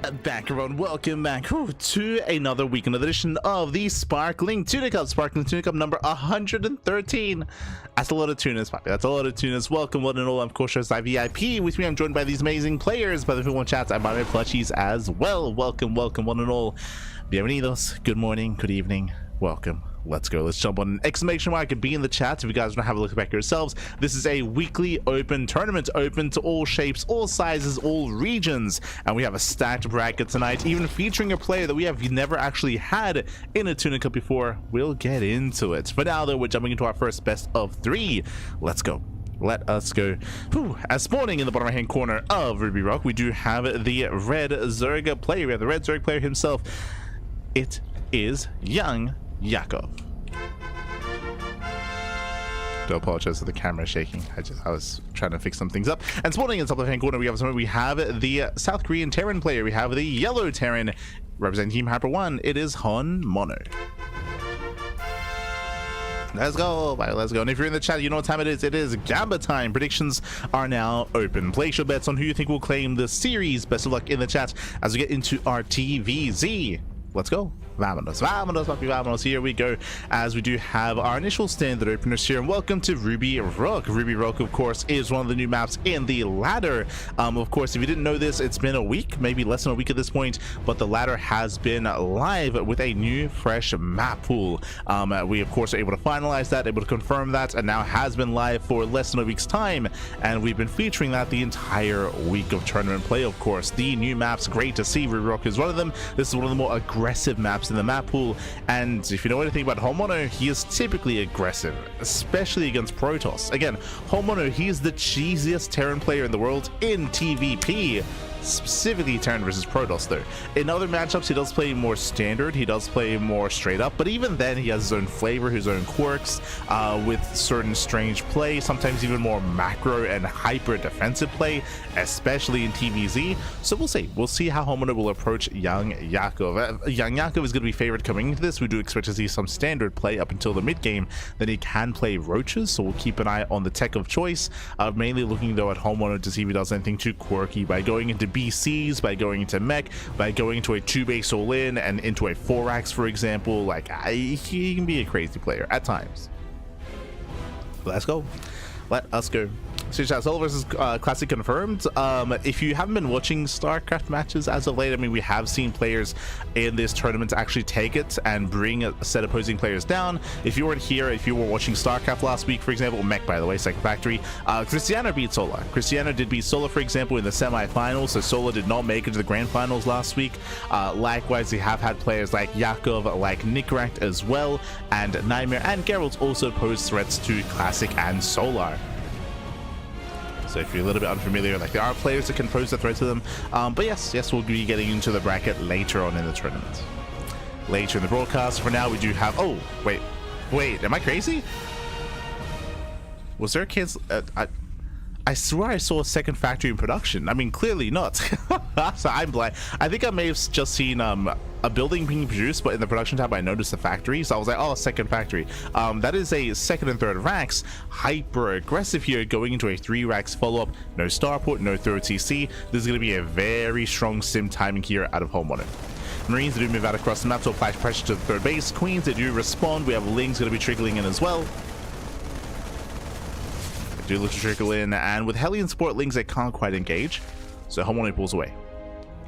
Back everyone, welcome back to another weekend edition of the Sparkling Tuna Cup. Sparkling Tuna Cup number 113. That's a lot of tunas, Poppy. That's a lot of tunas. Welcome one and all. I'm of course VIP. With me I'm joined by these amazing players, by the people in chat and by my plushies as well. Welcome one and all. Bienvenidos. Good morning, good evening, welcome. Let's go. Let's jump on an exclamation mark and be in the chat if you guys want to have a look back yourselves. This is a weekly open tournament, open to all shapes, all sizes, all regions, and we have a stacked bracket tonight, even featuring a player that we have never actually had in a Tuna Cup before. We'll get into it. For now though, we're jumping into our first best of 3. Let's go. Let us go. As spawning in the bottom right hand corner of Ruby Rock, we do have the red Zerg player. We have the red Zerg player himself. It is YoungYakov. Do apologize for the camera shaking. I was trying to fix some things up. And spawning in the top left hand corner, we have the South Korean Terran player. We have the yellow Terran representing Team Hyper 1. It is Mono. Let's go, let's go. And if you're in the chat, you know what time it is. It is Gamba time. Predictions are now open. Place your bets on who you think will claim the series. Best of luck in the chat as we get into our TVZ. Let's go. Vámonos, vámonos, papi, vámonos. Here we go, as we do have our initial standard openers here. And welcome to Ruby Rock. Ruby Rock, of course, is one of the new maps in the ladder. Of course, if you didn't know this, it's been a week, maybe less than a week at this point, but the ladder has been live with a new, fresh map pool. We, of course, are able to finalize that, able to confirm that, and now has been live for less than a week's time. And we've been featuring that the entire week of tournament play, of course. The new maps, great to see. Ruby Rock is one of them. This is one of the more aggressive maps in the map pool, and if you know anything about Mono, he is typically aggressive, especially against Protoss. Again, Mono, he is the cheesiest Terran player in the world in TVP, specifically Terran versus Protoss though. In other matchups, he does play more standard, he does play more straight up, but even then he has his own flavor, his own quirks, with certain strange play, sometimes even more macro and hyper defensive play, especially in TVZ. So we'll see how Mono will approach YoungYakov. YoungYakov is going to be favored coming into this. We do expect to see some standard play up until the mid game. Then he can play roaches, so we'll keep an eye on the tech of choice, mainly looking though at Mono to see if he does anything too quirky by going into BCs, by going into mech, by going into a 2-base all-in and into a 4-axe, for example. Like, he can be a crazy player at times. Let's go. Let us go. Solo versus Classic confirmed. If you haven't been watching StarCraft matches as of late, I mean, we have seen players in this tournament actually take it and bring a set opposing players down. If you weren't here, if you were watching StarCraft last week, for example, Mech, by the way, Second Factory, Cristiano beat Sola. Cristiano did beat Sola, for example, in the semi-finals, so Sola did not make it to the grand finals last week. Likewise, we have had players like Yakov, like Nickrat as well, and NightMare and Geralt also pose threats to Classic and Solar. So if you're a little bit unfamiliar, like, there are players that can pose a threat to them. But yes, we'll be getting into the bracket later on in the tournament. Later in the broadcast. For now, we do have... Oh, wait, am I crazy? Was there a cancel... I swear I saw a second factory in production. I mean, clearly not. So I'm blind. I think I may have just seen a building being produced, but in the production tab I noticed the factory, so I was like, oh, second factory. That is a second and third racks. Hyper aggressive here, going into a 3 racks follow-up. No starport, no throw TC. This is going to be a very strong sim timing here out of Mono. Marines do move out across the map to apply pressure to the third base. Queens, they do respond. We have Lings going to be trickling in as well. Do look to trickle in, and with Hellion Sport Lings, they can't quite engage, so Mono pulls away.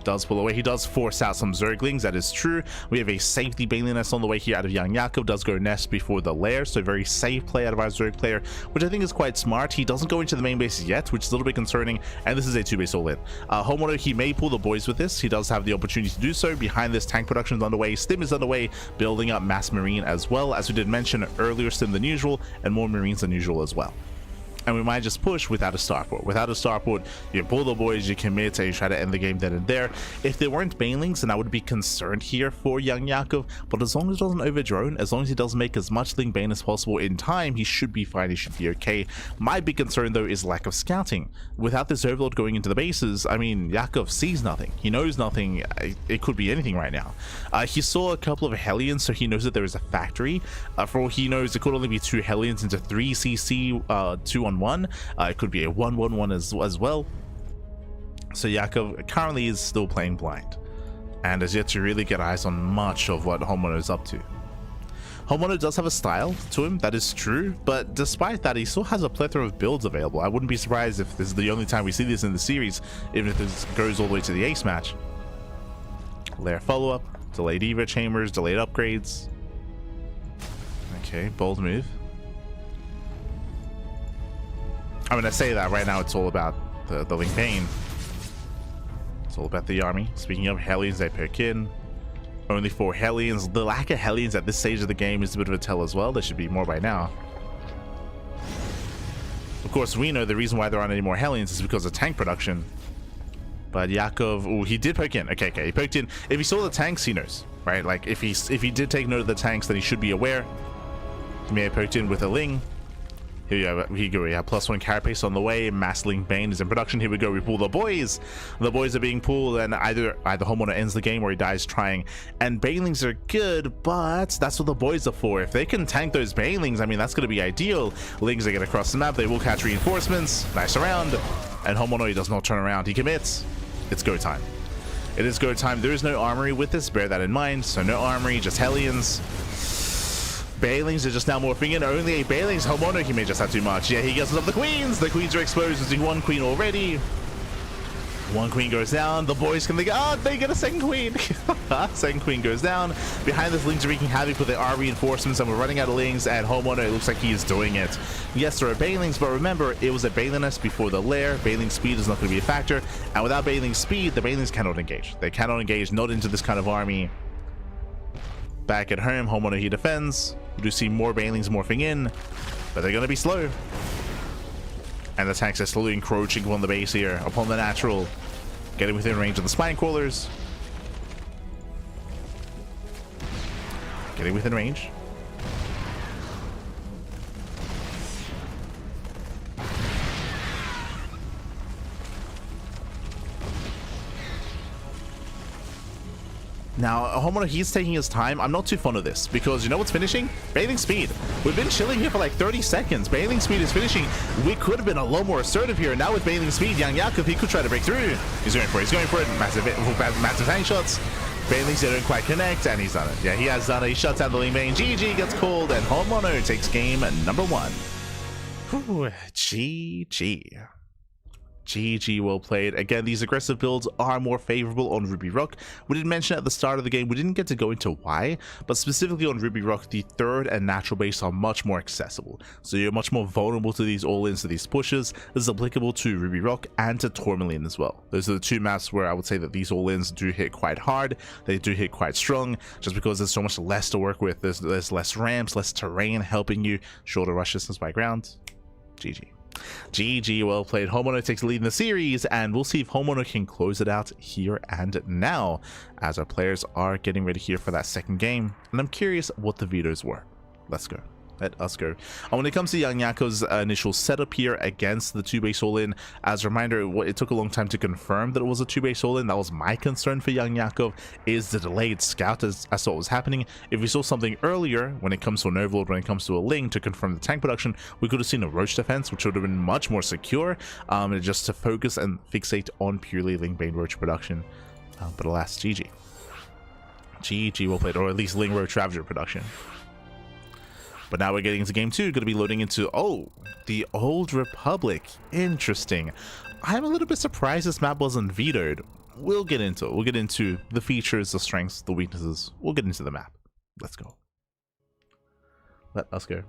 Does pull away. He does force out some Zerglings, that is true. We have a safety Bailey Nest on the way here out of YoungYakov. Does go Nest before the lair, so very safe play out of our Zerg player, which I think is quite smart. He doesn't go into the main base yet, which is a little bit concerning, and this is a 2-base all-in. Mono, he may pull the boys with this. He does have the opportunity to do so. Behind this, tank production is underway, stim is underway, building up mass marine as well. As we did mention earlier, stim than usual, and more marines than usual as well. And we might just push without a starport. Without a starport, you pull the boys, you commit, and you try to end the game then and there. If there weren't banelings, then I would be concerned here for YoungYakov, but as long as it doesn't overdrone, as long as he does make as much Ling Bane as possible in time, he should be fine, he should be okay. My big concern though is lack of scouting. Without this overload going into the bases, I mean, Yakov sees nothing, he knows nothing. It could be anything right now. He saw a couple of Hellions, so he knows that there is a factory. For all he knows, it could only be 2 Hellions into 3 CC, 2-on-1. It could be a 1-1-1 as well. So Yakov currently is still playing blind. and has yet to really get eyes on much of what Homono is up to. Homono does have a style to him, that is true, but despite that, he still has a plethora of builds available. I wouldn't be surprised if this is the only time we see this in the series, even if this goes all the way to the ace match. Lair follow-up, delayed Eva chambers, delayed upgrades. Okay, bold move. I mean, I say that right now, it's all about the Link Bane. It's all about the army. Speaking of Hellions, they pick in. Only 4 Hellions. The lack of Hellions at this stage of the game is a bit of a tell as well. There should be more by now. Of course, we know the reason why there aren't any more Hellions is because of tank production. But Yakov, oh, he did poke in. Okay, he poked in. If he saw the tanks, he knows, right? Like, if he did take note of the tanks, then he should be aware. He may have poked in with a Ling. Here we go. We have +1 carapace on the way. Mass Link Bane is in production. Here we go. We pull the boys. The boys are being pulled, and either Homeowner ends the game or he dies trying. And Banelings are good, but that's what the boys are for. If they can tank those Banelings, I mean, that's going to be ideal. Lings, they get across the map. They will catch reinforcements. Nice round. And Homeowner, he does not turn around. He commits. It's go time. It is go time. There is no armory with this. Bear that in mind. So no armory, just Hellions. Banelings are just now morphing in. Only 8 Banelings. Homono, he may just have too much. Yeah, he gets up the queens. The queens are exposed. There's 1 queen already. 1 queen goes down. The boys can they get a second queen. Second queen goes down. Behind this, Lings are wreaking havoc with the R reinforcements, and we're running out of Lings, and Homono, it looks like he is doing it. Yes, there are Banelings, but remember, it was a Baneliness before the lair. Baneling speed is not going to be a factor, and without Baneling speed, the Banelings cannot engage. They cannot engage, not into this kind of army. Back at home, Homono, he defends. We do see more Banelings morphing in, but they're going to be slow. And the tanks are slowly encroaching upon the base here, upon the natural. Getting within range of the spine crawlers. Getting within range. Now, Homono, he's taking his time. I'm not too fond of this because you know what's finishing? Bathing speed. We've been chilling here for like 30 seconds. Bathing speed is finishing. We could have been a lot more assertive here. Now with bathing speed, YoungYakov, he could try to break through. He's going for it. He's going for it. Massive tank shots. Bailings didn't quite connect, and he's done it. Yeah, he has done it. He shuts down the Link Bane. GG gets called, and Homono takes game number 1. Whew, GG. GG, well played. Again, these aggressive builds are more favorable on Ruby Rock. We did mention at the start of the game, we didn't get to go into why, but specifically on Ruby Rock, the third and natural base are much more accessible. So you're much more vulnerable to these all-ins, to these pushes. This is applicable to Ruby Rock and to Tourmaline as well. Those are the 2 maps where I would say that these all-ins do hit quite hard. They do hit quite strong, just because there's so much less to work with. There's less ramps, less terrain helping you, shorter rush distance by ground. GG. GG, well played. Homono takes the lead in the series, and we'll see if Homono can close it out here and now, as our players are getting ready here for that second game. And I'm curious what the vetoes were. Let's go. Let us go. And when it comes to YoungYakov's initial setup here against the 2-base all-in, as a reminder, it took a long time to confirm that it was a 2-base all-in. That was my concern for YoungYakov, is the delayed scout as to what was happening. If we saw something earlier when it comes to an Overlord, when it comes to a Ling to confirm the tank production, we could have seen a Roach defense, which would have been much more secure, just to focus and fixate on purely Ling Bane Roach production. But alas, GG. GG, well played, or at least Ling Roach Ravager production. But now we're getting into game 2, going to be loading into, oh, the Old Republic. Interesting. I'm a little bit surprised this map wasn't vetoed. We'll get into it. We'll get into the features, the strengths, the weaknesses. We'll get into the map. Let's go. Let us go.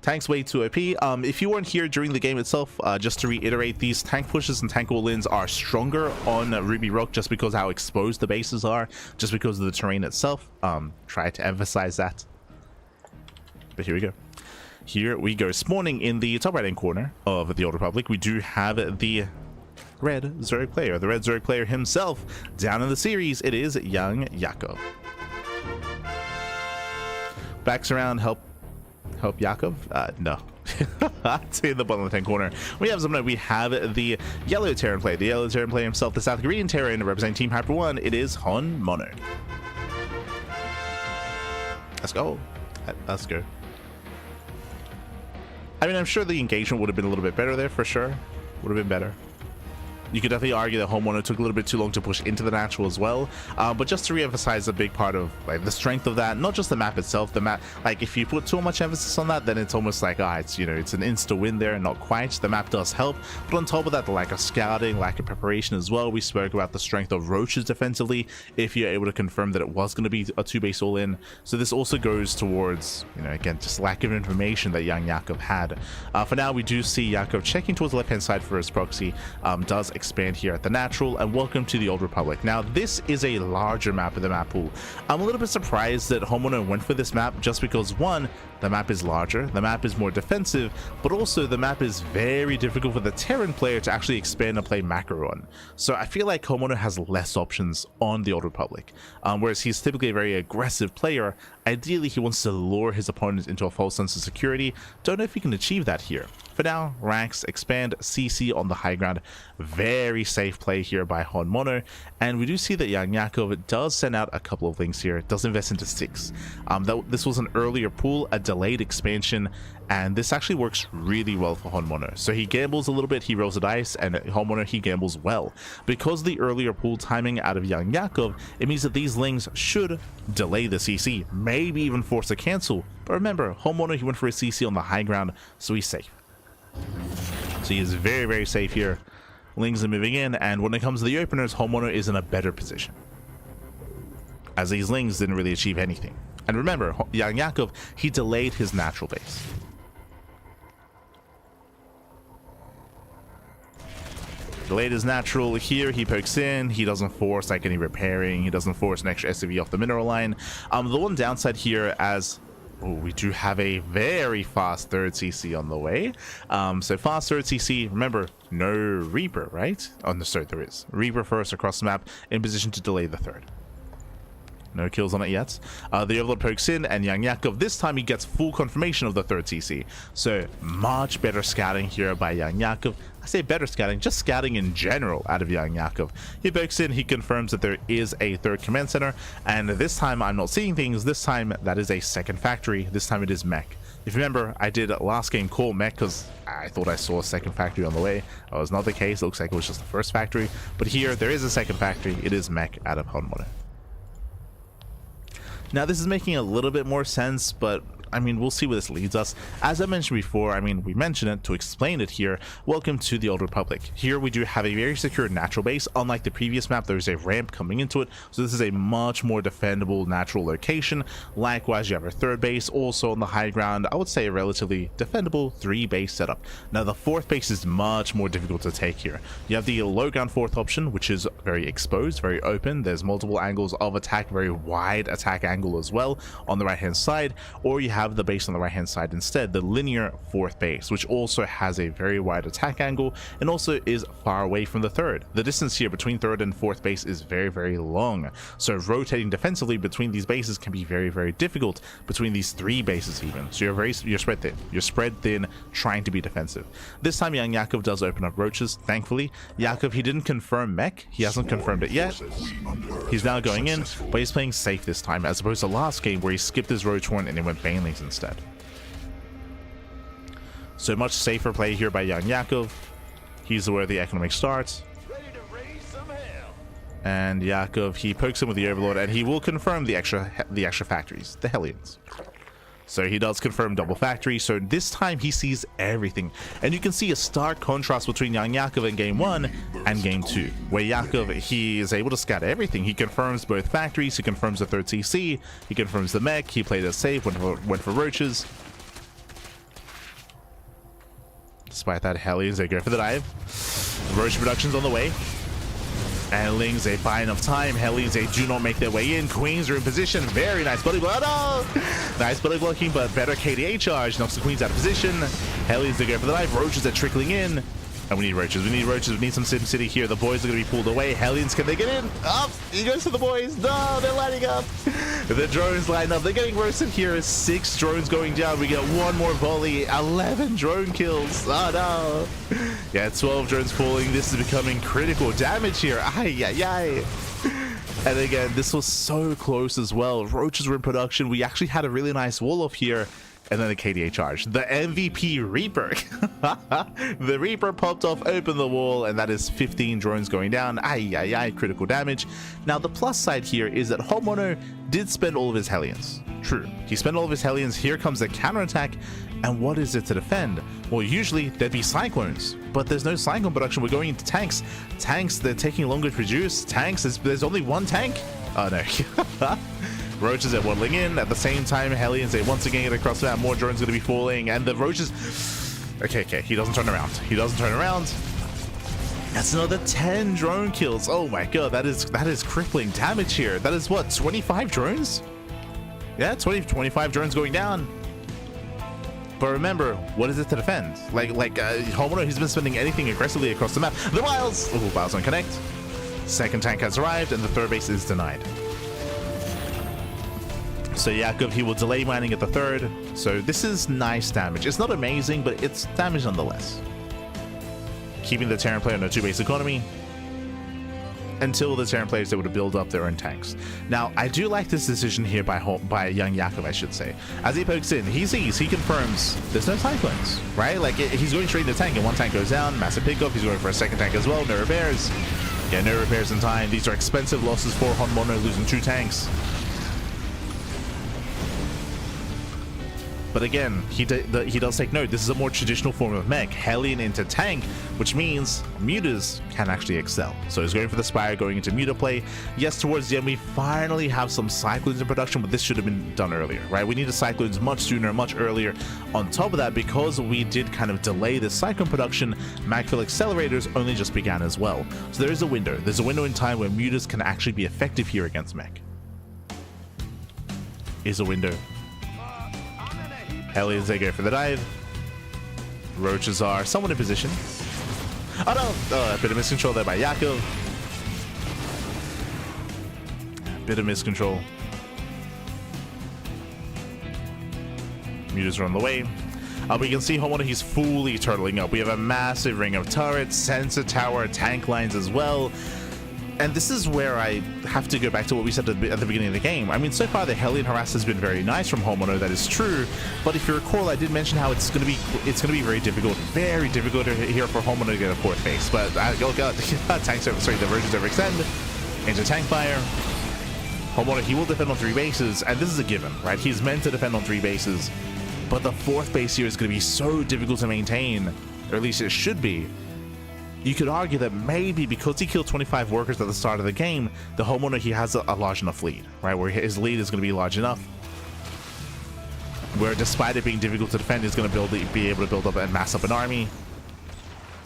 Tanks way too OP. If you weren't here during the game itself, just to reiterate, these tank pushes and tank all-ins are stronger on Ruby Rock just because how exposed the bases are, just because of the terrain itself. Try to emphasize that. But here we go. Here we go. Spawning in the top right-hand corner of the Old Republic, we do have the red Zerg player, the red Zerg player himself. Down in the series, it is YoungYakov. Backs around, help Yakov? No. It's in the bottom left-hand corner. We have the yellow Terran player, the yellow Terran player himself, the South Korean Terran representing Team Hyper 1. It is Homono. Let's go. Let's go. I mean, I'm sure the engagement would have been a little bit better there, for sure. Would have been better. You could definitely argue that Homeowner took a little bit too long to push into the natural as well, but just to re-emphasize a big part of like the strength of that, not just the map itself. The map, like if you put too much emphasis on that, then it's almost like it's, you know, it's an insta win there, not quite. The map does help, but on top of that, the lack of scouting, lack of preparation as well. We spoke about the strength of Roaches defensively, if you're able to confirm that it was going to be a 2-base all-in. So this also goes towards, you know, again, just lack of information that YoungYakov had. For now, we do see Yakov checking towards the left-hand side for his proxy. Does expand here at the natural, and welcome to the Old Republic. Now, this is a larger map of the map pool. I'm a little bit surprised that Homeowner went for this map, just because, one, the map is larger, the map is more defensive, but also the map is very difficult for the Terran player to actually expand and play macro on. So I feel like Homeowner has less options on the Old Republic, whereas he's typically a very aggressive player. Ideally, he wants to lure his opponent into a false sense of security. Don't know if he can achieve that here. For now, ranks, expand, CC on the high ground. Very safe play here by Homeowner, and we do see that YoungYakov does send out a couple of links here. It does invest into 6. This was an earlier pool, a delayed expansion, and this actually works really well for Homeowner. So he gambles a little bit, he rolls a dice, and Homeowner, he gambles well. Because the earlier pool timing out of YoungYakov, it means that these links should delay the CC, maybe even force a cancel. But remember, Homeowner, he went for a CC on the high ground, so he's safe. So he is very, very safe here. Lings are moving in, and when it comes to the openers, Homeowner is in a better position, as these Lings didn't really achieve anything. And remember, YoungYakov, he delayed his natural base. Delayed his natural here, he pokes in, he doesn't force like any repairing, he doesn't force an extra SCV off the mineral line. The one downside here, as we do have a very fast third CC on the way. So fast third CC, remember, no Reaper, right? Oh, no, sorry, there is. Reaper first across the map, in position to delay the third. No kills on it yet. The Overlord pokes in, and YoungYakov, this time he gets full confirmation of the third CC. So much better scouting here by YoungYakov. I say better scouting, just scouting in general out of YoungYakov. He pokes in, he confirms that there is a third command center, and this time I'm not seeing things. This time that is a second factory. This time it is mech. If you remember, I did last game call mech because I thought I saw a second factory on the way. That was not the case. It looks like it was just the first factory. But here, there is a second factory. It is mech out of Homeowner. Now, this is making a little bit more sense, but I mean, we'll see where this leads us. As I mentioned before, I mean, we mentioned it to explain it here. Welcome to the Old Republic. Here we do have a very secure natural base. Unlike the previous map, there's a ramp coming into it, so this is a much more defendable natural location. Likewise, you have a third base also on the high ground. I would say a relatively defendable 3-base setup. Now, the 4th base is much more difficult to take here. You have the low ground 4th option, which is very exposed, very open. There's multiple angles of attack, very wide attack angle as well on the right hand side, or you have the base on the right hand side instead, the linear 4th base, which also has a very wide attack angle and also is far away from the 3rd. The distance here between 3rd and 4th base is very, very long, so rotating defensively between these bases can be very, very difficult, between these 3 bases even. So you're spread thin trying to be defensive. This time YoungYakov does open up Roaches. Thankfully, Yakov, he didn't confirm mech, he hasn't confirmed it yet. He's now going in, but he's playing safe this time, as opposed to last game where he skipped his Roach Horn and he went Banelings instead. So much safer play here by YoungYakov. He's where the economic starts. And Yakov, he pokes him with the Overlord, and he will confirm the extra factories, the Hellions. So he does confirm double factory. So this time he sees everything, and you can see a stark contrast between YoungYakov in game 1 and game 2, where Yakov, he is able to scout everything. He confirms both factories, he confirms the 3rd CC, he confirms the mech, he played it safe, went for Roaches. Despite that, Hellions, they go for the dive. Roach production's on the way. And Lings, they buy enough time. Hellions, they do not make their way in. Queens are in position. Very nice body block. Oh, no! Nice body blocking, but better KDA charge. Knocks the Queens out of position. Hellions, they go for the dive. Roaches are trickling in. And we need Roaches. We need Roaches. We need some Sim City here. The boys are going to be pulled away. Hellions, can they get in? Up! He goes to the boys. No, they're lining up. The drones line up. They're getting roasted here. 6 drones going down. We get one more volley. 11 drone kills. Oh, no. Yeah, 12 drones falling. This is becoming critical damage here. Ay, ay, ay. And again, this was so close as well. Roaches were in production. We actually had a really nice wall off here. and then the KDA charge. The MVP Reaper. The Reaper popped off, opened the wall, and that is 15 drones going down. Ay, critical damage. Now, the plus side here is that Homono did spend all of his Hellions. True, he spent all of his Hellions. Here comes the counterattack, and what is it to defend? Well, usually there'd be Cyclones, but there's no Cyclone production. We're going into tanks. Tanks, they're taking longer to produce. Tanks, there's only one tank? Oh, no. Roaches are waddling in. At the same time, Hellions, they once again get across the map. More drones going to be falling, and the Roaches... Okay, he doesn't turn around. He doesn't turn around. That's another 10 drone kills. Oh my god, that is crippling damage here. That is what, 25 drones? Yeah, 25 drones going down. But remember, what is it to defend? Like Homono, he's been spending anything aggressively across the map. The Wiles! Oh, Wiles don't connect. Second tank has arrived, and the third base is denied. So Yakov, he will delay mining at the third. So this is nice damage. It's not amazing, but it's damage nonetheless. Keeping the Terran player on a 2-base economy until the Terran players are able to build up their own tanks. Now, I do like this decision here by YoungYakov, I should say. As he pokes in, he sees, he confirms there's no Cyclones, right? Like, he's going straight into the tank, and one tank goes down, massive pickup. He's going for a second tank as well, no repairs. Yeah, no repairs in time. These are expensive losses for Homono, losing 2 tanks. But again, he does take note. This is a more traditional form of mech, Hellion into tank, which means mutas can actually excel. So he's going for the Spire, going into muta play. Yes, towards the end, we finally have some Cyclones in production, but this should have been done earlier, right? We needed Cyclones much sooner, much earlier. On top of that, because we did kind of delay the Cyclone production, Macfill accelerators only just began as well. So there is a window. There's a window in time where mutas can actually be effective here against mech. Is a window. Hellions, they go for the dive. Roaches are somewhat in position. Oh no! Oh, a bit of miscontrol there by Yakov. A bit of miscontrol. Mutas are on the way. We can see Homono, he's fully turtling up. We have a massive ring of turrets, sensor tower, tank lines as well. And this is where I have to go back to what we said at the beginning of the game. I mean, so far the Hellion harass has been very nice from Homono, that is true. But if you recall, I did mention how it's gonna be very difficult here for Homono to get a 4th base. But oh god, tanks over, sorry, the Roaches overextend into tank fire. Homono, he will defend on 3 bases, and this is a given, right? He's meant to defend on 3 bases, but the 4th base here is gonna be so difficult to maintain, or at least it should be. You could argue that maybe because he killed 25 workers at the start of the game, the Homono, he has a large enough lead, right? Where his lead is going to be large enough. Where despite it being difficult to defend, he's going to be able to build up and mass up an army.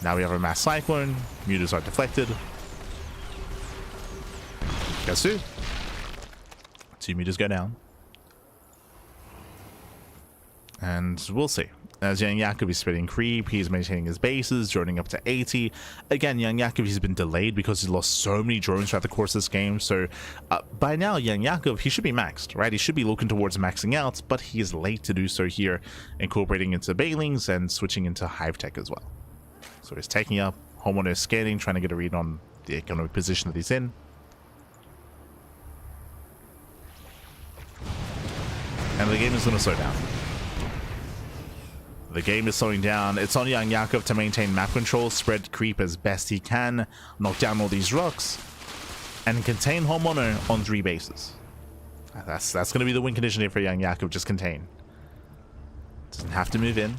Now we have a mass Cyclone. Mutas are deflected. Guess who? 2 mutas go down. And we'll see. As YoungYakov is spreading creep, he's maintaining his bases, droning up to 80. Again, YoungYakov, he's been delayed because he lost so many drones throughout the course of this game. So by now, YoungYakov, he should be maxed, right? He should be looking towards maxing out, but he is late to do so here, incorporating into Bailings and switching into Hive Tech as well. So he's taking up, Homono is scanning, trying to get a read on the economic position that he's in. And the game is going to slow down. The game is slowing down. It's on YoungYakov to maintain map control, spread creep as best he can, knock down all these rocks, and contain Homono on 3 bases. That's going to be the win condition here for YoungYakov, just contain. Doesn't have to move in.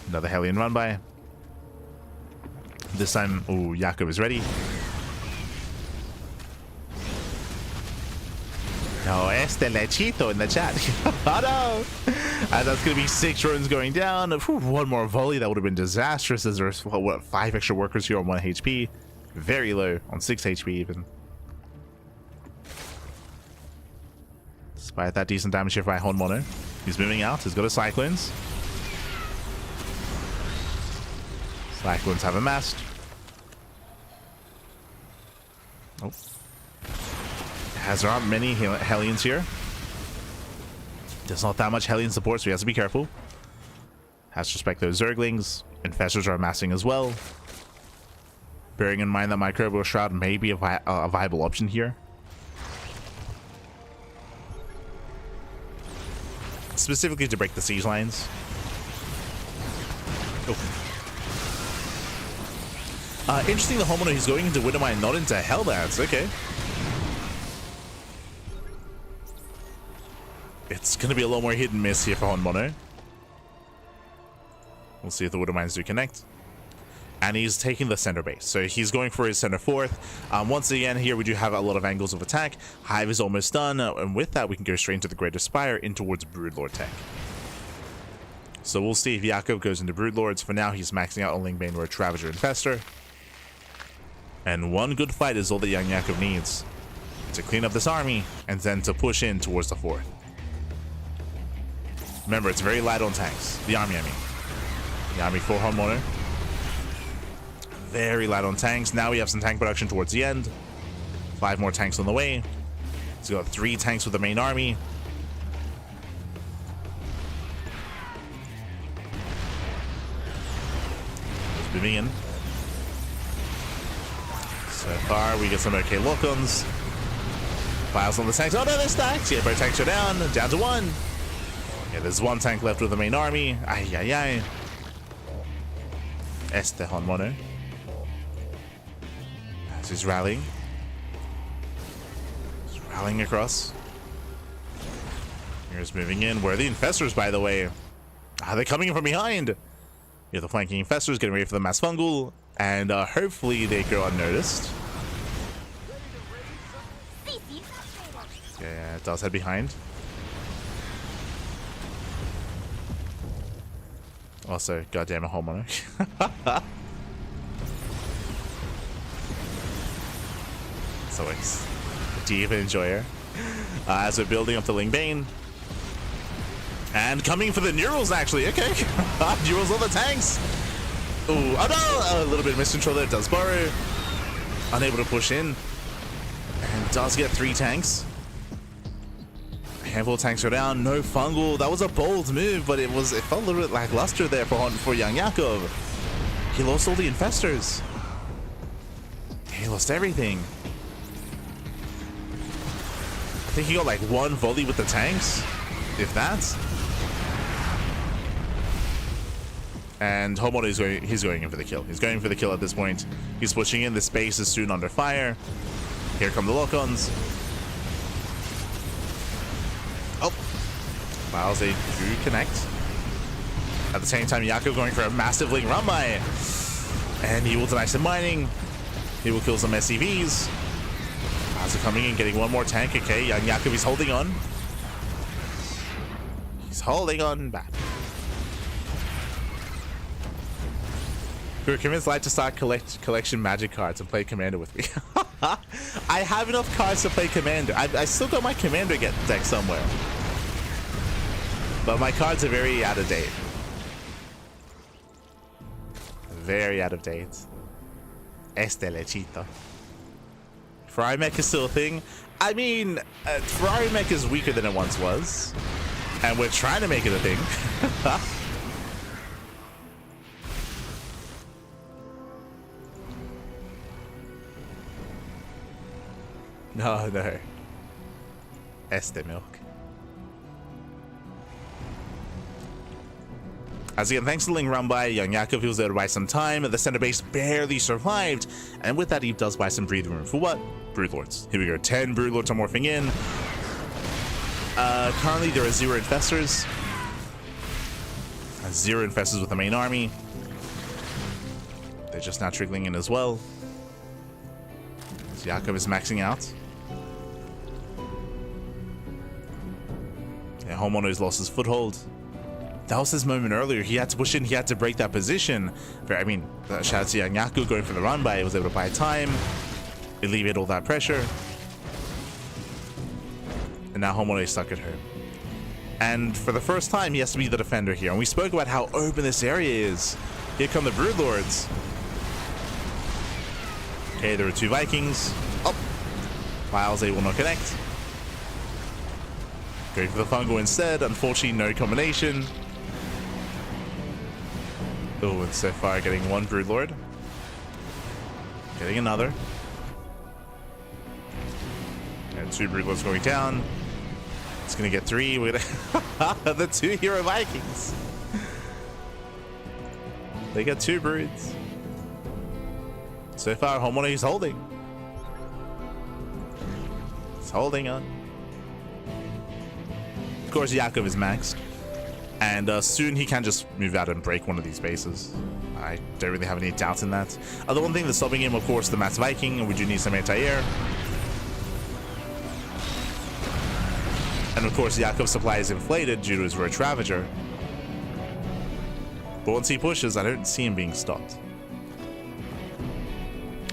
Another Hellion run by. This time, oh, Yakov is ready. Oh, este lechito in the chat. Oh no! And that's going to be 6 drones going down. Whew, one more volley, that would have been disastrous, as there's, what, 5 extra workers here on 1 HP. Very low, on 6 HP even. Despite that decent damage here by Homono. He's moving out, he's got his Cyclones. Cyclones have amassed. Oh. As there aren't many Hellions here. There's not that much Hellion support, so he has to be careful. Has to respect those Zerglings. Infestors are amassing as well. Bearing in mind that Microbial Shroud may be a viable option here. specifically to break the siege lines. Oh. Interesting, the homeowner, he's going into Widowmine, not into Hellbats. Okay. It's going to be a lot more hit and miss here for Honmono. We'll see if the Widowmines do connect. And he's taking the center base. So he's going for his center fourth. Once again, here we do have a lot of angles of attack. Hive is almost done. And with that, we can go straight into the Greater Spire in towards Broodlord tech. So we'll see if Yakov goes into Broodlords. For now, he's maxing out on Lingbane or Ravager Infestor. And one good fight is all that YoungYakov needs to clean up this army and then to push in towards the fourth. Remember, it's very light on tanks. The army, I mean. The army for Honmono. Very light on tanks. Now we have some tank production towards the end. 5 more tanks on the way. So we got 3 tanks with the main army. Just moving in. So far, we get some okay lock-ons. Files on the tanks. Oh no, they're stacked. Yeah, both tanks are down to 1. Yeah, there's 1 tank left with the main army. Ay, ay, ay. Este Honmono. As he's rallying. He's rallying across. Here's moving in. Where are the Infestors, by the way? Are they coming in from behind? Yeah, the flanking Infestors getting ready for the Mass Fungal. And hopefully they go unnoticed. Yeah, it does head behind. Also, goddamn a homeowner. It's always a deep enjoyer. As we're building up the Lingbane. And coming for the Neurals, actually. Okay. Neurals on the tanks. Ooh, oh no! A little bit of miscontrol there. Does borrow. Unable to push in. And does get 3 tanks. A handful of tanks are down. No fungal. That was a bold move, but it felt a little bit lackluster there for YoungYakov. He lost all the Infestors. He lost everything. I think he got like 1 volley with the tanks, if that. And Homono he's going in for the kill. He's going for the kill at this point. He's pushing in. The space is soon under fire. Here come the lock-ons. Oh. Miles, they do connect. At the same time, Yakov going for a massive link run by. And he will deny some mining. He will kill some SCVs. Miles are coming in, getting 1 more tank. Okay, YoungYakov is holding on. He's holding on back. We were convinced Light to start collection magic cards and play Commander with me. I have enough cards to play Commander. I still got my Commander deck somewhere. But my cards are very out of date. Very out of date. Este lechito. Ferrari Mech is still a thing. I mean, Ferrari Mech is weaker than it once was. And we're trying to make it a thing. No. Este milk. As again, thanks to the Ling run by, YoungYakov, he was there to buy some time. The center base barely survived. And with that, he does buy some breathing room. For what? Broodlords. Here we go. 10 Broodlords are morphing in. Currently, there are 0 Infestors. 0 Infestors with the main army. They're just now trickling in as well. So Yakov is maxing out. Yeah, Homono's lost his foothold. That was his moment earlier. He had to push in. He had to break that position. I mean, shout out to YoungYakov going for the run by. He was able to buy time, alleviate all that pressure. And now Homono is stuck at home. And for the first time, he has to be the defender here. And we spoke about how open this area is. Here come the Broodlords. Okay, there are 2 Vikings. Oh, Miles, they will not connect. Going for the fungal instead. Unfortunately, no combination. Oh, and so far getting 1 Broodlord. Getting another. And 2 Broodlords going down. It's gonna get 3. We're gonna the 2 hero Vikings. They got 2 broods. So far, Homeowner is holding. He's holding on. Of course, Yakov is maxed. And soon he can just move out and break one of these bases. I don't really have any doubt in that. The one thing that's stopping him, of course, the Mass Viking, and we do need some anti-air. And of course, Yakov's supply is inflated due to his Roach Ravager. But once he pushes, I don't see him being stopped.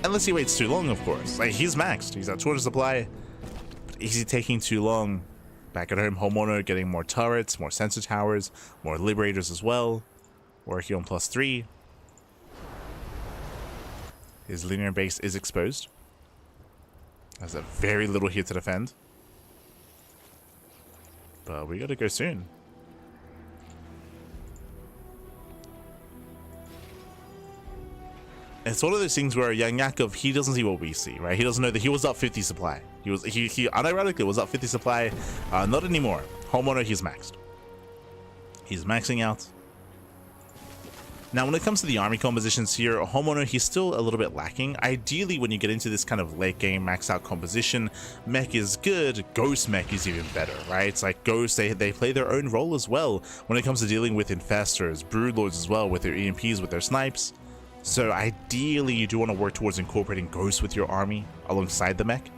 Unless he waits too long, of course. Like, he's maxed. He's at 200 supply. But is he taking too long? Back at home, Homeowner getting more turrets, more sensor towers, more liberators as well. Working on +3. His linear base is exposed. There's a very little here to defend. But we gotta go soon. It's one of those things where YoungYakov, he doesn't see what we see, right? He doesn't know that he was up 50 supply. He unironically was up 50 supply. Not anymore. Homeowner, he's maxed. He's maxing out. Now, when it comes to the army compositions here, Homeowner, he's still a little bit lacking. Ideally, when you get into this kind of late game maxed out composition, mech is good, Ghost mech is even better, right? It's like Ghost, they play their own role as well when it comes to dealing with Infestors, Broodlords as well, with their EMPs, with their snipes. So ideally, you do want to work towards incorporating Ghosts with your army alongside the mech.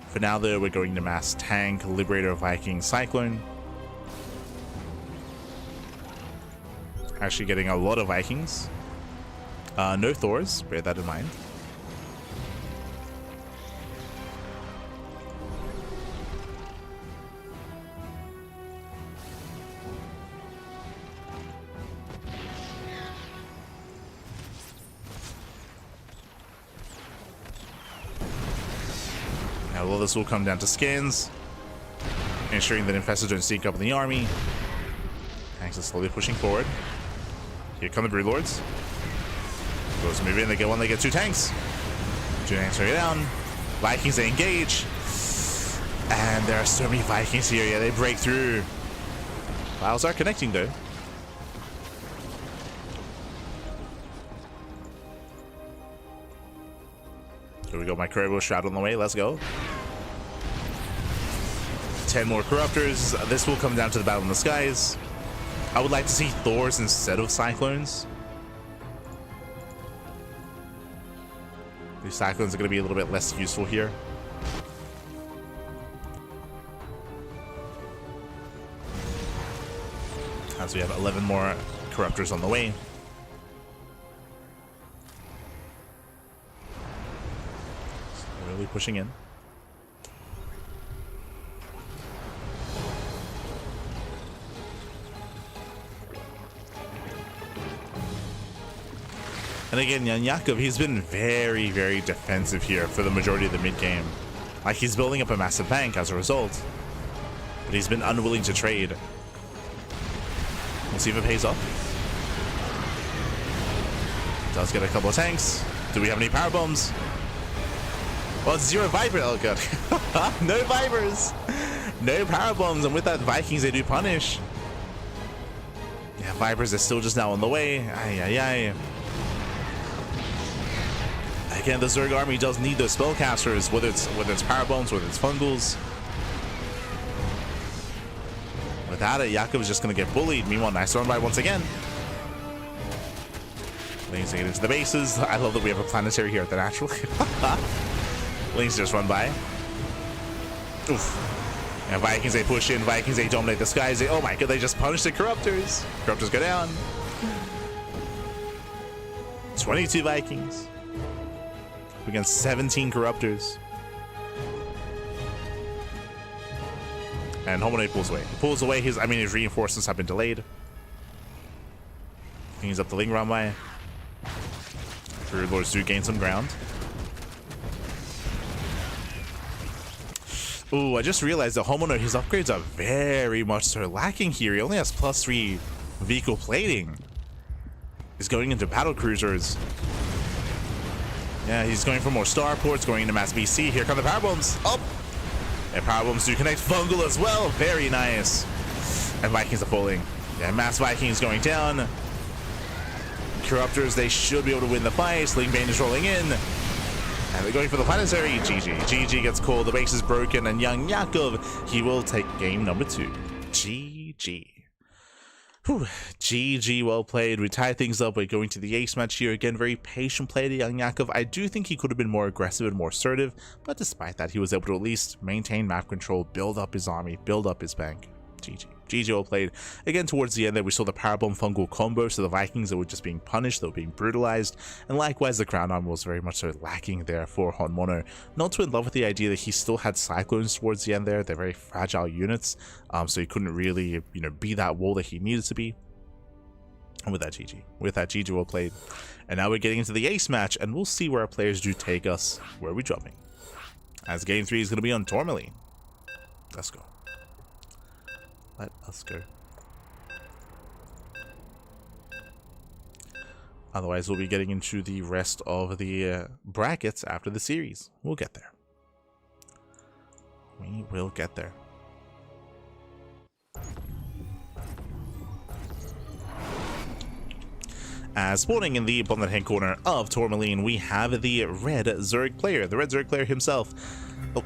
For now, though, we're going to mass Tank, Liberator, Viking, Cyclone. Actually getting a lot of Vikings. No Thors, bear that in mind. Now, all this will come down to scans, ensuring that Infestors don't sneak up in the army. Tanks are slowly pushing forward. Here come the Broodlords. Those move in, they get 1, they get 2 tanks. 2 tanks are down. Vikings, they engage. And there are so many Vikings here. Yeah, they break through. Files are connecting though. Here we go, my Crow Shroud on the way, let's go. 10 more Corruptors. This will come down to the battle in the skies. I would like to see Thors instead of Cyclones. These Cyclones are going to be a little bit less useful here. As we have 11 more Corruptors on the way. So really pushing in. And again, YoungYakov, he's been very, very defensive here for the majority of the mid-game. Like, he's building up a massive bank as a result. But he's been unwilling to trade. We'll see if it pays off. Does get a couple of tanks. Do we have any power bombs? Well, it's 0 Viper. Oh, God. No Vipers. No power bombs. And with that, Vikings, they do punish. Yeah, Vipers are still just now on the way. Ay. Again, the Zerg army does need those spellcasters, whether it's power bombs, whether it's fungals. Without it, Yakov is just going to get bullied. Meanwhile, nice run by once again. Lings to get into the bases. I love that we have a planetary here at the natural. Lings just run by. Oof. And Vikings, they push in. Vikings, they dominate the skies. They, oh my god, they just punish the Corruptors. Corruptors go down. 22 Vikings against 17 Corruptors. And Homonade pulls away. He pulls away. His reinforcements have been delayed. He's up the Ling runway. Broodlords do gain some ground. Ooh, I just realized that Homonade, his upgrades are very much so lacking here. He only has +3 vehicle plating. He's going into battle cruisers. Yeah, he's going for more starports, going into mass BC. Here come the power bombs. Oh! And power bombs do connect. Fungal as well. Very nice. And Vikings are falling. Yeah, Mass Vikings going down. Corruptors, they should be able to win the fight. Sling Bane is rolling in. And they're going for the planetary. GG. GG gets called. The base is broken. And YoungYakov, he will take game number 2. GG. Whew. GG, well played. We tie things up. We're going to the ace match here. Again, very patient play to YoungYakov. I do think he could have been more aggressive and more assertive. But despite that, he was able to at least maintain map control, build up his army, build up his bank. GG. GG, well played. Again, towards the end there, we saw the Parabomb Fungal combo, so the Vikings that were just being punished, they were being brutalized, and likewise the Crown Armor was very much so lacking there for Honmono. Not too in love with the idea that he still had Cyclones towards the end there. They're very fragile units, so he couldn't really, be that wall that he needed to be. And with that, GG. With that, GG, well played. And now we're getting into the ace match, and we'll see where our players do take us. Where are we dropping? As game 3 is going to be on Tourmaline. Let's go. Let us go. Otherwise, we'll be getting into the rest of the brackets after the series. We'll get there. We will get there. As spawning in the bottom left-hand corner of Tourmaline, we have the red Zerg player. The red Zerg player himself. Oh,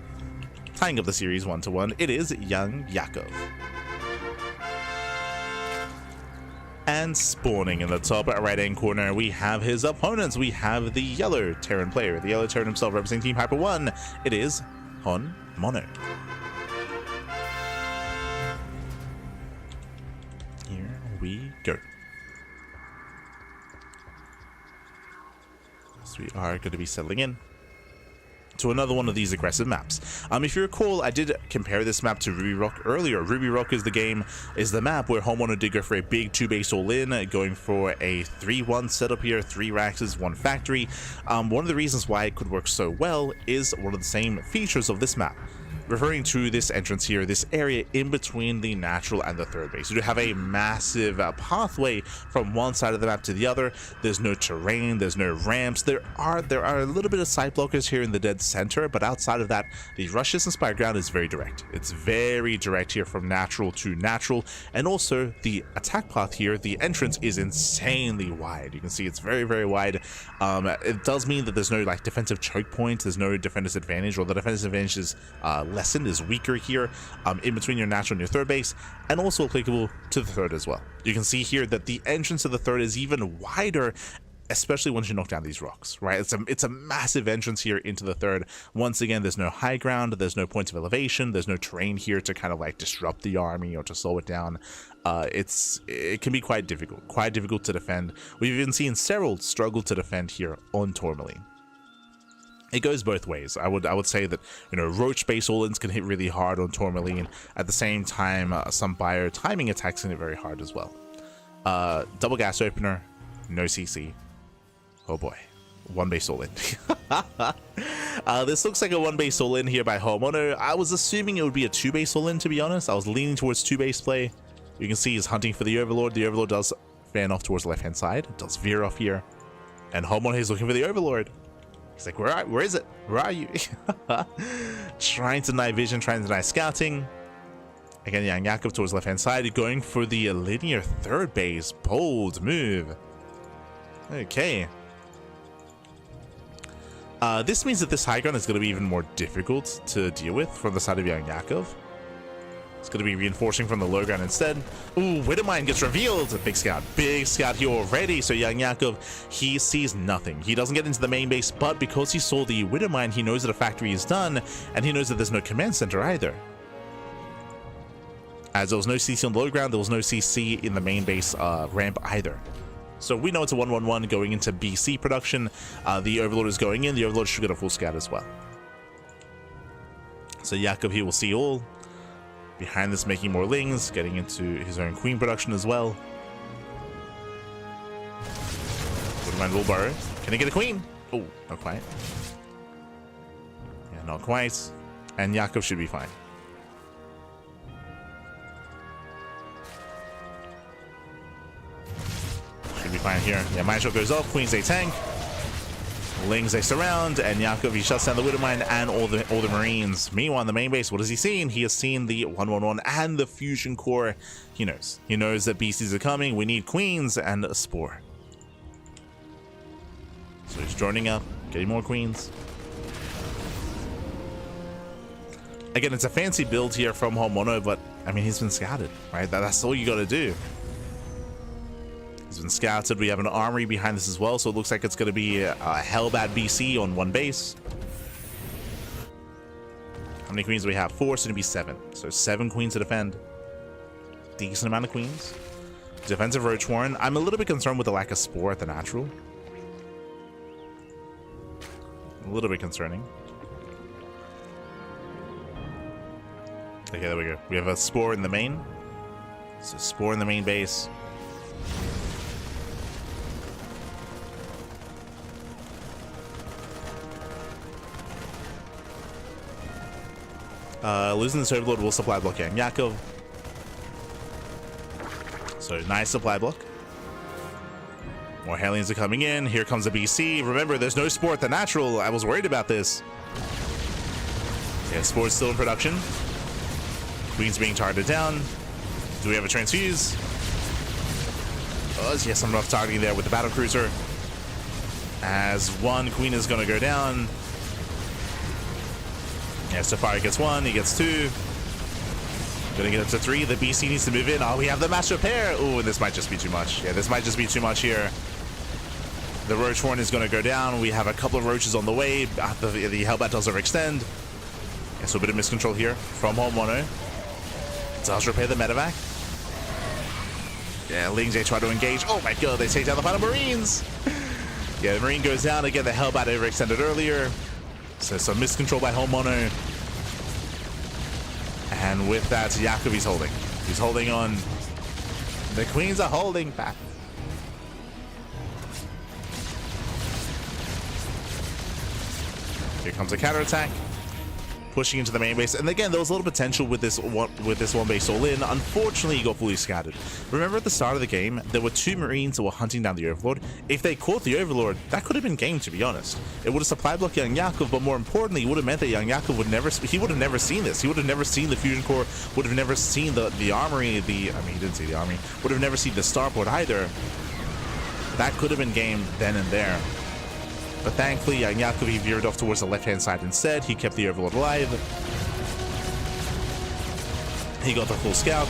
tying up the series 1-1, it is YoungYakov. And spawning in the top right-hand corner, we have his opponents. We have the yellow Terran player. The yellow Terran himself representing Team Hyper 1. It is Honmono. Here we go. So we are going to be settling in to another one of these aggressive maps. If you recall, I did compare this map to Ruby Rock earlier. Ruby Rock is the map where Honmono did go for a big 2-base all-in, going for a 3-1 setup here, 3 Raxes, 1 factory. One of the reasons why it could work so well is one of the same features of this map. Referring to this entrance here, this area in between the natural and the third base. You do have a massive pathway from one side of the map to the other. There's no terrain, there's no ramps. There are a little bit of side blockers here in the dead center, but outside of that, the rush distance by ground is very direct. It's very direct here from natural to natural, and also the attack path here, the entrance is insanely wide. You can see it's very, very wide. It does mean that there's no defensive choke point, there's no defender's advantage, or the defensive advantage is lessened, is weaker here in between your natural and your third base, and also applicable to the third as well. You can see here that the entrance to the third is even wider, especially once you knock down these rocks, right? It's a massive entrance here into the third. Once again, there's no high ground, there's no points of elevation, there's no terrain here to kind of disrupt the army or to slow it down. It can be quite difficult to defend. We've even seen several struggle to defend here on Tourmaline. It goes both ways. I would say that roach base all-ins can hit really hard on Tourmaline. At the same time, some bio timing attacks can hit very hard as well. Double gas opener, no CC. Oh boy, 1 base all-in. This looks like a 1 base all-in here by Honmono. I was assuming it would be a 2 base all-in, to be honest. I was leaning towards 2 base play. You can see he's hunting for the Overlord. The Overlord does fan off towards the left-hand side. It does veer off here, and Honmono is looking for the Overlord. He's like, where is it? Where are you? Trying to deny vision, trying to deny scouting. Again, YoungYakov towards left-hand side, going for the linear third base. Bold move. Okay. This means that this high ground is going to be even more difficult to deal with from the side of YoungYakov. It's going to be reinforcing from the low ground instead. Ooh, Widowmine gets revealed. Big scout here already. So YoungYakov, he sees nothing. He doesn't get into the main base, but because he saw the Widowmine, he knows that a factory is done, and he knows that there's no command center either. As there was no CC on the low ground, there was no CC in the main base ramp either. So we know it's a 1-1-1 going into BC production. The Overlord is going in. The Overlord should get a full scout as well. So Yakov here will see all. Behind this, making more lings, getting into his own queen production as well. Widowmine will burrow. Can he get a queen? Oh, not quite. Yeah, not quite. And Yakov should be fine. Should be fine here. Yeah, my shot goes off. Queen's a tank. Lings they surround, and Yakov, he shuts down the Widowmine and all the Marines. Meanwhile, on the main base, what has he seen? He has seen the 111 and the Fusion Core. He knows. He knows that BCs are coming. We need Queens and a Spore. So he's joining up, getting more Queens. Again, it's a fancy build here from Homono, but I mean, he's been scouted, right? That's all you got to do. He's been scouted. We have an armory behind this as well, so it looks like it's going to be a Hellbat BC on one base. How many queens do we have? 4, so it'll be 7. So 7 queens to defend. Decent amount of queens. Defensive Roach Warren. I'm a little bit concerned with the lack of Spore at the natural. A little bit concerning. Okay, there we go. We have a Spore in the main. So Spore in the main base. Losing this Overlord will supply block YoungYakov. So nice supply block. More Hellions are coming in. Here comes a BC. Remember, there's no Spore at the natural. I was worried about this. Yeah, Spore's still in production. Queen's being targeted down. Do we have a transfuse? Oh, yes, some rough targeting there with the battle cruiser. As one Queen is going to go down. Yeah, Safari gets 1, he gets 2. Gonna get up to 3. The BC needs to move in. Oh, we have the mass repair. Ooh, this might just be too much. Yeah, this might just be too much here. The Roach Horn is gonna go down. We have a couple of Roaches on the way. The Hellbat does overextend. Yeah, so a bit of miscontrol here from Homono. Does repair the medevac. Yeah, Lings, they try to engage. Oh my god, they take down the final Marines. Yeah, the Marine goes down. Again, the Hellbat overextended earlier. So some miscontrol by Homono. And with that, Yakov, he's holding. He's holding on. The Queens are holding back. Here comes a counterattack. Pushing into the main base, and again, there was a little potential with this one base all in. Unfortunately, he got fully scattered. Remember at the start of the game, there were 2 Marines that were hunting down the Overlord. If they caught the Overlord, that could have been game, to be honest. It would have supply blocked YoungYakov, but more importantly, it would have meant that YoungYakov would never, he would have never seen this. He would have never seen the Fusion Core, would have never seen the armory, I mean, he didn't see the armory, would have never seen the starport either. That could have been game then and there. But thankfully, YoungYakov, he veered off towards the left-hand side instead. He kept the Overlord alive. He got the full scout.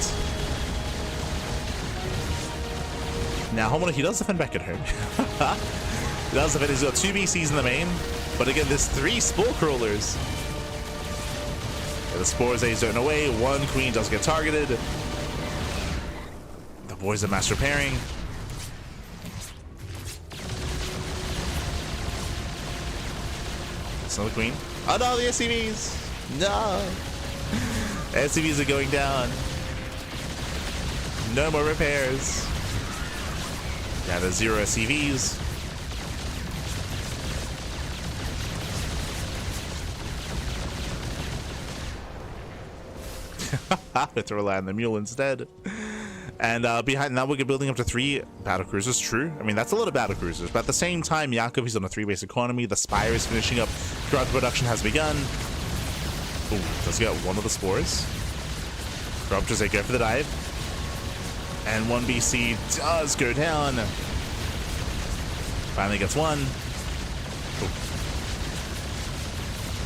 Now, Homono, he does defend back at home. He does defend. He's got 2 BCs in the main. But again, there's 3 Spore Crawlers. Yeah, the Spores, they zone away. 1 Queen does get targeted. The boys are mass repairing. Another Queen. Oh no, the SCVs! No! The SCVs are going down. No more repairs. Yeah, there's 0 SCVs. I have to rely on the mule instead. And behind that, we're building up to 3 battle cruisers. True. I mean, that's a lot of battle cruisers. But at the same time, Yakov, he's on a 3-base economy. The Spire is finishing up. Throughout the production has begun. Ooh, does get one of the Spores. Ruptures, they go for the dive. And 1 BC does go down. Finally gets 1.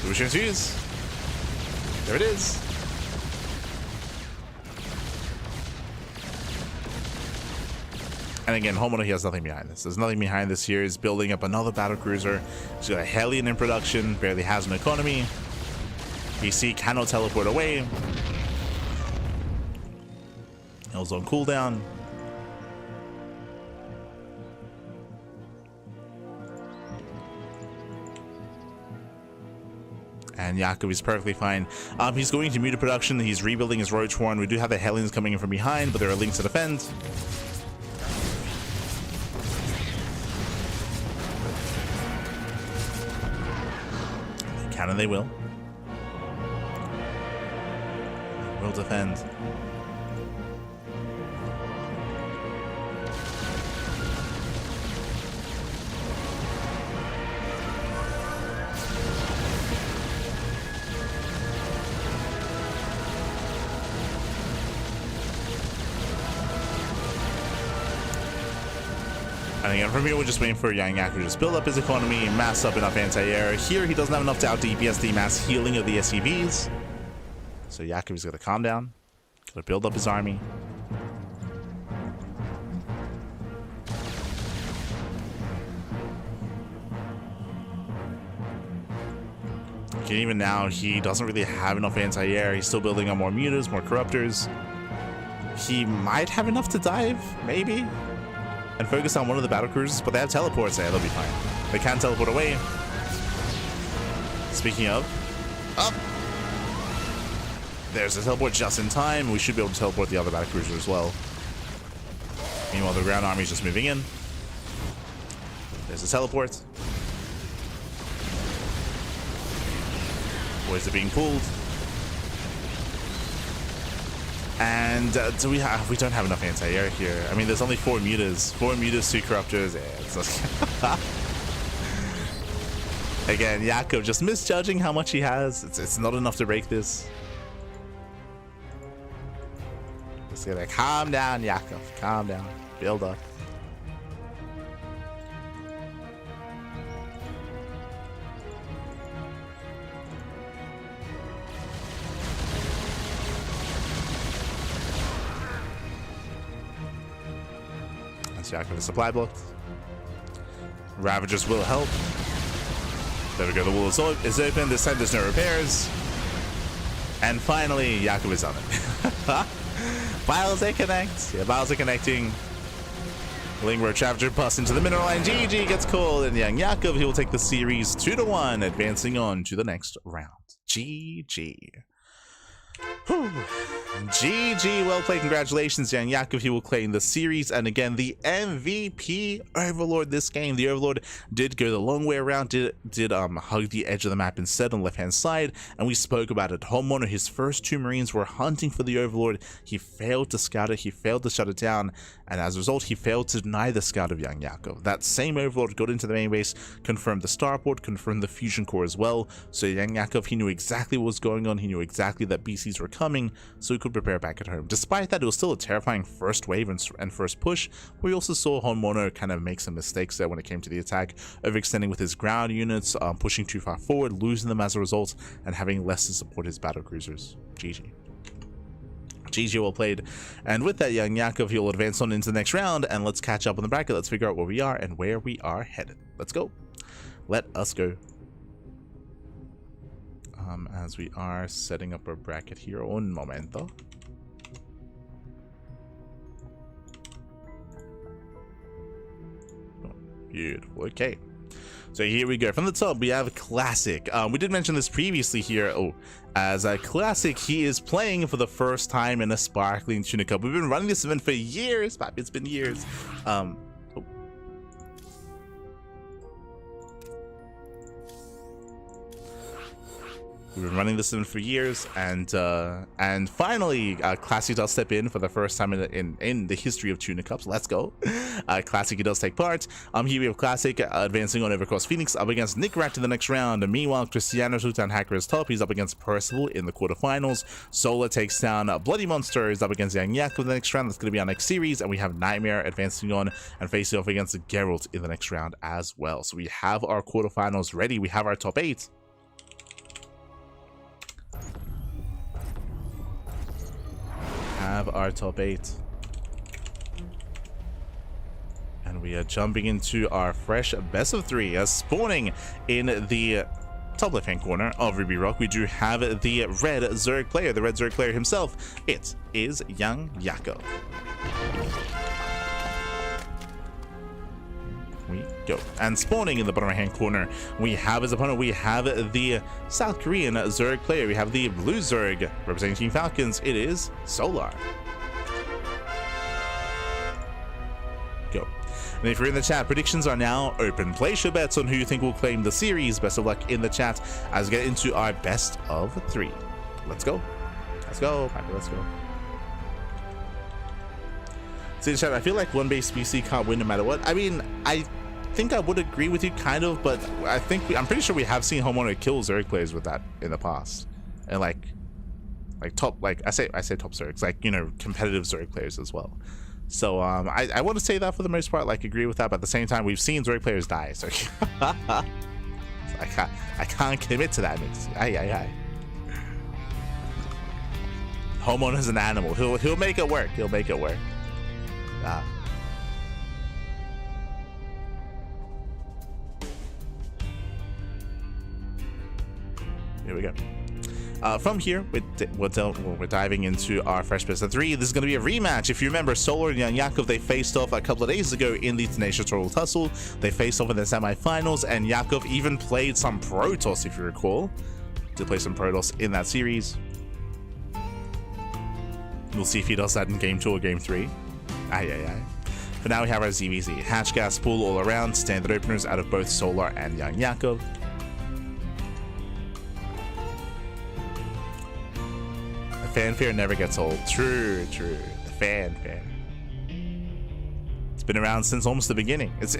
Do we transfuse? There it is. And again, Homono, he has nothing behind this. There's nothing behind this here. He's building up another battle cruiser. He's got a Hellion in production, barely has an economy. BC cannot teleport away. Hell's on cooldown. And Yakov is perfectly fine. He's going to mute production. He's rebuilding his Roach Horn. We do have the Hellions coming in from behind, but there are Lings to defend. And they will. Will defend. And again, from here, we're just waiting for YoungYakov to just build up his economy, mass up enough anti-air. Here, he doesn't have enough to out DPS the mass healing of the SCVs. So Yakov is going to calm down, going to build up his army. And even now, he doesn't really have enough anti-air. He's still building on more mutas, more corruptors. He might have enough to dive, maybe, and focus on one of the battle cruisers, but they have teleports there. They'll be fine. They can teleport away. Speaking of, up. There's a teleport just in time. We should be able to teleport the other battle cruiser as well. Meanwhile, the ground army is just moving in. There's a teleport. Boys are being pulled. And we don't have enough anti-air here. I mean, there's only 4 mutas. 4 mutas, 2 corruptors. Yeah, again, Yakov just misjudging how much he has. It's not enough to break this. Just gotta calm down, Yakov. Calm down. Build up. Yakov is supply blocked. Ravagers will help. There we go, the wall is open. This time there's no repairs. And finally, Yakov is on it. Biles they connect. Yeah, Biles are connecting. Lingro Ravager busts into the mineral line. GG gets called, and YoungYakov, he will take the series 2-1, advancing on to the next round. GG. Whew. GG, well played. Congratulations, YoungYakov. He will claim the series, and again, the MVP Overlord this game. The Overlord did go the long way around, did hug the edge of the map instead on the left hand side, and we spoke about it. Homemono, his first 2 Marines were hunting for the Overlord. He failed to scout it, he failed to shut it down, and as a result, he failed to deny the scout of YoungYakov. That same Overlord got into the main base, confirmed the starport, confirmed the fusion core as well. So YoungYakov, he knew exactly what was going on. He knew exactly that BCs were coming, so he could prepare back at home. Despite that, it was still a terrifying first wave and first push. We also saw Homemono kind of make some mistakes there when it came to the attack, overextending with his ground units, pushing too far forward, losing them as a result, and having less to support his battle cruisers. GG. GG, well played. And with that, YoungYakov, he'll advance on into the next round, and let's catch up on the bracket. Let's figure out where we are and where we are headed. Let's go. Let us go. As we are setting up our bracket here. Un momento. Oh, beautiful. Okay. So here we go. From the top, we have Classic. We did mention this previously here. Oh, as a Classic, he is playing for the first time in a sparkling Tuna Cup. We've been running this event for years, Papi. It's been years. We've been running this event for years, and finally, Classic does step in for the first time in the history of Tuna Cups. Let's go. Classic, he does take part. Here we have Classic advancing on over across Phoenix, up against Nick Rat in the next round. And meanwhile, Cristiano Sultan Hacker is top. He's up against Percival in the quarterfinals. Sola takes down Bloody Monster. Is up against YoungYakov in the next round. That's going to be our next series. And we have NightMare advancing on and facing off against Geralt in the next round as well. So we have our quarterfinals ready. We have our top 8. Have our top 8, and we are jumping into our fresh best of 3 as spawning in the top left hand corner of Ruby Rock. We do have the red Zerg player, himself. It is YoungYakov. We go. And spawning in the bottom right hand corner, we have his opponent. We have the South Korean Zerg player. We have the blue Zerg representing Team Falcons. It is Solar. Go. And if you're in the chat, predictions are now open. Place your bets on who you think will claim the series. Best of luck in the chat as we get into our best of 3. Let's go. Let's go, Papi, let's go. See, chat, I feel like one base BC can't win no matter what. I mean, I think I would agree with you kind of, but I'm pretty sure we have seen Homemono kill Zerg players with that in the past. And like top, like I say top Zergs, like, you know, competitive Zerg players as well. So I want to say that for the most part, like agree with that, but at the same time we've seen Zerg players die, so, so I can't commit to that. Aye. Homeowner's an animal. He'll make it work. He'll make it work. Here we go. From here, we're diving into our fresh best of 3. This is going to be a rematch. If you remember, Solar and YoungYakov, they faced off a couple of days ago in the Tenacious Total Tussle. They faced off in the semifinals, and Yakov even played some Protoss, if you recall. Did play some Protoss in that series. We'll see if he does that in Game 2 or Game 3. Aye. For now, we have our ZVZ. Hatch gas pool all around. Standard openers out of both Solar and YoungYakov. Fanfare never gets old. True. The fanfare. It's been around since almost the beginning. It's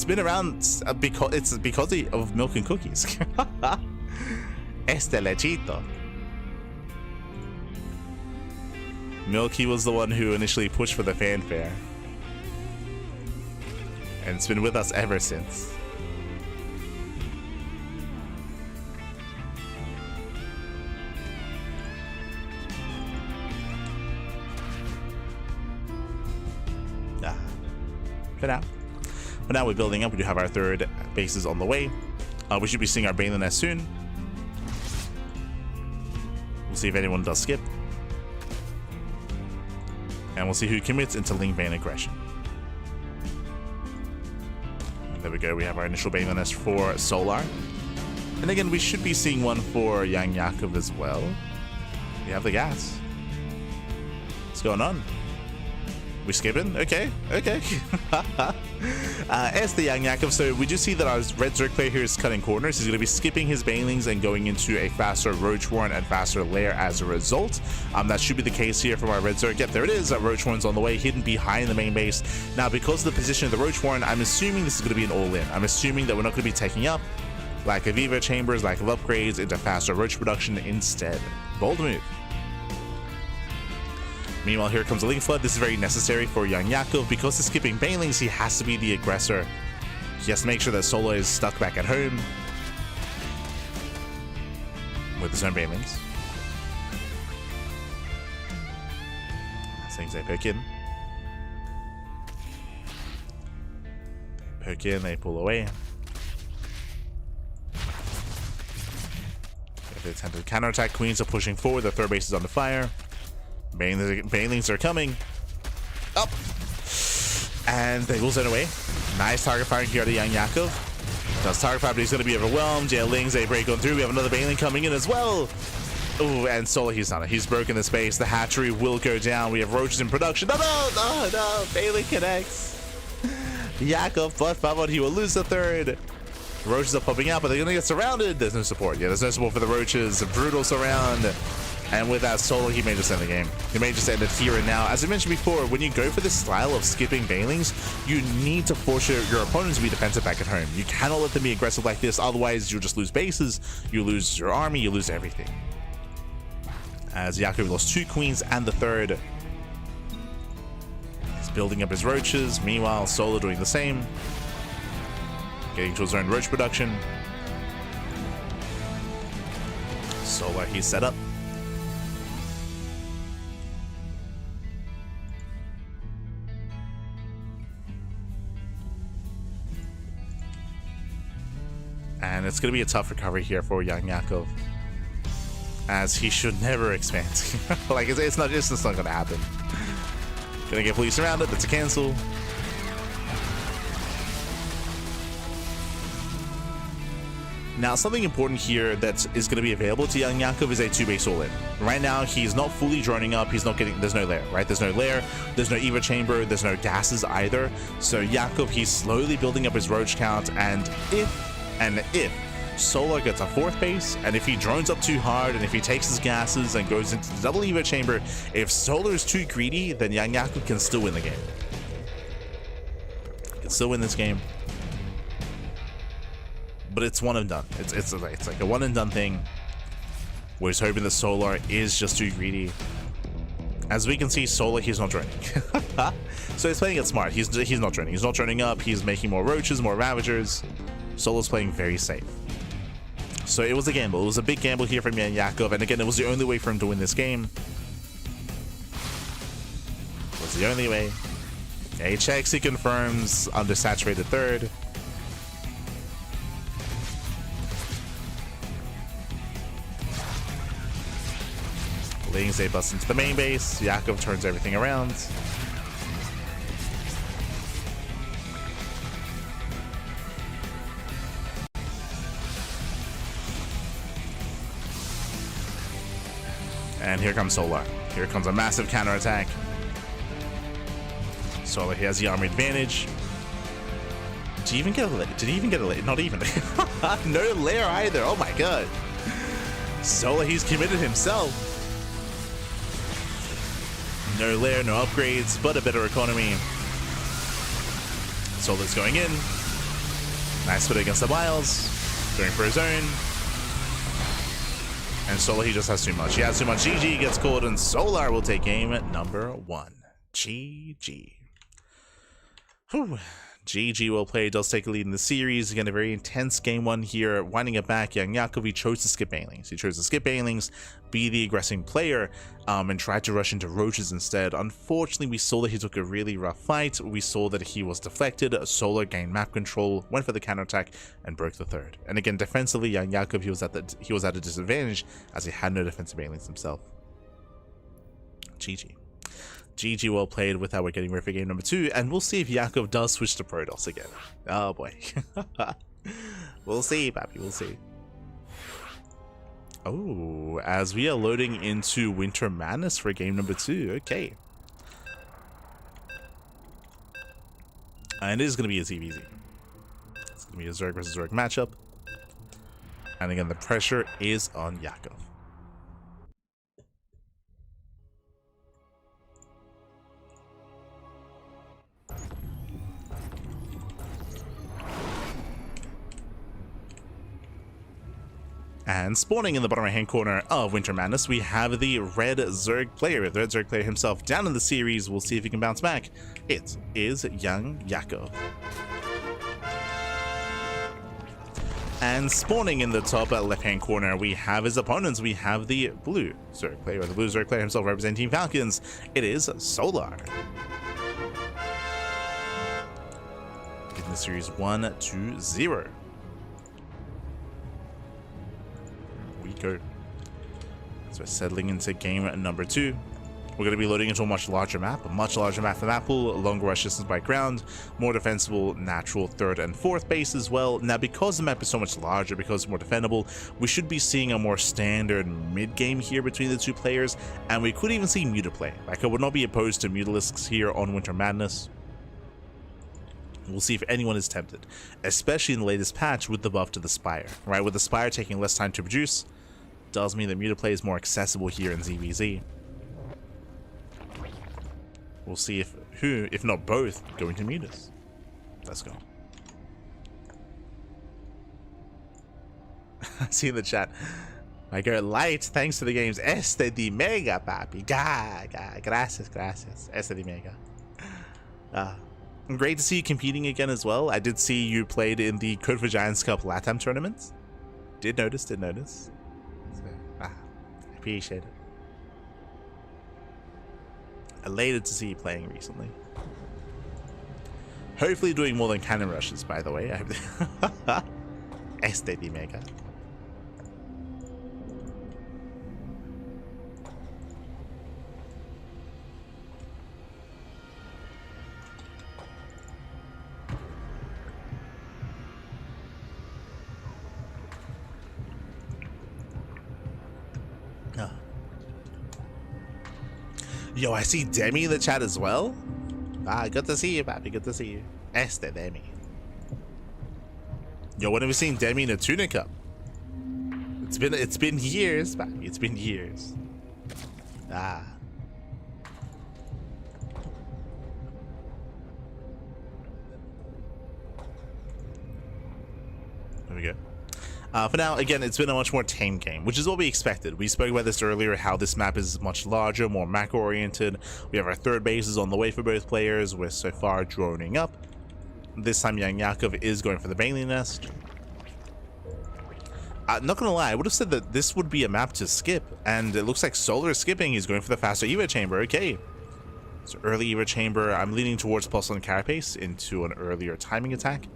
been around because of milk and cookies. Este lechito. Milky was the one who initially pushed for the fanfare, and it's been with us ever since. For now, we're building up. We do have our third bases on the way. We should be seeing our Baneling Nest soon. We'll see if anyone does skip. And we'll see who commits into Ling Bane aggression. And there we go. We have our initial Baneling Nest for Solar. And again, we should be seeing one for YoungYakov as well. We have the gas. What's going on? We skipping? Okay. As the YoungYakov, so we just see that our red Zerg player here is cutting corners. He's going to be skipping his Banelings and going into a faster Roach Warren and faster Lair as a result. That should be the case here from our red Zerg. Yep, there it is. Roach Warren's on the way, hidden behind the main base. Now, because of the position of the Roach Warren, I'm assuming this is going to be an all-in. I'm assuming that we're not going to be taking up lack of Evo chambers, lack of upgrades into faster Roach production instead. Bold move. Meanwhile, here comes a Link Flood. This is very necessary for YoungYakov. Because he's skipping Banelings, he has to be the aggressor. He has to make sure that Solo is stuck back at home with his own Banelings. Things they poke in. Poke in, they pull away. If they attempt to counterattack, Queens are pushing forward. The third base is under fire. Banelings are coming up, and they will zone away. Nice target firing here to YoungYakov. Does target fire, but he's going to be overwhelmed. Yeah, Lings, they break on through. We have another Baneling coming in as well. Ooh, and Solar, he's not. He's broken the space. The hatchery will go down. We have roaches in production. No. Baneling connects. Yakov, but Percival, he will lose the third. Roaches are popping out, but they're going to get surrounded. There's no support. Yeah, there's no support for the roaches. A brutal surround. And with that Solo, he may just end the game. He may just end it here and now. As I mentioned before, when you go for this style of skipping Banelings, you need to force your opponents to be defensive back at home. You cannot let them be aggressive like this, otherwise you'll just lose bases, you lose your army, you lose everything. As Yakov lost 2 queens and the third. He's building up his roaches. Meanwhile, Solo doing the same. Getting to his own roach production. Solo, he's set up. And it's going to be a tough recovery here for YoungYakov, as he should never expand. Like, it's not going to happen. Gonna get fully surrounded. That's a cancel. Now, something important here that is going to be available to YoungYakov is a 2-base all-in. Right now, he's not fully droning up. He's not getting. There's no lair, right? There's no lair. There's no Evo chamber. There's no gases either. So Yakov, he's slowly building up his roach count, and if Solar gets a 4th base, and if he drones up too hard, and if he takes his gases and goes into the double Evo chamber, if Solar is too greedy, then YoungYakov can still win the game. He can still win this game. But it's one and done. It's like a one and done thing. We're just hoping that Solar is just too greedy. As we can see, Solar, he's not droning. So he's playing it smart. He's not droning. He's not droning up. He's making more roaches, more ravagers. Solar's playing very safe. So it was a gamble. It was a big gamble here from YoungYakov, and again, it was the only way for him to win this game. It was the only way. Yeah, he checks, he confirms, undersaturated third. Lings, they bust into the main base. Yakov turns everything around. And here comes Solar. Here comes a massive counterattack. Solar, he has the armor advantage. Did he even get a lair? Did he even get a lair? Not even. No lair either. Oh my god. Solar, he's committed himself. No lair, no upgrades, but a better economy. Solar's going in. Nice put against the Wiles. Going for his own. And Solar, he just has too much. He has too much. GG gets called, and Solar will take game at number 1. GG. Whew. GG well played, does take a lead in the series. Again, a very intense game 1 here. Winding it back, YoungYakov, he chose to skip banelings. He chose to skip banelings, be the aggressing player, and tried to rush into roaches instead. Unfortunately, we saw that he took a really rough fight. We saw that he was deflected. Solar gained map control, went for the counterattack, and broke the third. And again, defensively, YoungYakov, he was at a disadvantage as he had no defensive banelings himself. GG. GG well played with how we're getting ready for game number 2, and we'll see if Yakov does switch to Protoss again. Oh boy. We'll see, Pappy, we'll see. Oh, as we are loading into Winter Madness for game number 2, okay. And it is going to be a ZVZ. It's going to be a Zerg versus Zerg matchup. And again, the pressure is on Yakov. And spawning in the bottom right hand corner of Winter Madness, we have the red Zerg player. The red Zerg player himself down in the series. We'll see if he can bounce back. It is YoungYakov. And spawning in the top left hand corner, we have his opponents. We have the blue Zerg player, or the blue Zerg player himself representing Team Falcons. It is Solar. In the series 1-0. Go. So we're settling into game number 2. We're going to be loading into a much larger map for map pool, longer rush distance by ground, more defensible natural third and fourth base as well. Now, because the map is so much larger, because it's more defendable, we should be seeing a more standard mid game here between the two players, and we could even see Mutaplay. Like, I would not be opposed to Mutalisks here on Winter Madness. We'll see if anyone is tempted, especially in the latest patch with the buff to the Spire, right? With the Spire taking less time to produce, does mean that Mutaplay is more accessible here in ZVZ. We'll see if who, if not both, go into Mutas. Let's go. See in the chat. My girl Light, thanks to the games. Este de Mega, papi. Gracias, gracias. Este de Mega. Great to see you competing again as well. I did see you played in the Code for Giants Cup LATAM tournament. Did notice. So, appreciate it. Elated to see you playing recently. Hopefully doing more than cannon rushes, by the way. Este de Mega. Yo, I see Demi in the chat as well. Good to see you, papi. Good to see you. Este Demi. Yo, when have we seen Demi in a Tuna Cup? It's been years, papi. It's been years. There we go. For now, again, it's been a much more tame game, which is what we expected. We spoke about this earlier, how this map is much larger, more macro-oriented. We have our third bases on the way for both players. We're so far droning up. This time, YoungYakov is going for the Bailey Nest. Not gonna lie, I would have said that this would be a map to skip, and it looks like Solar is skipping. He's going for the faster Evo Chamber. Okay. So early Evo Chamber. I'm leaning towards Percival and Carapace into an earlier timing attack.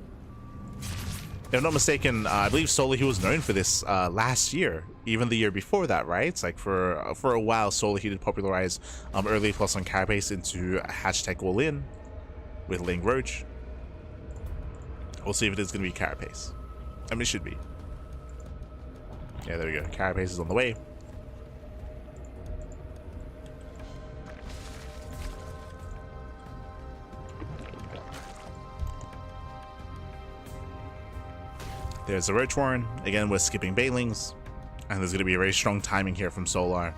If I'm not mistaken, I believe Solar, he was known for this last year, even the year before that, right? It's like for a while, Solar, he did popularize early Percival and Carapace into hashtag all in with Ling Roach. We'll see if it is going to be Carapace. I mean, it should be. Yeah, there we go. Carapace is on the way. There's a Roach Warren. Again, we're skipping Bailings. And there's going to be a very strong timing here from Solar.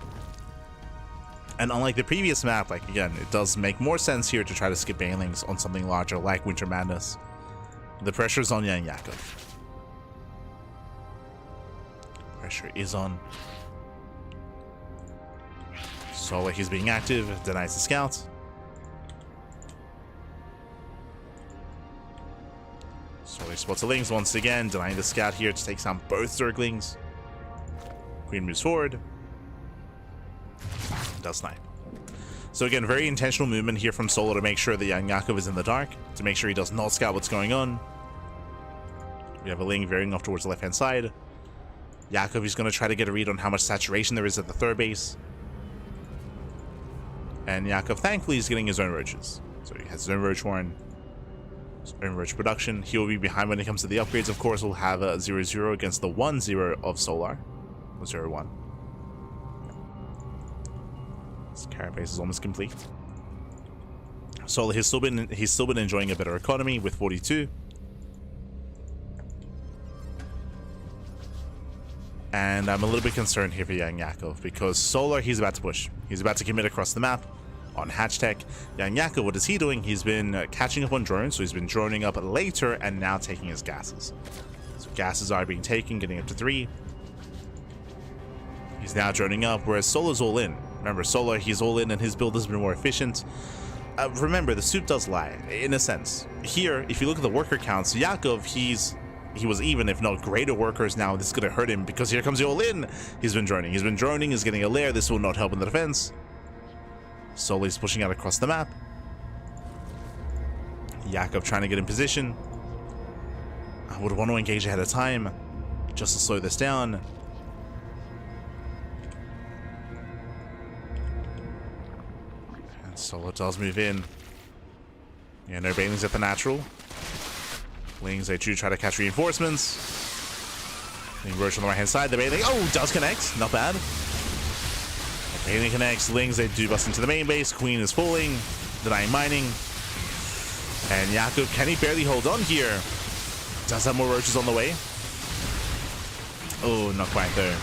And unlike the previous map, like, again, it does make more sense here to try to skip Bailings on something larger like Winter Madness. The pressure's on YoungYakov. Pressure is on. Solar, he's being active, denies the scout. Solar spots the Lings once again, denying the scout here to take down both Zerglings. Queen moves forward. Does snipe. So again, very intentional movement here from Solar to make sure that YoungYakov is in the dark, to make sure he does not scout what's going on. We have a Ling veering off towards the left-hand side. Yakov is going to try to get a read on how much saturation there is at the third base. And Yakov, thankfully, is getting his own roaches. So he has his own Roach Warren, his own Roach production. He will be behind when it comes to the upgrades, of course. We'll have a 0-0 against the 1-0 of Solar. 0-1. This Carapace is almost complete. Solar, he's still been enjoying a better economy with 42. And I'm a little bit concerned here for YoungYakov because Solar, he's about to push. He's about to commit across the map on Hatch Tech. YoungYakov, what is he doing? He's been catching up on drones, so he's been droning up later and now taking his gases. So gases are being taken, getting up to 3. He's now droning up, whereas Solar's all in. Remember, Solar, he's all in and his build has been more efficient. Remember, the soup does lie, in a sense. Here, if you look at the worker counts, Yakov, he was even, if not greater workers. Now this is going to hurt him because here comes the all-in. He's been droning. He's getting a lair. This will not help in the defense. Solar's pushing out across the map. Yakov trying to get in position. I would want to engage ahead of time just to slow this down. And Solar does move in. Yeah, no Bailings at the natural. Lings, they do try to catch reinforcements. Ling Roach on the right hand side. The Bailey, oh, does connect. Not bad. The Bailey connects. Lings, they do bust into the main base. Queen is falling. Denying mining. And Yakov, can he barely hold on here? Does have more roaches on the way. Oh, not quite though.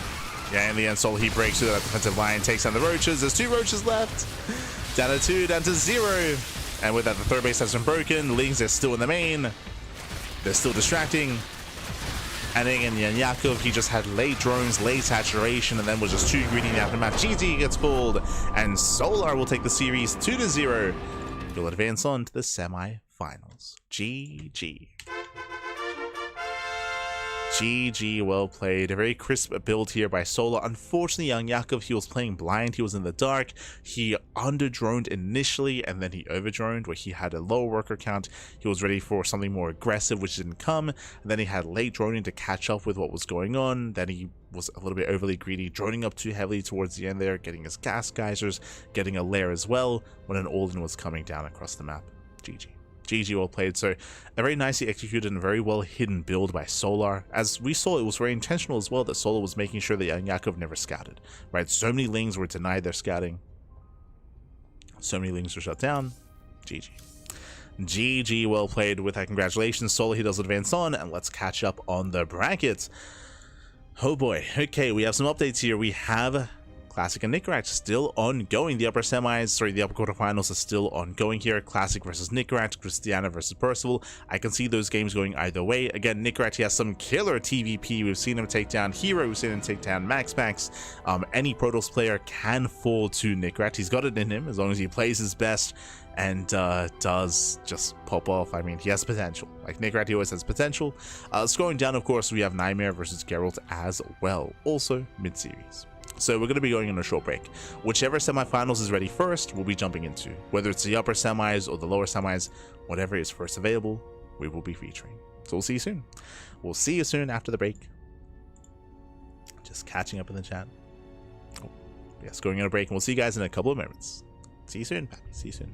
Yeah, in the end, Solar, he breaks through that defensive line, takes down the roaches. There's 2 roaches left. Down to 2, down to 0. And with that, the third base has been broken. Lings are still in the main. They're still distracting. And again, YoungYakov, he just had late drones, late saturation, and then was just too greedy in the aftermath. GG gets pulled, and Solar will take the series 2-0. He'll advance on to the semi-finals. GG. GG, well played. A very crisp build here by Solar. Unfortunately, YoungYakov, he was playing blind. He was in the dark. He under-droned initially, and then he over-droned, where he had a low worker count. He was ready for something more aggressive, which didn't come. And then he had late droning to catch up with what was going on. Then he was a little bit overly greedy, droning up too heavily towards the end there, getting his gas geysers, getting a lair as well, when an all-in was coming down across the map. GG. GG, well played. So a very nicely executed and very well hidden build by Solar. As we saw, it was very intentional as well that Solar was making sure that YoungYakov never scouted, right? So many Lings were denied their scouting. So many Lings were shut down. GG. GG, well played. With that, congratulations, Solar. He does advance on, and let's catch up on the brackets. Oh boy. Okay, we have some updates here. We have Classic and Nicorach still ongoing. The upper quarterfinals are still ongoing here. Classic versus Nicorach, Christiana versus Percival. I can see those games going either way. Again, Nicorach, he has some killer TVP. We've seen him take down Hero, we've seen him take down Max. Any Protoss player can fall to Nicorach. He's got it in him as long as he plays his best and does just pop off. I mean, he has potential. Like Nicorach, he always has potential. Scrolling down, of course, we have NightMare versus Geralt as well, also mid-series. So we're going to be going on a short break. Whichever semifinals is ready first, we'll be jumping into. Whether it's the upper semis or the lower semis, whatever is first available, we will be featuring. So we'll see you soon. We'll see you soon after the break. Just catching up in the chat. Oh, yes, going on a break, and we'll see you guys in a couple of minutes. See you soon, Pappy. See you soon.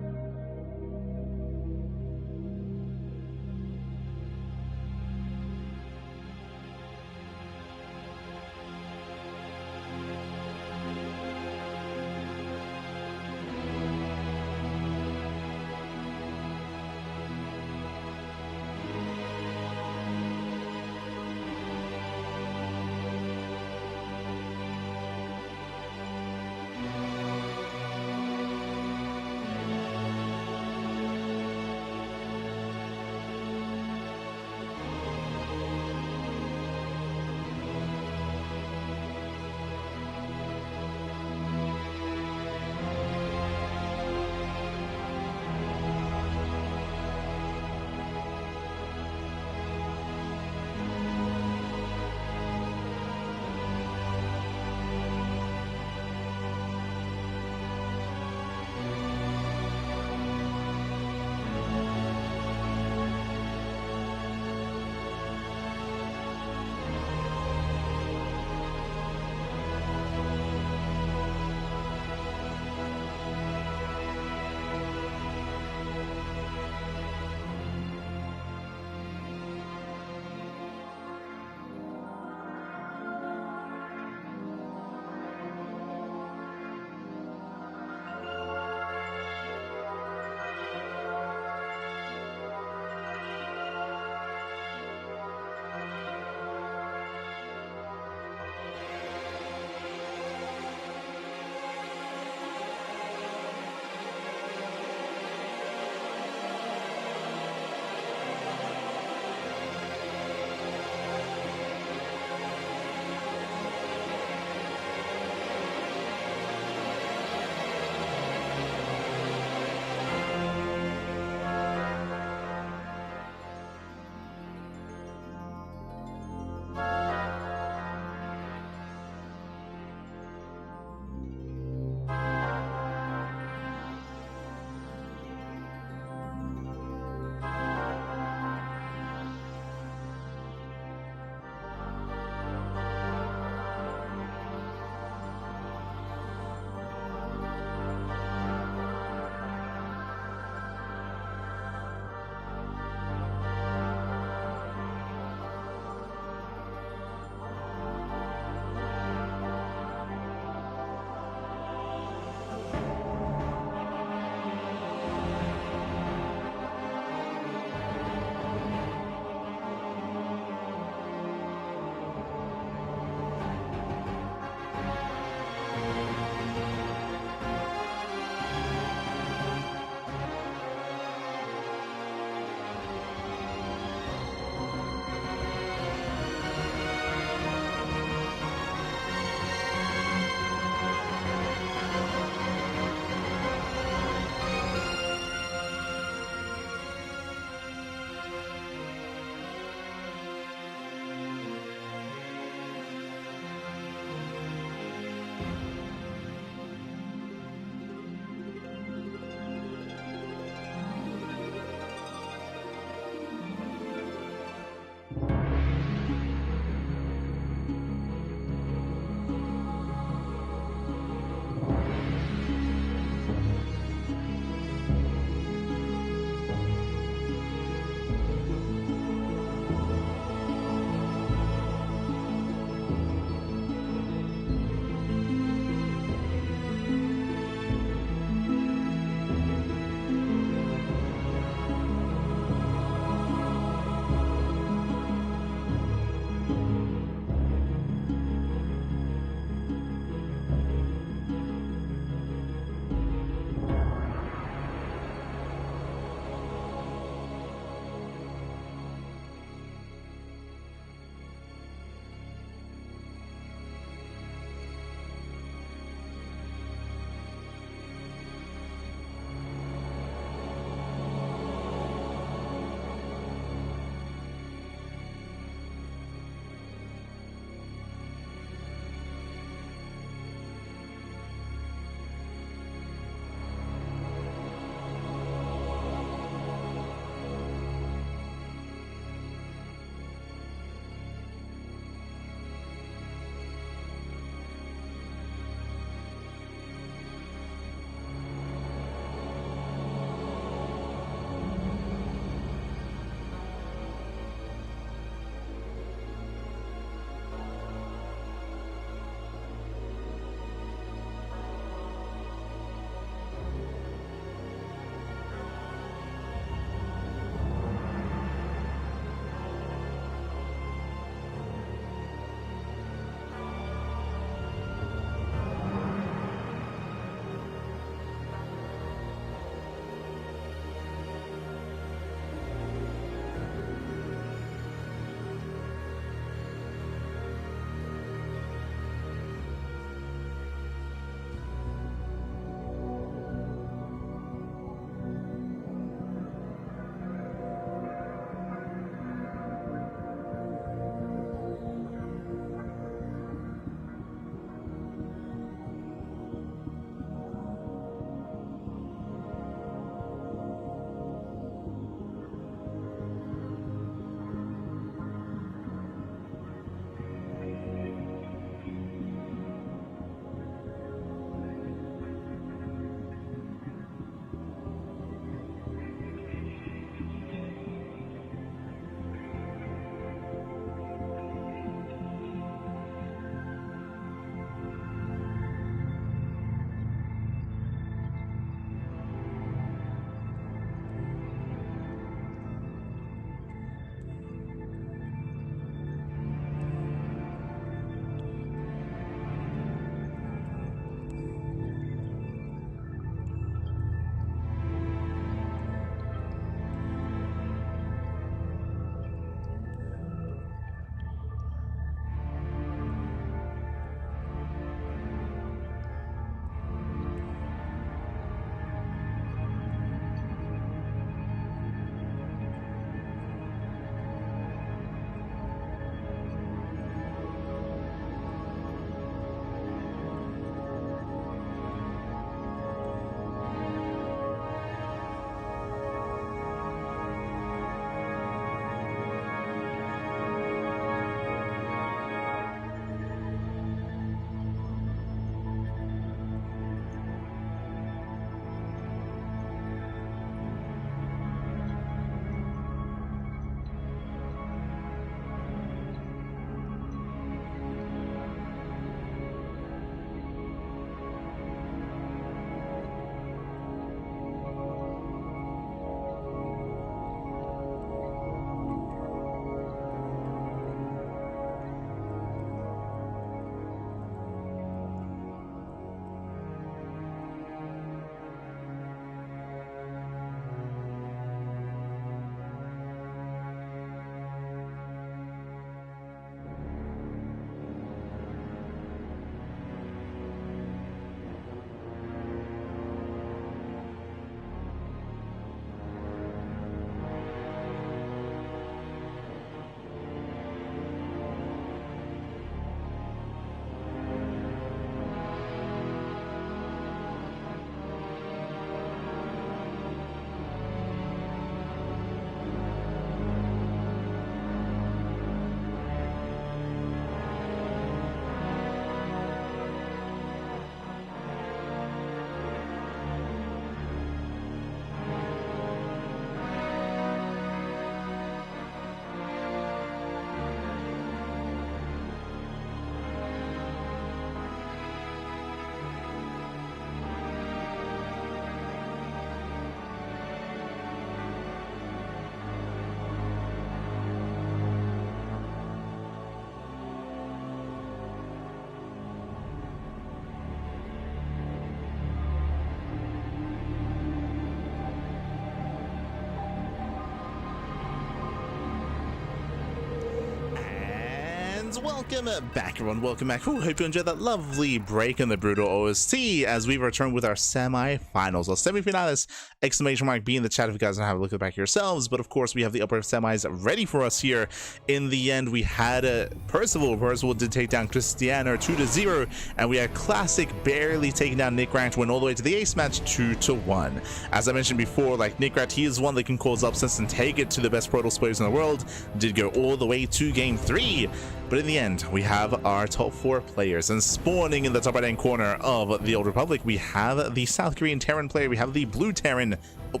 And welcome back, everyone. Welcome back. Ooh, hope you enjoyed that lovely break in the Brutal OST as we return with our semi-finals. Or semi-finales, exclamation mark, be in the chat if you guys want to have a look at the back yourselves. But of course, we have the upper semis ready for us here. In the end, we had Percival. Percival did take down Cristiano 2-0, and we had Classic barely taking down Nick Grant, went all the way to the ace match 2-1. As I mentioned before, like Nick Grant, he is one that can cause upsets and take it to the best Protoss players in the world. Did go all the way to game 3. But in the end, we have our top 4 players, and spawning in the top right-hand corner of the Old Republic, we have the South Korean Terran player, we have the blue Terran. Oh,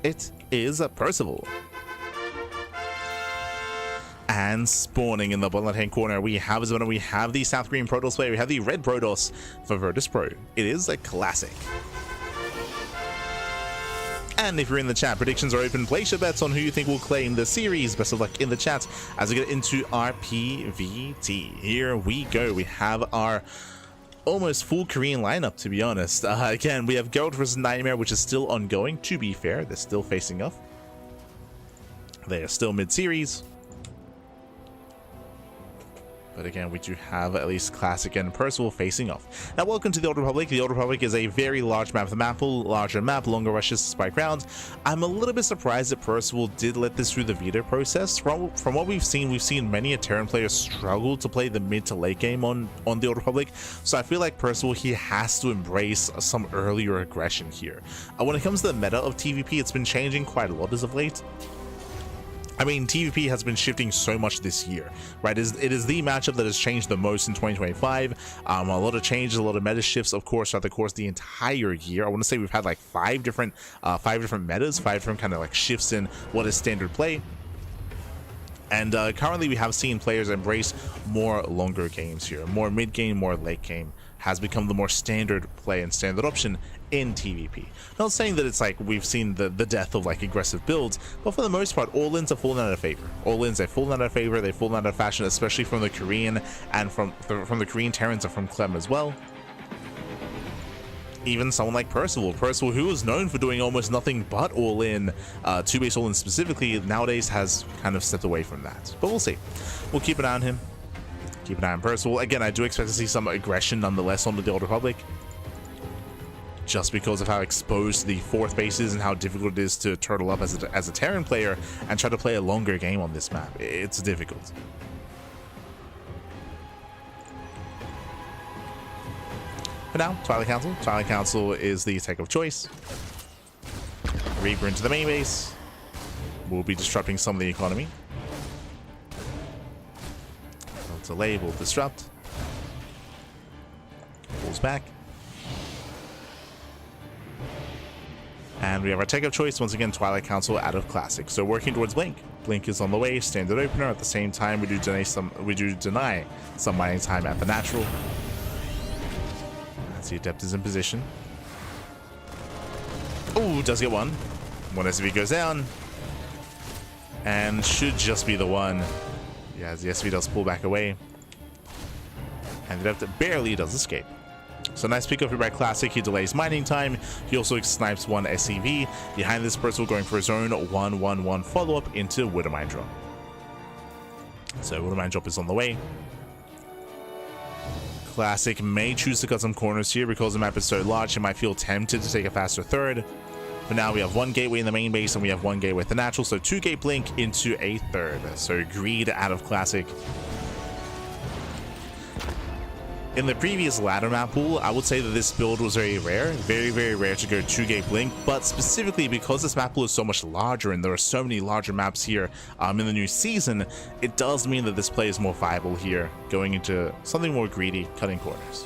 it is Percival. And spawning in the bottom left-hand corner, we have the South Korean Protoss player, we have the red Protoss for Virtus Pro. It is a classic. And if you're in the chat, predictions are open. Place your bets on who you think will claim the series. Best of luck in the chat as we get into our PVT. Here we go. We have our almost full Korean lineup, to be honest. Again, we have Geralt versus NightMare, which is still ongoing. To be fair, they're still facing off. They are still mid-series. But again, we do have at least Classic and Percival facing off. Now, welcome to the Old Republic. The Old Republic is a very large map. The map pool, larger map, longer rushes, spike rounds. I'm a little bit surprised that Percival did let this through the veto process. From what we've seen many Terran players struggle to play the mid to late game on the Old Republic. So I feel like Percival, he has to embrace some earlier aggression here. When it comes to the meta of TVP, it's been changing quite a lot as of late. I mean, TVP has been shifting so much this year, right? It is the matchup that has changed the most in 2025. A lot of changes, a lot of meta shifts, of course, throughout the course of the entire year. I want to say we've had like five different metas, 5 different kind of like shifts in what is standard play. And currently we have seen players embrace more longer games here. More mid game, more late game has become the more standard play and standard option in TVP. Not saying that it's like we've seen the death of like aggressive builds, but for the most part, all-ins are fallen out of favor. All-ins, they've fallen out of favor, they've fallen out of fashion, especially from the Korean and from the Korean Terrans and from Clem as well. Even someone like Percival, who was known for doing almost nothing but all-in, 2-base all-in specifically, nowadays has kind of stepped away from that. But we'll see. We'll keep an eye on him. Keep an eye on Percival. Again, I do expect to see some aggression nonetheless on the Old Republic, just because of how exposed the 4th base is and how difficult it is to turtle up as a Terran player and try to play a longer game on this map. It's difficult. For now, Twilight Council. Twilight Council is the tech of choice. Reaper into the main base. We'll be disrupting some of the economy. We'll delay, we'll disrupt. Pulls back. And we have our tech of choice, once again, Twilight Council out of Classic. So working towards Blink. Blink is on the way, standard opener. At the same time, we do deny some mining time at the natural. As the Adept is in position. Oh, does get one. One SV goes down. And should just be the one. Yeah, as the SV does pull back away. And the Adept barely does escape. So nice pick up here by Classic. He delays mining time. He also snipes one SCV. Behind this, Percival going for his own 1-1-1 follow-up into Widowmine drop. So Widowmine drop is on the way. Classic may choose to cut some corners here because the map is so large. He might feel tempted to take a faster third. For now, we have 1 gateway in the main base and we have 1 gateway with the natural. So 2 gate Blink into a third. So greed out of Classic. In the previous ladder map pool, I would say that this build was very rare, very rare to go 2 gate Blink, but specifically because this map pool is so much larger and there are so many larger maps here in the new season, it does mean that this play is more viable here, going into something more greedy, cutting corners.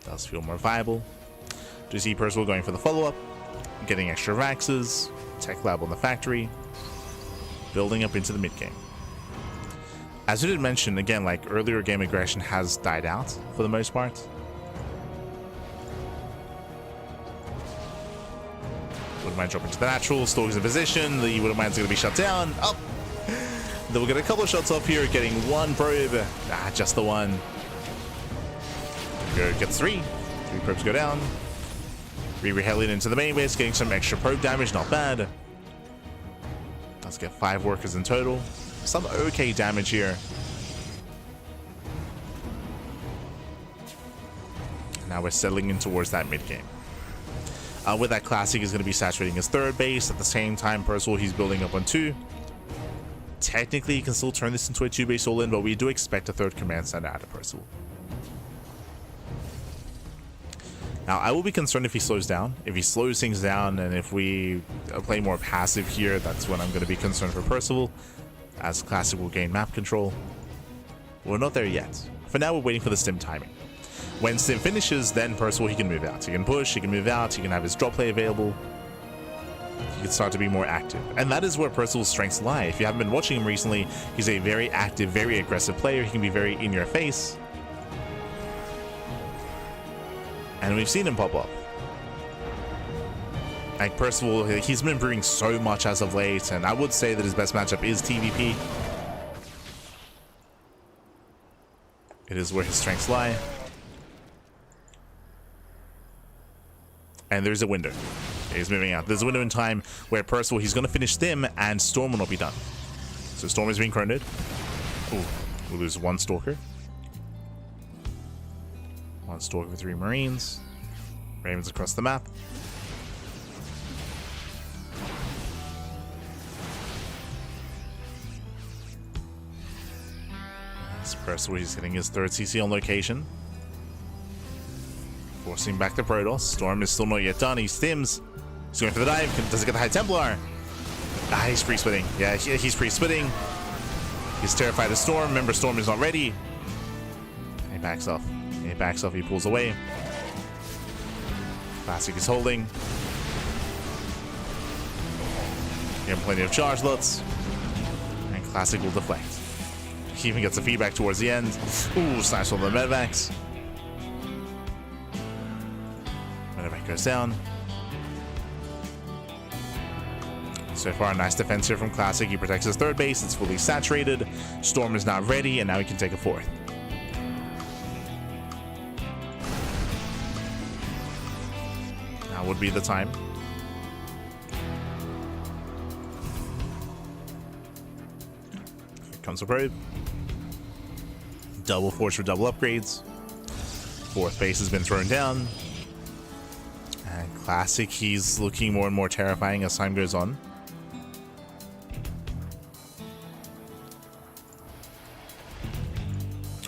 Does feel more viable. Do you see Percival going for the follow-up, getting extra Raxes, Tech Lab on the factory, building up into the mid-game. As we did mention, again, like earlier game aggression has died out for the most part. Widowmine drop into the natural, Stork's in position, the Widowmine's going to be shut down. Oh! Then we'll get a couple of shots off here, getting 1 probe. Just the 1. Gets 3. 3 probes go down. Reaper heading into the main base, getting some extra probe damage, not bad. Let's get 5 workers in total. Some okay damage here. Now we're settling in towards that mid game. With that, Classic is going to be saturating his 3rd base. At the same time, Percival, he's building up on 2. Technically, he can still turn this into a 2-base all-in, but we do expect a 3rd command center out of Percival. Now, I will be concerned if he slows down. If he slows things down, and if we play more passive here, that's when I'm going to be concerned for Percival, as Classic will gain map control. We're not there yet. For now, we're waiting for the stim timing. When stim finishes, then Percival, he can move out. He can push, he can move out, he can have his drop play available. He can start to be more active. And that is where Percival's strengths lie. If you haven't been watching him recently, he's a very active, very aggressive player. He can be very in your face. And we've seen him pop up. Like Percival, he's been improving so much as of late, and I would say that his best matchup is TVP. It is where his strengths lie. And there's a window. He's moving out. There's a window in time where Percival, he's going to finish Stim, and Storm will not be done. So Storm is being chroned. Ooh, we'll lose 1 Stalker. 1 Stalker with 3 Marines. Ravens across the map. As Percival, he's hitting his 3rd CC on location. Forcing back the Protoss. Storm is still not yet done. He stims. He's going for the dive. Does it get the High Templar? Ah, he's free splitting. Yeah, he's free splitting. He's terrified of Storm. Remember, Storm is not ready. He backs off. He backs off. He pulls away. Classic is holding. He has plenty of charge lots. And Classic will deflect. He even gets a feedback towards the end. Ooh, slash on the Medivacs. Medivac goes down. So far, a nice defense here from Classic. He protects his 3rd base. It's fully saturated. Storm is not ready, and now he can take a 4th. Now would be the time. Here comes a probe. Double force for double upgrades. 4th base has been thrown down. And Classic, he's looking more and more terrifying as time goes on.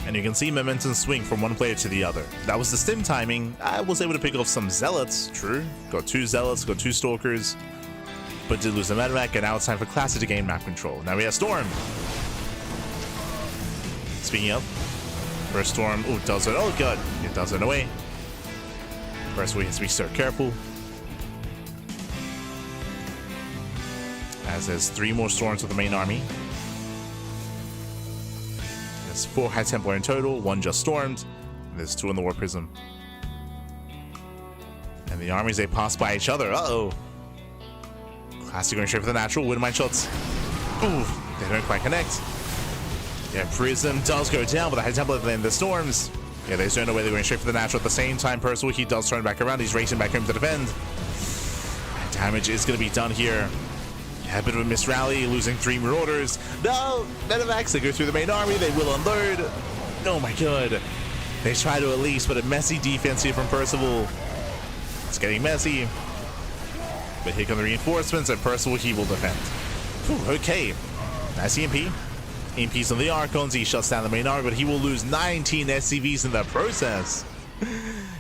And you can see momentum swing from one player to the other. That was the stim timing. I was able to pick off some Zealots, true. Got 2 Zealots, got 2 Stalkers, but did lose the Medivac, and now it's time for Classic to gain map control. Now we have Storm. Speaking of, first Storm, oh, does it, oh god, it does it away. First we have to be so careful. As there's 3 more Storms with the main army. There's 4 High Templar in total, 1 just stormed. There's 2 in the War Prism. And the armies, they pass by each other. Uh-oh. Classic going straight for the natural. Wouldn't mind shots. Ooh, they don't quite connect. Yeah, Prism does go down, but the High Templar then the storms. Yeah, they just don't know where they're going straight for the natural. At the same time, Percival, he does turn back around. He's racing back home to defend. Damage is going to be done here. A bit of a miss rally, losing 3 Marauders. No! Medivacs, they go through the main army, they will unload. Oh my god. They try to at least, but a messy defense here from Percival. It's getting messy. But here come the reinforcements, and Percival, he will defend. Whew, okay. Nice EMP. EMPs on the Archons, he shuts down the main army, but he will lose 19 SCVs in the process.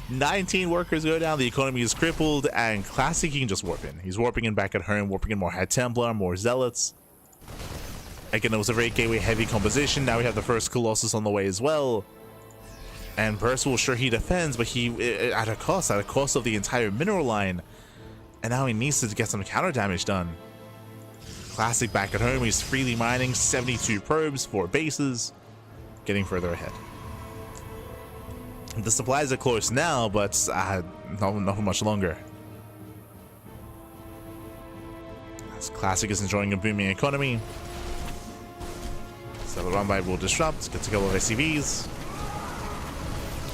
19 workers go down, the economy is crippled, and Classic, he can just warp in. He's warping in back at home, warping in more High Templar, more Zealots. Again, it was a very gateway heavy composition. Now we have the first Colossus on the way as well. And Percival, sure, he defends, but he at a cost of the entire mineral line. And now he needs to get some counter damage done. Classic back at home, he's freely mining 72 probes, 4 bases, getting further ahead. The supplies are close now, but not for much longer. As Classic is enjoying a booming economy. So the run by will disrupt, gets a couple of SCVs.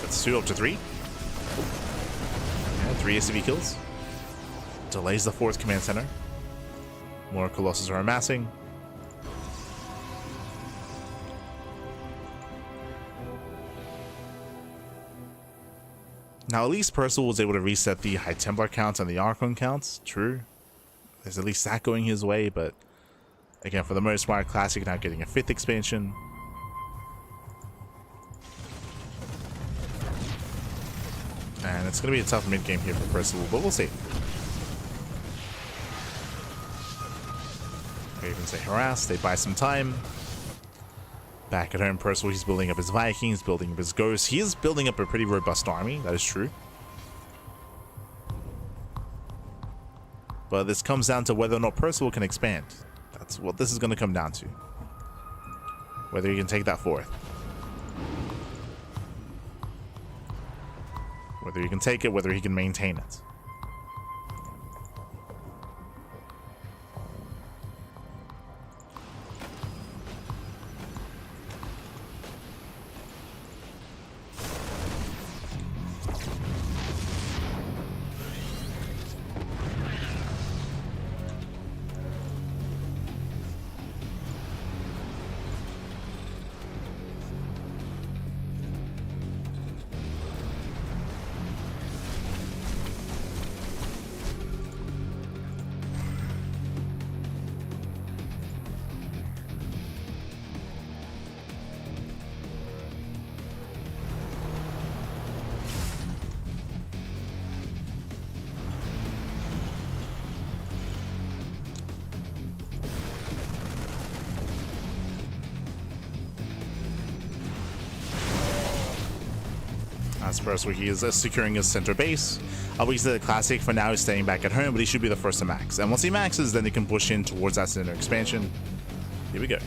That's 2 up to 3. Yeah, 3 SCV kills. Delays the 4th command center. More Colossus are amassing. Now, at least Percival was able to reset the High Templar counts and the Archon counts. True. There's at least that going his way, but again, for the most part, Classic now getting a 5th expansion. And it's going to be a tough mid-game here for Percival, but we'll see. Ravens, they harass, they buy some time. Back at home, Percival, he's building up his Vikings, building up his Ghosts. He is building up a pretty robust army, that is true. But this comes down to whether or not Percival can expand. That's what this is going to come down to. Whether he can take that 4th. Whether he can take it, whether he can maintain it. As Percival, he is securing his center base. Obviously, the Classic for now is staying back at home, but he should be the first to max. And once he maxes, then he can push in towards that center expansion. Here we go.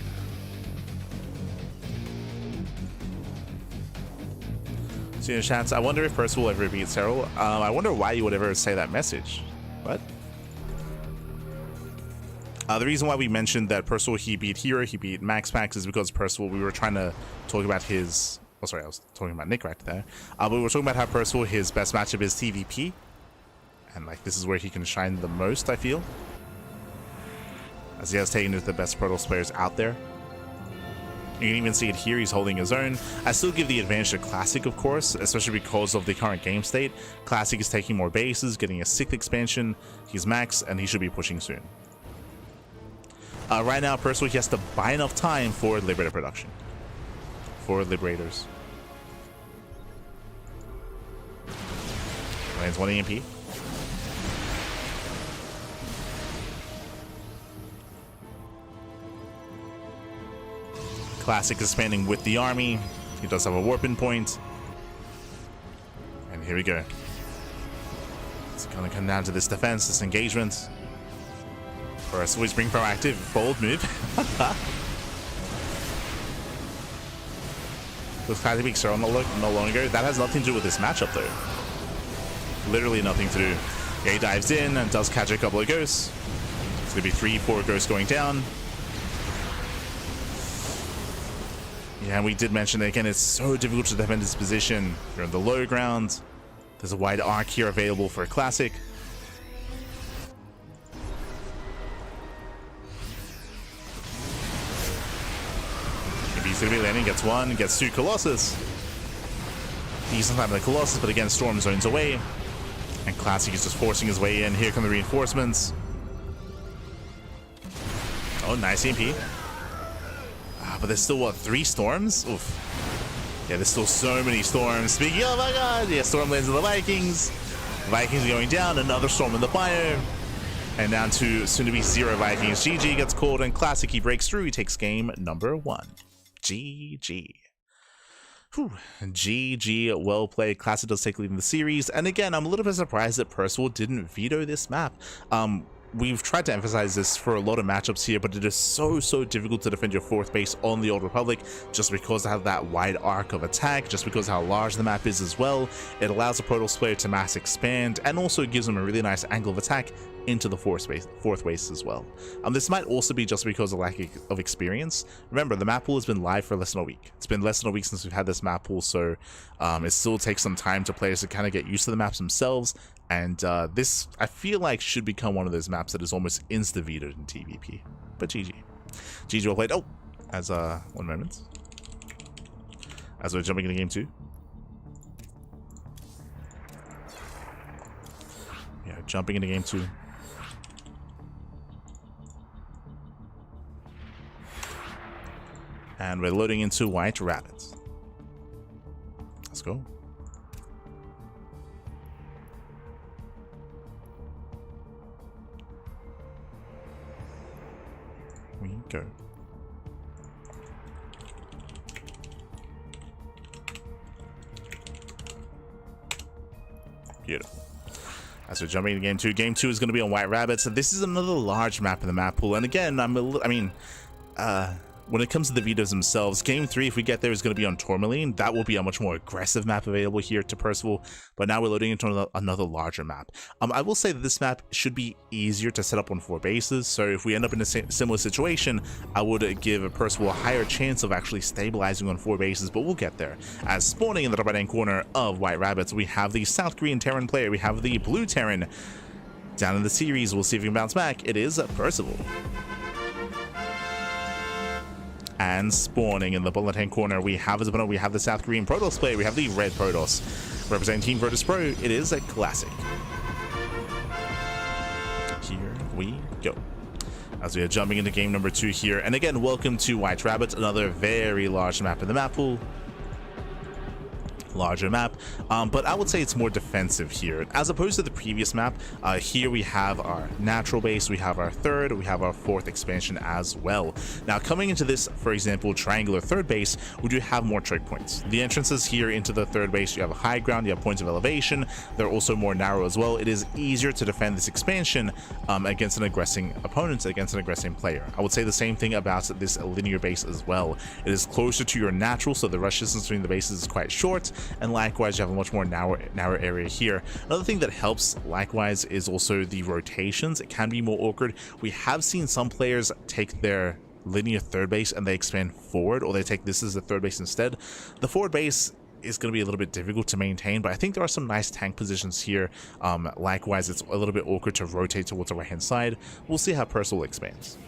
So in the chats, I wonder if Percival ever beats Terrell. I wonder why you would ever say that message. What? The reason why we mentioned that Percival, he beat Hero, he beat Max Pax, is because Percival, we were trying to talk about his... Oh, sorry, I was talking about Nick right there. But we were talking about how Percival, his best matchup is TVP. And, like, this is where he can shine the most, I feel. As he has taken the best Protoss players out there. You can even see it here, he's holding his own. I still give the advantage to Classic, of course, especially because of the current game state. Classic is taking more bases, getting a 6th expansion. He's max, and he should be pushing soon. Right now, Percival, he has to buy enough time for Liberator production. For Liberators. Lands 1 EMP. Classic is expanding with the army. He does have a warping point. And here we go. It's gonna come down to this defense, this engagement. First, always being proactive, bold move. With Classic being so no longer. That has nothing to do with this matchup, though. Literally nothing to do. Yeah, he dives in and does catch a couple of ghosts. It's gonna be 3-4 ghosts going down. Yeah, and we did mention that again, it's so difficult to defend this position. You're on the low ground. There's a wide arc here available for a Classic. Maybe he's gonna be landing, gets 1, gets 2 Colossus. Decent time with the Colossus, but again, Storm zones away. And Classic is just forcing his way in. Here come the reinforcements. Oh, nice EMP. But there's still, what, 3 storms? Oof. Yeah, there's still so many storms. Speaking of, oh my god, yeah, storm lands in the Vikings. Vikings are going down, another storm in the fire. And down to soon-to-be 0 Vikings. GG gets called, and Classic, he breaks through. He takes game number 1. GG. Whew. GG, well played. Classic does take lead in the series. And again, I'm a little bit surprised that Percival didn't veto this map. We've tried to emphasize this for a lot of matchups here, but it is so difficult to defend your 4th base on the Old Republic just because they have that wide arc of attack, just because how large the map is as well. It allows a Protoss player to mass expand and also gives them a really nice angle of attack into the 4th base as well. This might also be just because of lack of experience. Remember, the map pool has been live for less than a week. It's been less than a week since we've had this map pool, so it still takes some time to players to kind of get used to the maps themselves. And this, I feel like, should become one of those maps that is almost insta-vetoed in TVP. But GG. GG well played. Oh, as 1 moment. As we're jumping into game 2. jumping into game 2. And we're loading into White Rabbits. Let's go. We go. Beautiful. As we're jumping into game 2. Game 2 is going to be on White Rabbits. This is another large map in the map pool. And again, when it comes to the vetoes themselves, game 3, if we get there, is going to be on Tourmaline. That will be a much more aggressive map available here to Percival, but now we're loading into another larger map. I will say that this map should be easier to set up on 4 bases, so if we end up in a similar situation, I would give Percival a higher chance of actually stabilizing on 4 bases, but we'll get there. As spawning in the right-hand corner of White Rabbits, we have the South Korean Terran player, we have the Blue Terran. Down in the series, we'll see if we can bounce back. It is Percival. And spawning in the bottom left-hand corner, we have as opponent, we have the South Korean Protoss player, we have the Red Protoss. Representing Team Protoss Pro, it is a classic. Here we go. As we are jumping into game number 2 here. And again, welcome to White Rabbit, another very large map in the map pool. Larger map, but I would say it's more defensive here as opposed to the previous map. Here we have our natural base, we have our 3rd, we have our 4th expansion as well. Now coming into this, for example, triangular 3rd base, we do have more choke points. The entrances here into the 3rd base, you have a high ground, you have points of elevation. They're also more narrow as well. It is easier to defend this expansion against an aggressing opponent, against an aggressing player. I would say the same thing about this linear base as well. It is closer to your natural, so the rush distance between the bases is quite short. And likewise, you have a much more narrow area here. Another thing that helps likewise is also the rotations. It can be more awkward. We have seen some players take their linear 3rd base and they expand forward, or they take this as the 3rd base instead. The forward base is going to be a little bit difficult to maintain, but I think there are some nice tank positions here. Likewise, it's a little bit awkward to rotate towards the right hand side. We'll see how Percival expands.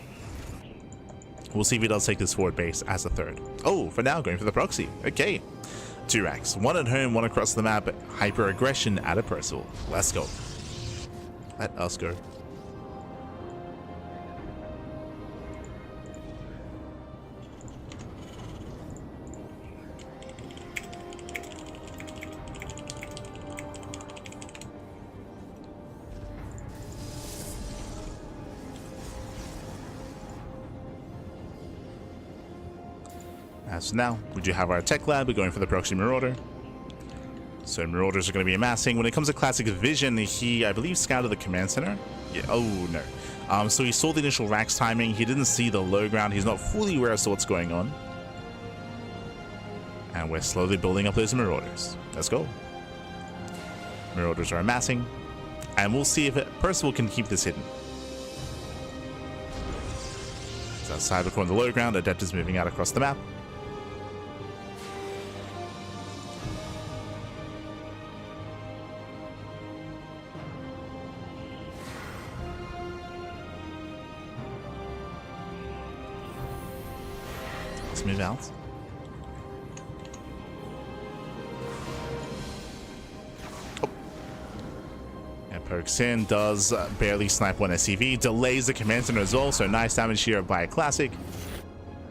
We'll see if he does take this forward base as a 3rd. Oh, for now, going for the proxy. Okay. 2 racks, 1 at home, 1 across the map. Hyper aggression out of Percival. Let's go. Let us go. As of now, we do have our tech lab. We're going for the proxy marauder. So marauders are going to be amassing. When it comes to classic vision, he, I believe, scouted the command center. Yeah. Oh no. So he saw the initial racks timing. He didn't see the low ground. He's not fully aware as to what's going on. And we're slowly building up those marauders. Let's go. Marauders are amassing, and we'll see if Percival can keep this hidden. So outside the corner of the low ground, Adept is moving out across the map. Let's move out. Oh. And pokes in, does barely snipe 1 SCV, delays the command center as well, so nice damage here by a classic.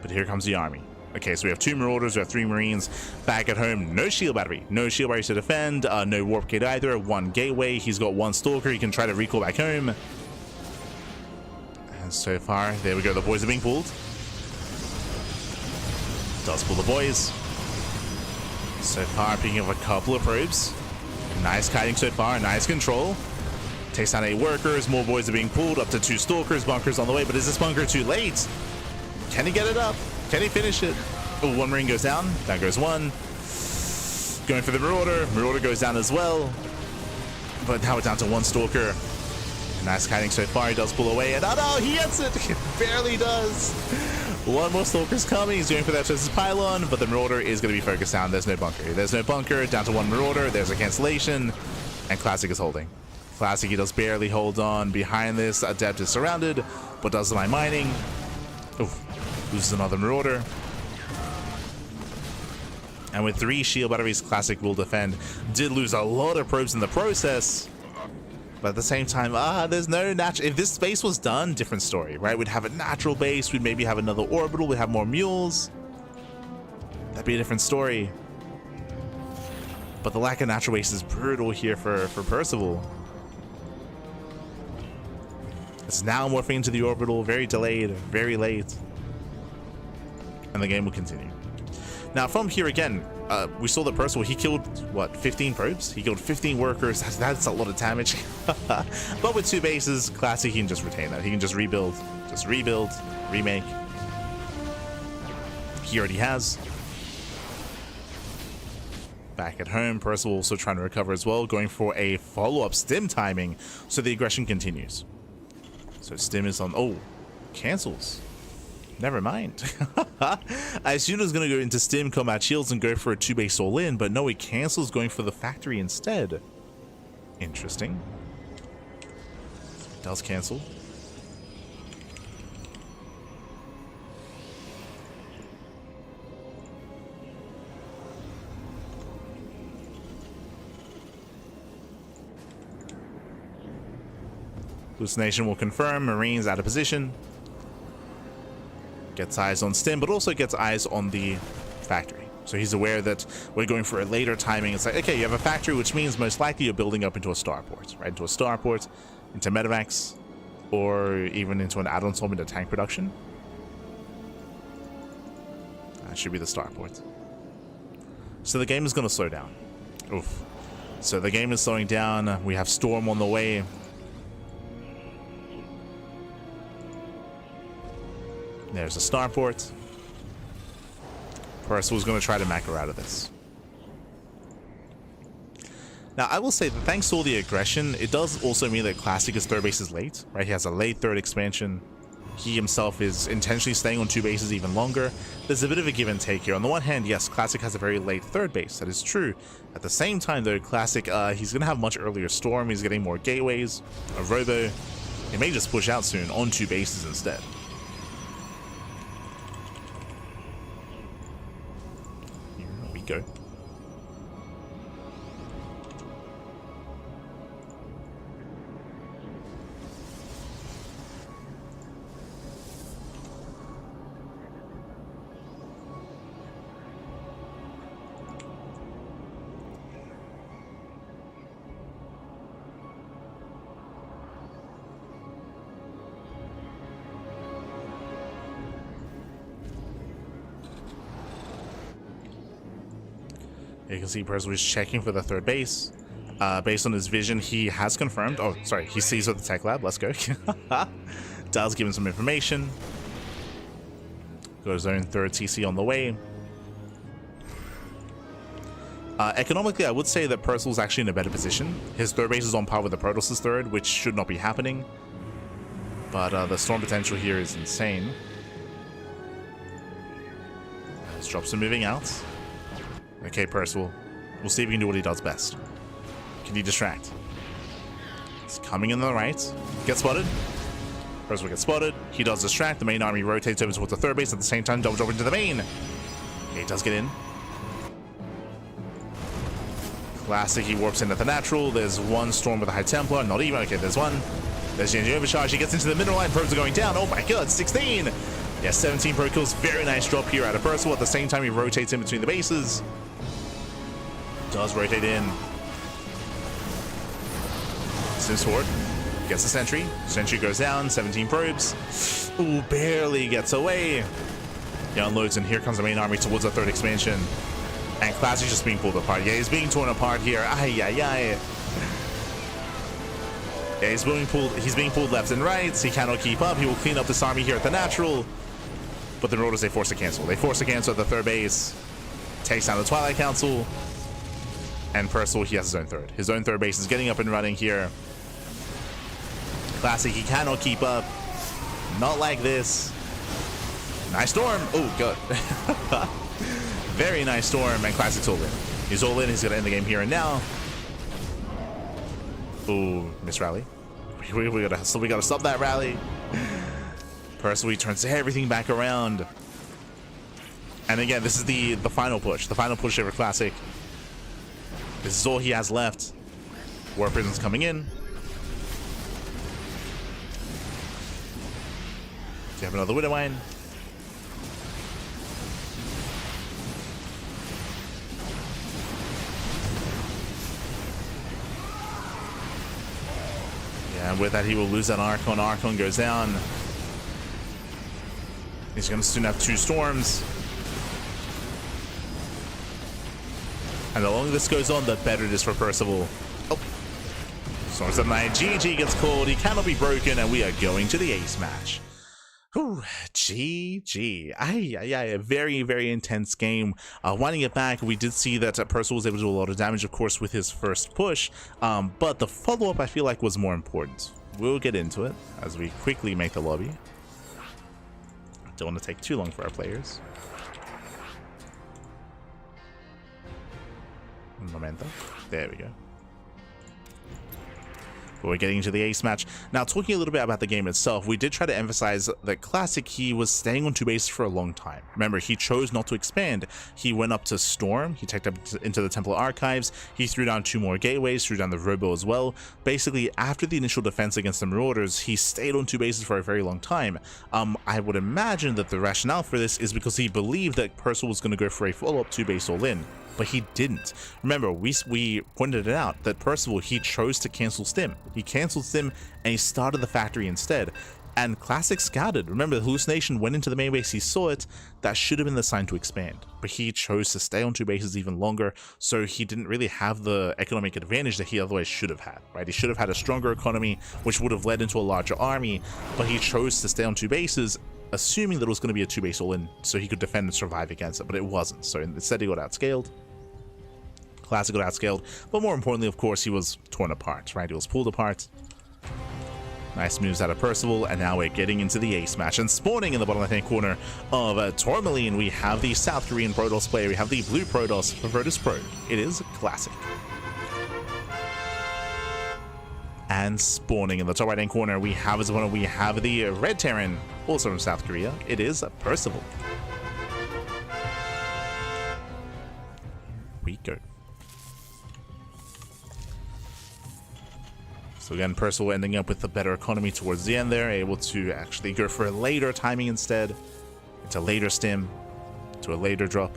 But here comes the army. Okay, so we have 2 marauders, we have 3 marines. Back at home, no shield battery. No shield battery to defend, no warp gate either, 1 gateway. He's got 1 stalker, he can try to recall back home. And so far, there we go, the boys are being pulled. Does pull the boys. So far, picking up a couple of probes. Nice kiting so far, nice control. Takes down 8 workers, more boys are being pulled, up to 2 stalkers, bunkers on the way, but is this bunker too late? Can he get it up? Can he finish it? Oh, 1 marine goes down, down goes 1. Going for the marauder, marauder goes down as well. But now we're down to 1 stalker. Nice kiting so far, he does pull away, and oh no, he gets it! He barely does! 1 more stalker's coming, he's going for that versus pylon, but the marauder is going to be focused down. There's no bunker. There's no bunker, down to 1 marauder, there's a cancellation, and Classic is holding. Classic, he does barely hold on. Behind this, Adept is surrounded, but does the mining. Oof, loses another marauder. And with 3 shield batteries, Classic will defend. Did lose a lot of probes in the process. But at the same time, there's no natural. If this base was done, different story, right? We'd have a natural base. We'd maybe have another orbital. We'd have more mules. That'd be a different story. But the lack of natural base is brutal here for Percival. It's now morphing into the orbital, very delayed, very late. And the game will continue. Now from here again, we saw that Percival, he killed, what, 15 probes? He killed 15 workers. That's a lot of damage. But with 2 bases, Classic, he can just retain that. He can just rebuild, remake. He already has. Back at home, Percival also trying to recover as well, going for a follow-up stim timing, so the aggression continues. So stim is on, oh, cancels. Never mind. I assumed it was going to go into stim, combat shields, and go for a 2-base all-in, but no, it cancels, going for the factory instead. Interesting. It does cancel. Hallucination will confirm. Marines out of position. Gets eyes on stim, but also gets eyes on the factory. So he's aware that we're going for a later timing. It's like, okay, you have a factory, which means most likely you're building up into a starport, right? Into a starport, into medevacs, or even into an add-on storm into tank production. That should be the starport. So the game is going to slow down. Oof. So the game is slowing down. We have storm on the way. There's a starport. Percival's going to try to macro out of this. Now, I will say that thanks to all the aggression, it does also mean that Classic's 3rd base is late, right? He has a late 3rd expansion. He himself is intentionally staying on 2 bases even longer. There's a bit of a give and take here. On the one hand, yes, Classic has a very late 3rd base. That is true. At the same time, though, Classic, he's going to have much earlier storm. He's getting more gateways, a robo. He may just push out soon on 2 bases instead. Go. You can see Percival is checking for the 3rd base. Based on his vision, he has confirmed. Oh, sorry, he sees at the tech lab. Let's go. Does give him some information. Got his own 3rd TC on the way. Economically, I would say that Percival's actually in a better position. His 3rd base is on par with the Protoss' 3rd, which should not be happening. But the storm potential here is insane. Let's drop some moving out. Okay, Percival. We'll see if he can do what he does best. Can he distract? He's coming in on the right. Gets spotted. Percival gets spotted. He does distract. The main army rotates over towards the 3rd base. At the same time, double drop into the main. Okay, he does get in. Classic, he warps in at the natural. There's one storm with a High Templar. Not even. Okay, there's one. There's the engine overcharge. He gets into the middle line. Probes are going down. Oh my god, 16. Yeah, 17 pro kills. Very nice drop here out of Percival. At the same time, he rotates in between the bases. Does rotate in. Sims forward. Gets the sentry. Sentry goes down. 17 probes. Ooh, barely gets away. He unloads, and here comes the main army towards the 3rd expansion. And Classic just being pulled apart. Yeah, he's being torn apart here. Ay, ay, ay. Yeah, he's being pulled left and right. He cannot keep up. He will clean up this army here at the natural. But the Marauders, they force a cancel. They force a cancel at the 3rd base. Takes down the Twilight Council. And Percival, he has his own 3rd. His own 3rd base is getting up and running here. Classic, he cannot keep up. Not like this. Nice storm. Oh, good. Very nice storm, and Classic's all in. He's all in. He's going to end the game here and now. Ooh, miss rally. We gotta stop that rally. Percival, he turns everything back around. And again, this is the final push. The final push over Classic. This is all he has left. War Prison's coming in. We have another Widowmine. Yeah, and with that he will lose that Archon. Archon goes down. He's going to soon have 2 storms. And the longer this goes on, the better it is for Percival. Oh. Storms at night. GG gets called. He cannot be broken, and we are going to the ace match. Whew, GG. A very, very intense game. Winding it back, we did see that Percival was able to do a lot of damage, of course, with his first push. But the follow-up, I feel like, was more important. We'll get into it as we quickly make the lobby. Don't want to take too long for our players. Momento. There we go. But we're getting into the ace match. Now, talking a little bit about the game itself, we did try to emphasize that Classic, he was staying on 2 bases for a long time. Remember, he chose not to expand. He went up to Storm, he teched up into the Temple Archives, he threw down 2 more gateways, threw down the Robo as well. Basically, after the initial defense against the Marauders, he stayed on 2 bases for a very long time. I would imagine that the rationale for this is because he believed that Percival was going to go for a follow-up 2 base all-in. But he didn't. Remember, we pointed it out that Percival, he chose to cancel Stim. He canceled Stim and he started the factory instead. And Classic scouted. Remember, the hallucination went into the main base, he saw it. That should have been the sign to expand. But he chose to stay on 2 bases even longer, so he didn't really have the economic advantage that he otherwise should have had, right? He should have had a stronger economy, which would have led into a larger army, but he chose to stay on 2 bases, assuming that it was going to be a 2 base all-in, so he could defend and survive against it, but it wasn't. So instead he got outscaled. Classic got outscaled, but more importantly, of course, he was torn apart, right? He was pulled apart. Nice moves out of Percival, and now we're getting into the ace match. And spawning in the bottom left-hand corner of Tourmaline, we have the South Korean Protoss player. We have the blue Protoss for Virtus Pro. It is Classic. And spawning in the top right-hand corner, we have as opponent, we have the Red Terran, also from South Korea. It is Percival. We go. So again, Percival ending up with a better economy towards the end there, able to actually go for a later timing instead. It's a later stim, to a later drop.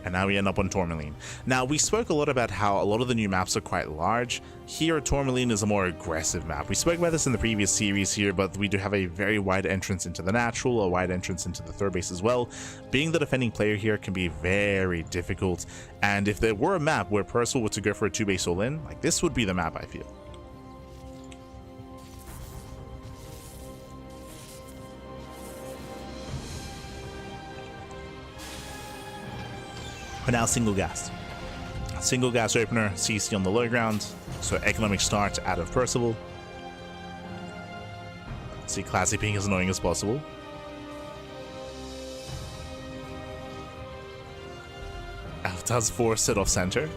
And now we end up on Tourmaline. Now, we spoke a lot about how a lot of the new maps are quite large. Here, Tourmaline is a more aggressive map. We spoke about this in the previous series here, but we do have a very wide entrance into the natural, a wide entrance into the third base as well. Being the defending player here can be very difficult, and if there were a map where Percival were to go for a 2 base all-in, like this would be the map, I feel. But now single gas. Single gas opener, CC on the low ground, so economic start out of Percival. See Classic being as annoying as possible. Does force it off center.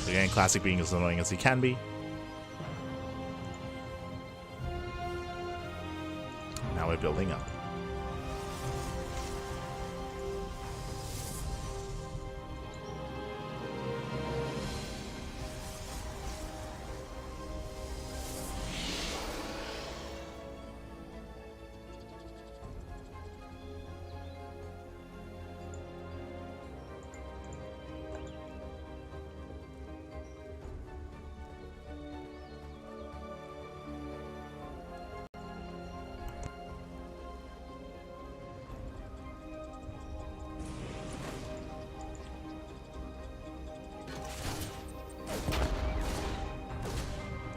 Again, Classic being as annoying as he can be. Now we're building up.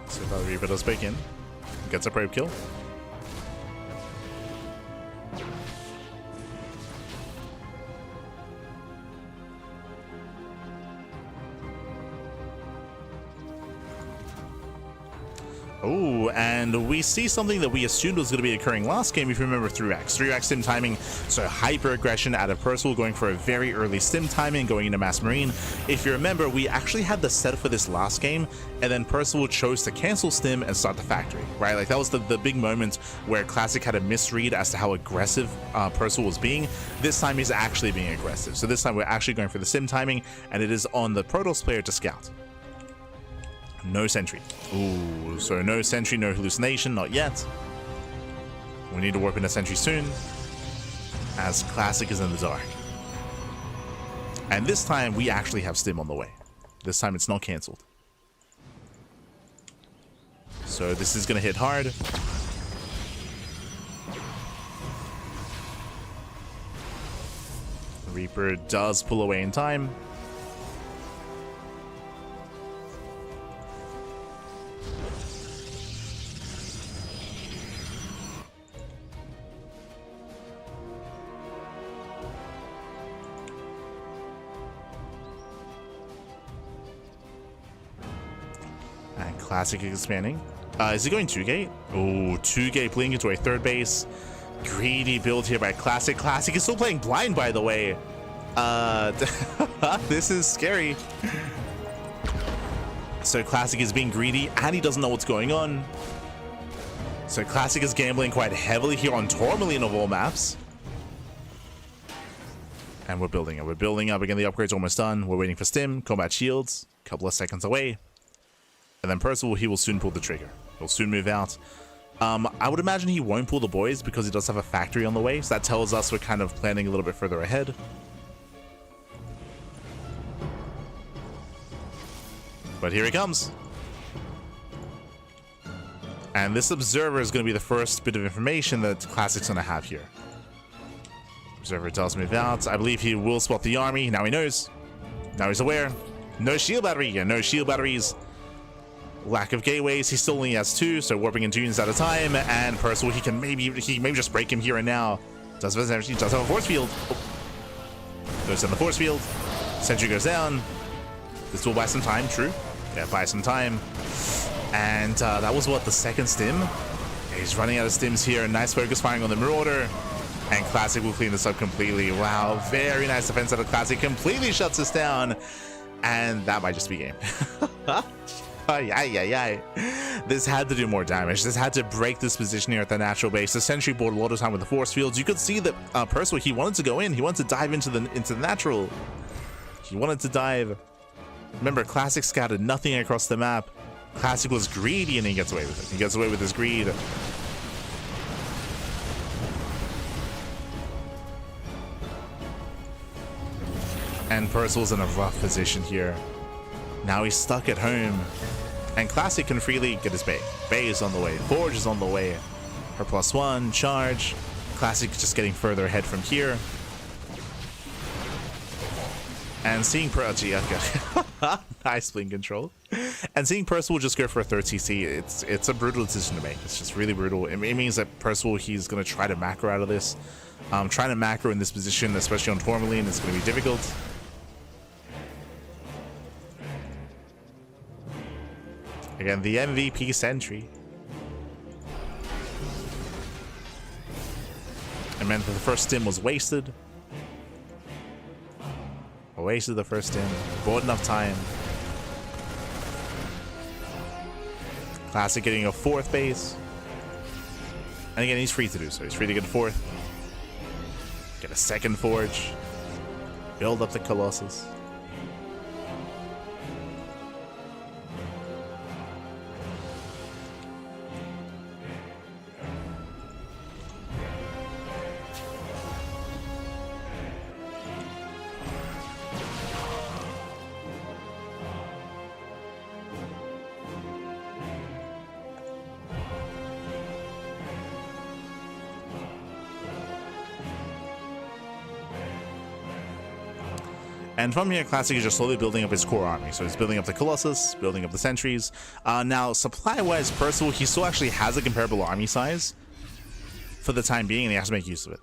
So the Reaper does break in, gets a probe kill. Oh, and we see something that we assumed was going to be occurring last game, if you remember 3x. 3x stim timing, so hyper aggression out of Percival, going for a very early stim timing, going into Mass Marine. If you remember, we actually had the set for this last game, and then Percival chose to cancel stim and start the factory, right? Like, that was the big moment where Classic had a misread as to how aggressive Percival was being. This time he's actually being aggressive. So this time we're actually going for the stim timing, and it is on the Protoss player to scout. No sentry. Ooh, so no sentry, no hallucination, not yet. We need to warp in a sentry soon, as Classic is in the dark. And this time we actually have stim on the way. This time it's not cancelled. So this is going to hit hard. Reaper does pull away in time. And Classic expanding. Is he going 2-gate? Oh, 2-gate bleeding into a third base. Greedy build here by Classic. Classic is still playing blind, by the way. This is scary. So Classic is being greedy, and he doesn't know what's going on. So Classic is gambling quite heavily here on Tourmaline of all maps. And we're building it. We're building up. Again, the upgrade's almost done. We're waiting for stim, combat shields. A couple of seconds away. And then Percival, he will soon pull the trigger. He'll soon move out. I would imagine he won't pull the boys because he does have a factory on the way. So that tells us we're kind of planning a little bit further ahead. But here he comes. And this observer is going to be the first bit of information that Classic's going to have here. Observer does move out. I believe he will spot the army. Now he knows. Now he's aware. No shield battery. Yeah, no shield batteries. Lack of gateways. He still only has 2, so warping into units at a time. And Percival, he can maybe just break him here and now. Does have a force field. Oh. Goes down the force field. Sentry goes down. This will buy some time. True. Yeah, buy some time. And that was what, the second stim? He's running out of stims here. Nice focus firing on the Marauder. And Classic will clean this up completely. Wow, very nice defense out of Classic. Completely shuts us down. And that might just be game. This had to do more damage. This had to break this position here at the natural base. The sentry bought a lot of time with the force fields. You could see that Percival, he wanted to go in. He wanted to dive into the natural. He wanted to dive. Remember, Classic scattered nothing across the map. Classic was greedy, and he gets away with it. He gets away with his greed. And Percival's in a rough position here. Now he's stuck at home. And Classic can freely get his Bay. Bay is on the way. Forge is on the way. Her +1, charge. Classic just getting further ahead from here. And seeing nice bling control. And seeing Percival just go for a 3rd CC, it's a brutal decision to make. It's just really brutal. It means that Percival, he's going to try to macro out of this. Trying to macro in this position, especially on Tourmaline, is going to be difficult. Again, the MVP sentry. It meant that the first stim was wasted. Wasted the first stim. Bought enough time. Classic getting a 4th base. And again, he's free to do so. He's free to get a 4th. Get a 2nd forge. Build up the Colossus. And from here, Classic is just slowly building up his core army. So he's building up the Colossus, building up the sentries. Now, supply-wise, Percival, he still actually has a comparable army size for the time being, and he has to make use of it.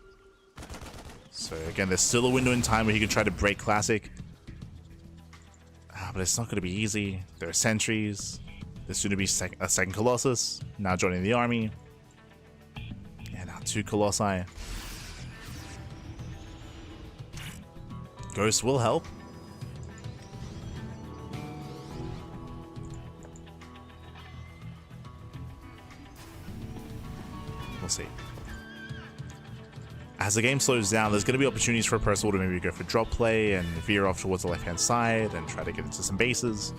So again, there's still a window in time where he can try to break Classic. But it's not going to be easy. There are sentries. There's soon to be a second Colossus, now joining the army. And now 2 Colossi. Ghost will help. We'll see. As the game slows down, there's going to be opportunities for Percival to maybe go for drop play and veer off towards the left-hand side and try to get into some bases.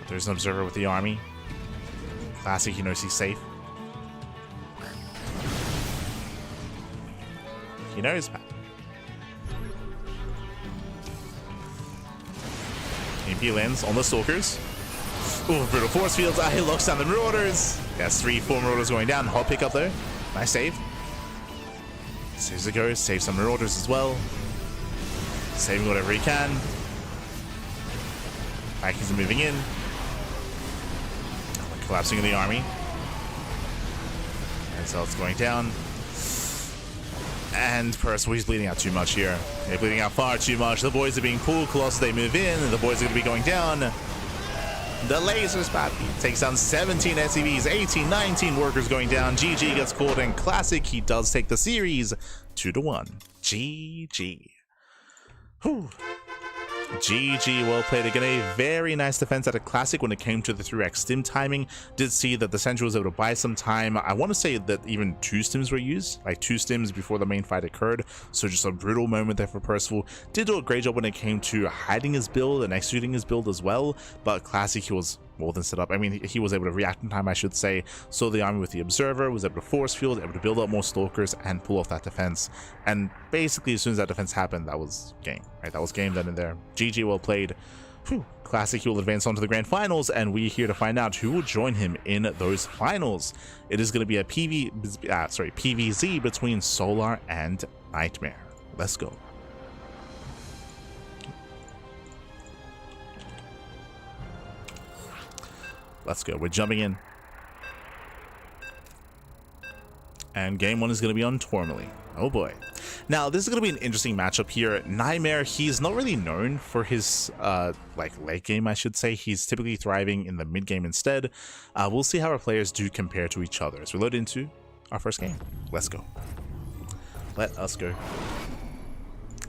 There's an observer with the army. Classic, he knows he's safe. He knows that. AP lands on the Stalkers. Ooh, brutal force fields. He locks down the Marauders. That's 3-4 Marauders going down. Hot pick up there. Nice save. Saves the Ghost. Saves some Marauders as well. Saving whatever he can. Vikings are moving in. Collapsing in the army. And so it's going down. And Percival, he's bleeding out too much here. They're bleeding out far too much. The boys are being pulled. Colossus, they move in. And the boys are going to be going down. The laser spot takes down 17 SCVs, 18, 19 workers going down. GG gets called, and Classic, he does take the series 2-1. GG. Whew. GG, well played. Again, a very nice defense at a Classic when it came to the 3x stim timing. Did see that the Sentry was able to buy some time. I want to say that even 2 stims were used, like 2 stims before the main fight occurred. So just a brutal moment there for Percival. Did do a great job when it came to hiding his build and executing his build as well. But Classic, he was more than set up. I mean, he was able to react in time, I should say. So the army with the Observer was able to force field, able to build up more Stalkers and pull off that defense. And basically, as soon as that defense happened, that was game, right? That was game then and there. GG, well played. Whew. Classic, he will advance on to the grand finals, and we're here to find out who will join him in those finals. It is going to be a PVZ between Solar and NightMare. Let's go. Let's go. We're jumping in. And game 1 is going to be on Tourmaline. Oh boy. Now, this is going to be an interesting matchup here. NightMare, he's not really known for his like late game, I should say. He's typically thriving in the mid game instead. We'll see how our players do compare to each other as we load into our first game. Let's go. Let us go.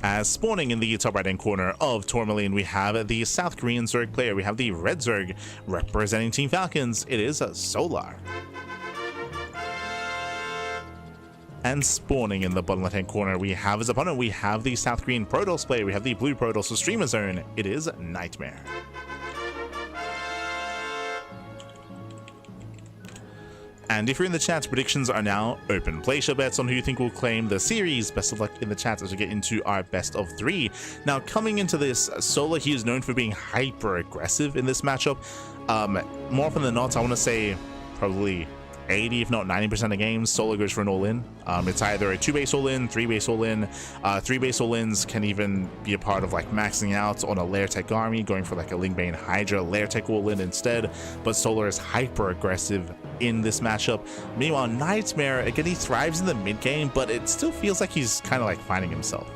As spawning in the top right hand corner of Tourmaline, we have the South Korean Zerg player. We have the Red Zerg representing Team Falcons. It is Solar. And spawning in the bottom left hand corner, we have his opponent. We have the South Korean Protoss player. We have the Blue Protoss Streamer Zone. It is NightMare. And if you're in the chat, predictions are now open. Place your bets on who you think will claim the series. Best of luck in the chat as we get into our best of 3. Now, coming into this, Solar, he is known for being hyper aggressive in this matchup. More often than not, I want to say probably 80 if not 90% of games, Solar goes for an all-in. It's either a 2-base all-in, 3-base all-in. 3-base all-ins can even be a part of like maxing out on a Lair Tech army, going for like a Lingbane Hydra Lair Tech all-in instead. But Solar is hyper aggressive in this matchup. Meanwhile, NightMare, again, he thrives in the mid game, but it still feels like he's kind of like finding himself.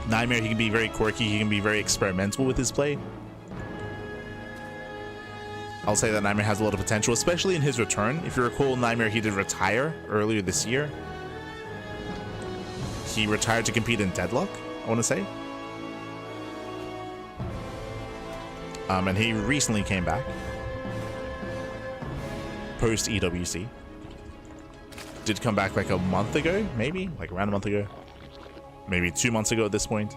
NightMare, he can be very quirky, he can be very experimental with his play. I'll say that NightMare has a lot of potential, especially in his return. If you recall, NightMare, he did retire earlier this year. He retired to compete in Deadlock, I want to say. And he recently came back. Post EWC. Did come back like a month ago, maybe? Like around a month ago. Maybe 2 months ago at this point.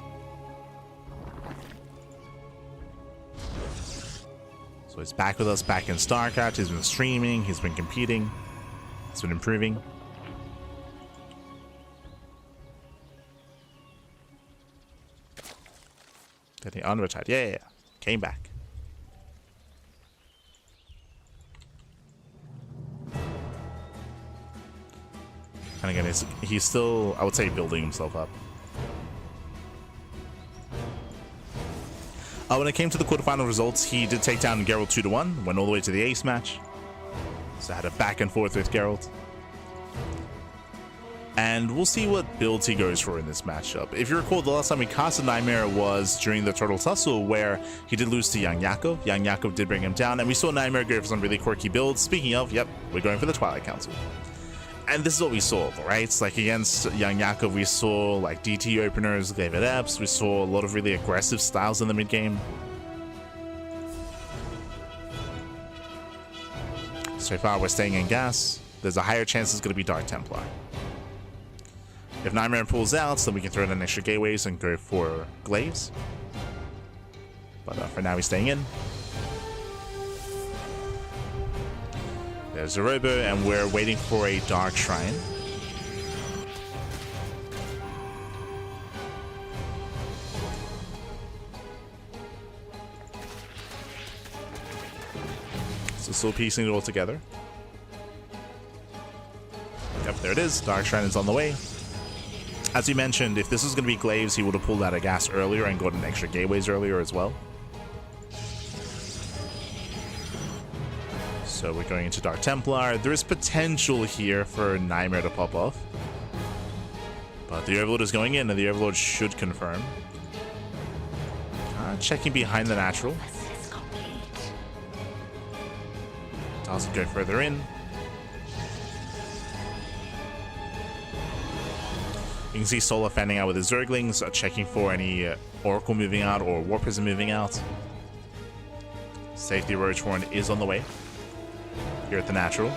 So he's back with us, back in StarCraft. He's been streaming, he's been competing, he's been improving. Did he unretired? Yeah. Came back. And again, he's still, I would say, building himself up. When it came to the quarterfinal results, he did take down Geralt 2-1, went all the way to the ace match. So I had a back and forth with Geralt. And we'll see what builds he goes for in this matchup. If you recall, the last time we casted NightMare was during the Turtle Tussle, where he did lose to YoungYakov. YoungYakov did bring him down, and we saw NightMare go for some really quirky builds. Speaking of, yep, we're going for the Twilight Council. And this is what we saw, right? It's like against YoungYakov, we saw like DT openers, David Epps. We saw a lot of really aggressive styles in the mid game. So far, we're staying in gas. There's a higher chance it's going to be Dark Templar. If NightMare pulls out, then we can throw in an extra gateways and go for glaives. But for now, he's staying in. There's a Robo, and we're waiting for a Dark Shrine. So still piecing it all together. Yep, there it is. Dark Shrine is on the way. As you mentioned, if this was going to be glaives, he would have pulled out a gas earlier and gotten extra gateways earlier as well. So we're going into Dark Templar. There is potential here for NightMare to pop off. But the Overlord is going in, and the Overlord should confirm. Checking behind the natural. Doesn't go further in. You can see Solar fanning out with his Zerglings, checking for any Oracle moving out or War Prism moving out. Safety Roach Warren is on the way here at the natural.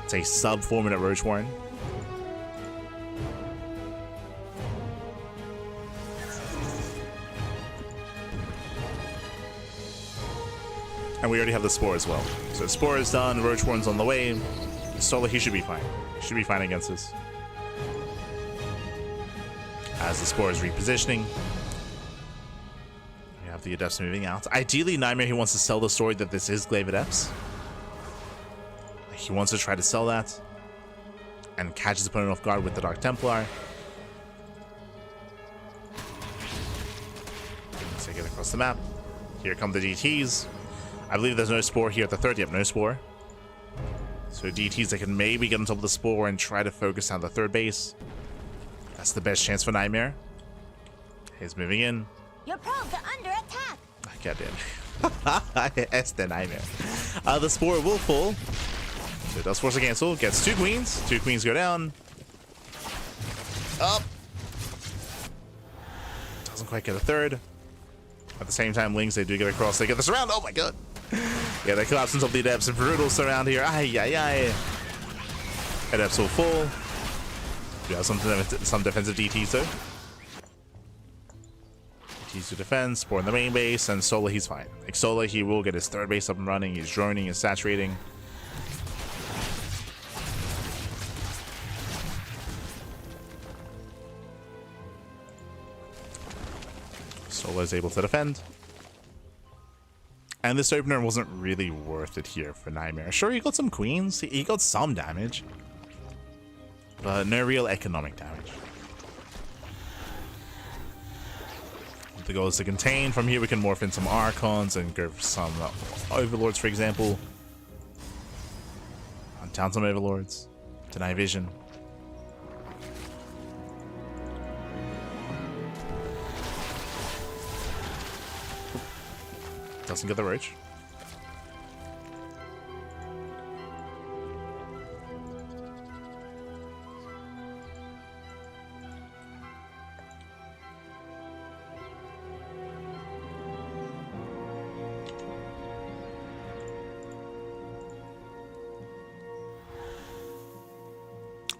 It's a sub 4 minute Roach Warren. And we already have the Spore as well. So Spore is done, Roach Warren's on the way. Solar, he should be fine. He should be fine against this. As the Spore is repositioning. We have the Adepts moving out. Ideally, NightMare, he wants to sell the story that this is Glaive Adepts. He wants to try to sell that. And catch his opponent off guard with the Dark Templar. Take it across the map. Here come the DTs. I believe there's no Spore here at the third. Yep, no Spore. So DTs, they can maybe get on top of the Spore and try to focus on the third base. That's the best chance for NightMare. He's moving in. Your probes are under attack. God damn. It's the NightMare. The Spore will fall. So it does force a cancel. Gets 2 queens. 2 queens go down. Up. Doesn't quite get a third. At the same time, Lings, they do get across. They get the surround. Oh my god. Yeah, they collapse on top of the Adepts. And brutal surround here. Ay, ay, ay. Adepts will fall. We have some defensive DTs though. DTs to defend, Spore in the main base, and Solar, he's fine. Like Solar, he will get his third base up and running. He's droning, he's saturating. Solar is able to defend. And this opener wasn't really worth it here for NightMare. Sure, he got some queens. He got some damage. But no real economic damage. The goal is to contain. From here we can morph in some Archons and go for some Overlords, for example. Down some Overlords. Deny vision. Doesn't get the Roach.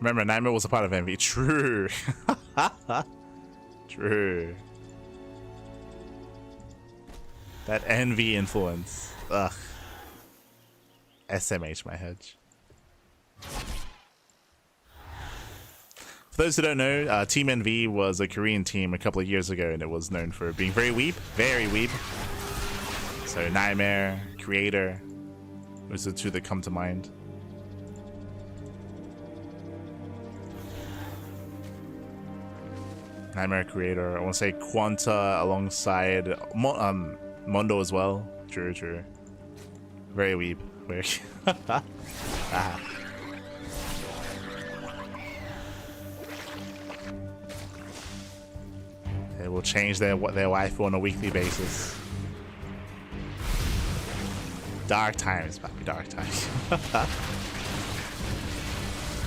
Remember, NightMare was a part of Envy. True. True. That Envy influence. Ugh. SMH my hedge. For those who don't know, Team NV was a Korean team a couple of years ago, and it was known for being very weeb. Very weeb. So NightMare, Creator, those are the two that come to mind. NightMare, Creator, I want to say Quanta alongside Mondo as well. True, true. Very weeb. Very. will change their waifu on a weekly basis. Dark times, papi, dark times.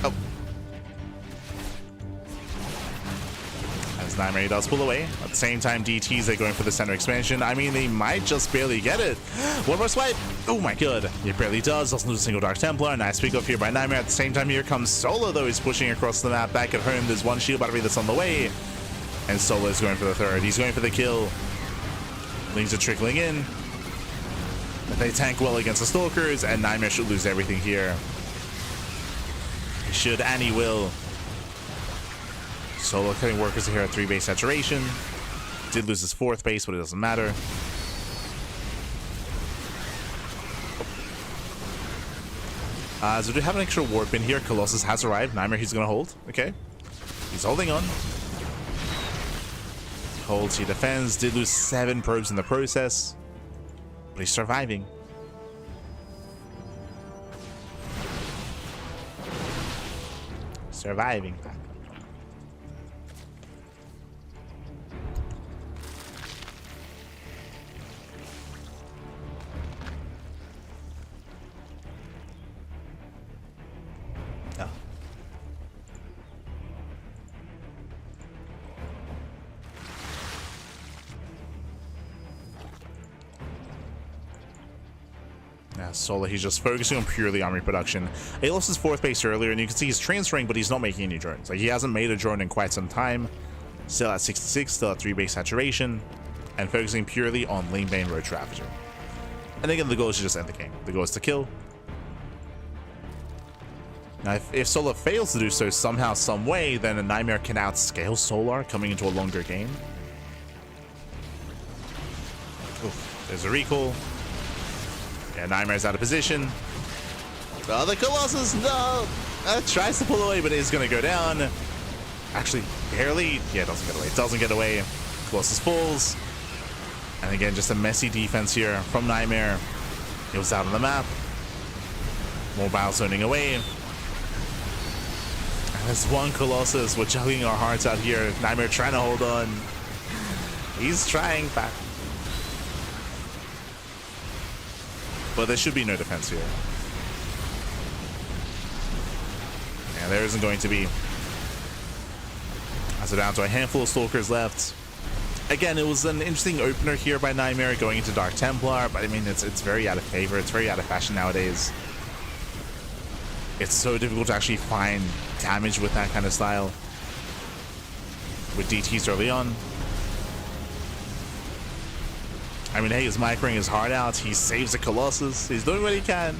Oh. As NightMare does pull away. At the same time, DTs are going for the center expansion. I mean, they might just barely get it. One more swipe. Oh my god. It barely does. Doesn't lose a single Dark Templar. Nice pick up here by NightMare. At the same time, here comes Solo, though. He's pushing across the map. Back at home, there's one shield battery that's on the way. And Solo is going for the third. He's going for the kill. Lings are trickling in. They tank well against the Stalkers, and NightMare should lose everything here. He should, and he will. Solo cutting workers here at 3 base saturation. Did lose his 4th base, but it doesn't matter. So we do have an extra warp in here. Colossus has arrived. NightMare, he's going to hold. Okay. He's holding on. Holds, he defends. Did lose 7 probes in the process. But he's surviving. Surviving. Oh. Yeah, Solo, he's just focusing on purely army production. He lost his 4th base earlier, and you can see he's transferring, but he's not making any drones. Like, he hasn't made a drone in quite some time. Still at 66, still at 3 base saturation, and focusing purely on lane bane road trafficker. And again, the goal is to just end the game. The goal is to kill. Now, if Solar fails to do so somehow, some way, then a NightMare can outscale Solar coming into a longer game. Oof, there's a recall. Yeah, NightMare's out of position. The other Colossus, no! Tries to pull away, but it's going to go down. Actually, barely. Yeah, it doesn't get away. It doesn't get away. Colossus falls. And again, just a messy defense here from NightMare. It was out on the map. More battle zoning away. And there's one Colossus. We're juggling our hearts out here. NightMare trying to hold on. He's trying back. But there should be no defense here. Yeah, there isn't going to be. As we're down to a handful of Stalkers left. Again, it was an interesting opener here by NightMare going into Dark Templar, but I mean, it's very out of favor. It's very out of fashion nowadays. It's so difficult to actually find damage with that kind of style. With DTs early on. I mean, hey, he's microing his heart out. He saves the Colossus. He's doing what he can.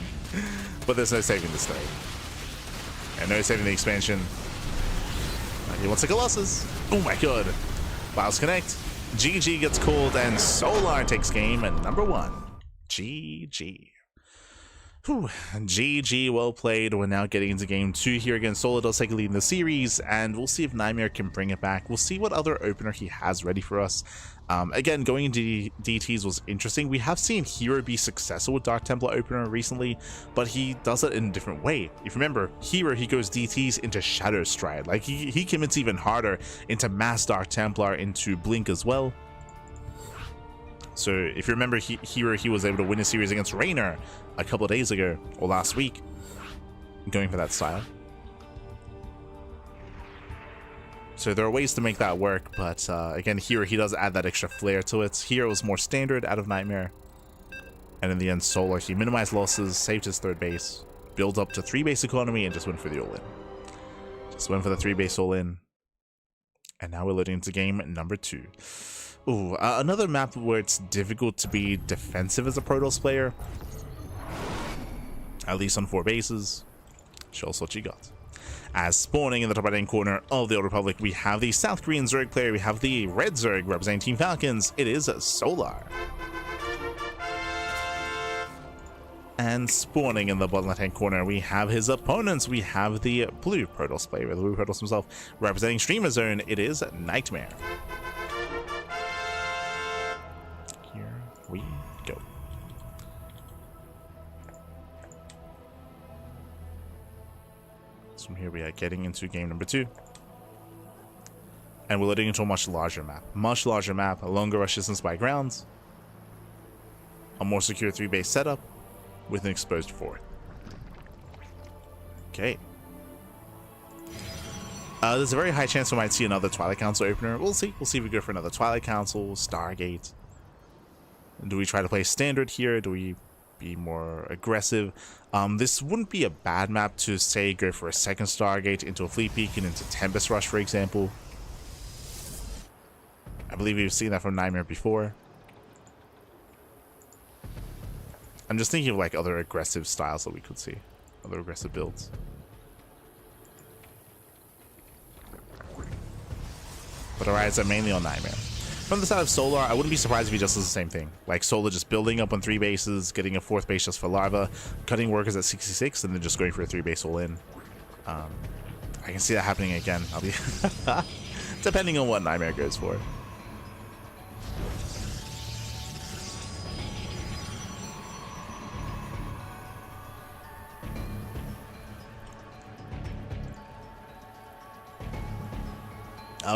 But there's no saving this thing. And no saving the expansion. He wants a Colossus. Oh my god. Files connect. GG gets called, and Solar takes game at number 1. GG. Whew. GG, well played. We're now getting into game 2 here again. Solar does take a lead in the series, and we'll see if NightMare can bring it back. We'll see what other opener he has ready for us. Again, going into DTs was interesting. We have seen Hero be successful with Dark Templar opener recently, but he does it in a different way. If you remember, Hero, he goes DTs into Shadow Stride. Like, he commits even harder into Mass Dark Templar, into Blink as well. So if you remember, Hero, he was able to win a series against Raynor a couple of days ago, or last week, going for that style. So there are ways to make that work, but again, Hero, he does add that extra flair to it. Hero is more standard out of NightMare. And in the end, Solar, he minimized losses, saved his 3rd base, built up to 3 base economy, and just went for the all-in. Just went for the 3 base all-in. And now we're loading into game number 2. Ooh, another map where it's difficult to be defensive as a Protoss player. At least on 4 bases. Show us what you got. As spawning in the top right-hand corner of the Old Republic, we have the South Korean Zerg player, we have the Red Zerg representing Team Falcons. It is Solar. And spawning in the bottom left-hand corner, we have his opponents. We have the Blue Protoss player, the Blue Protoss himself, representing Streamer Zone. It is NightMare. Here we go. From here we are getting into game number 2. And we're loading into a much larger map. Much larger map, a longer rush distance by ground, a more secure 3-base setup with an exposed 4th. Okay. There's a very high chance we might see another Twilight Council opener. We'll see. We'll see if we go for another Twilight Council, Stargate. Do we try to play standard here? Do we be more aggressive? This wouldn't be a bad map to, say, go for a second Stargate into a Fleet Beacon, into Tempest Rush, for example. I believe we've seen that from NightMare before. I'm just thinking of like other aggressive styles that we could see. Other aggressive builds. But our eyes are mainly on NightMare. From the side of Solar, I wouldn't be surprised if he just does the same thing. Like Solar just building up on 3 bases, getting a 4th base just for Larva, cutting workers at 66, and then just going for a 3-base all-in. I can see that happening again. I'll be depending on what NightMare goes for.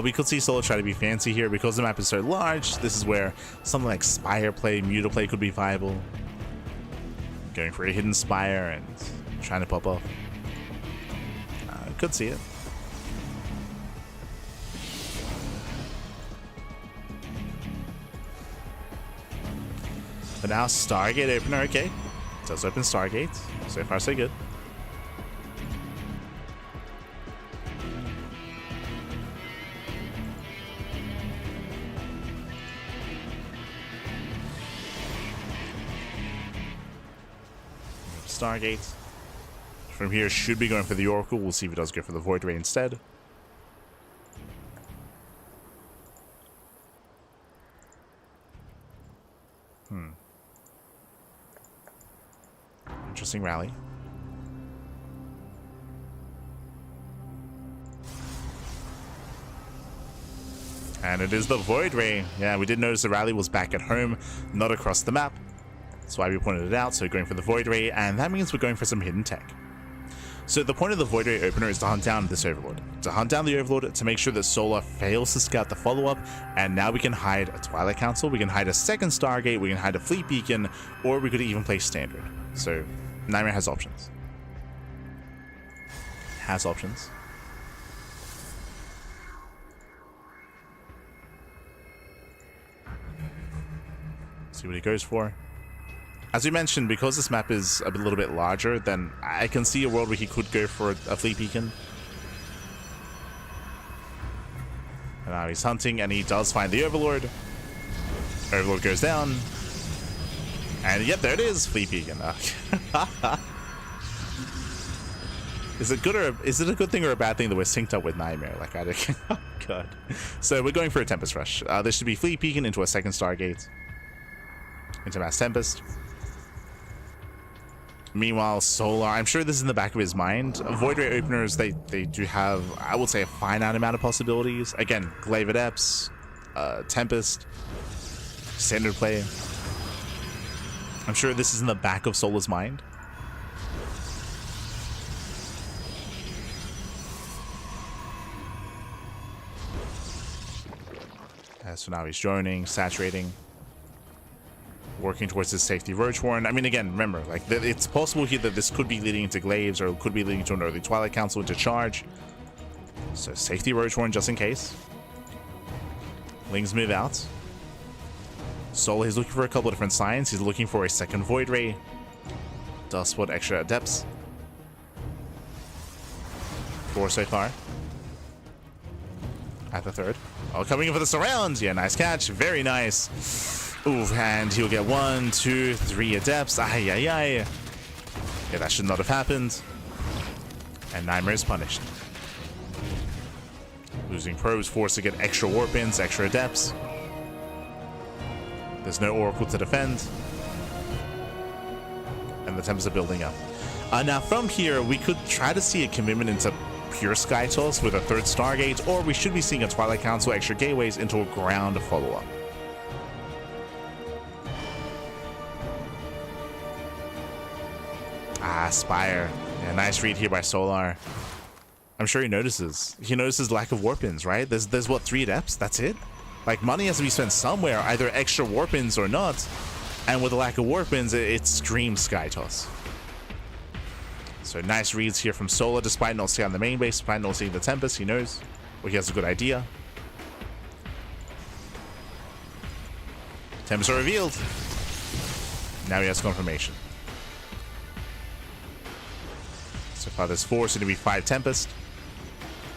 We could see Solar try to be fancy here because the map is so large. This is where something like Spire play, Muta play could be viable. Going for a hidden Spire and trying to pop off. Could see it. But now Stargate opener, okay. Does open Stargate. So far so good. Stargate. From here should be going for the Oracle. We'll see if it does go for the Void Ray instead. Interesting rally. And it is the Void Ray. Yeah, we did notice the rally was back at home, not across the map. That's why we pointed it out. So going for the Void Ray, and that means we're going for some hidden tech. So the point of the Void Ray opener is to hunt down this Overlord. To hunt down the Overlord to make sure that Solar fails to scout the follow-up, and now we can hide a Twilight Council, we can hide a second Stargate, we can hide a Fleet Beacon, or we could even play standard. So NightMare has options. Has options. See what he goes for. As we mentioned, because this map is a little bit larger, then I can see a world where he could go for a Fleet Beacon. And now he's hunting, and he does find the Overlord. Overlord goes down. And yep, there it is, Fleet Beacon. Is it good, or is it a good thing or a bad thing that we're synced up with NightMare? Like, I don't. Oh god. So we're going for a Tempest Rush. This should be Fleet Beacon into a second Stargate. Into Mass Tempest. Meanwhile, Solar, I'm sure this is in the back of his mind. Void Ray openers, they do have, I would say, a finite amount of possibilities. Again, Glaive Adepts, Tempest, standard play. I'm sure this is in the back of Solar's mind. So now he's joining, saturating. Working towards his safety Roach Warren. I mean, again, remember, like, it's possible here that this could be leading into Glaives, or it could be leading to an early Twilight Council into charge. So safety Roach Warren just in case. Lings move out. Solar, he's looking for a couple of different signs. He's looking for a second Void Ray. Does spot extra Adepts. 4 so far. At the 3rd. Oh, coming in for the surround. Yeah, nice catch. Very nice. Ooh, and he'll get 1, 2, 3 Adepts. Ay, ay, ay. Yeah, that should not have happened. And NightMare is punished. Losing probes, forced to get extra warp ins, extra Adepts. There's no Oracle to defend. And the temps are building up. Now, from here, we could try to see a commitment into pure Sky Toss with a 3rd Stargate, or we should be seeing a Twilight Council, extra gateways into a ground follow-up. Ah, Spire. Yeah, nice read here by Solar. I'm sure he notices. He notices lack of warp-ins, right? There's what, 3 adepts? That's it? Like, money has to be spent somewhere, either extra warp-ins or not. And with the lack of warp-ins, it screams Sky Toss. So nice reads here from Solar, despite not seeing on the main base, despite not seeing the Tempest. He knows. Well, he has a good idea. Tempest are revealed. Now he has confirmation. So far there's 4, soon to be 5 Tempest.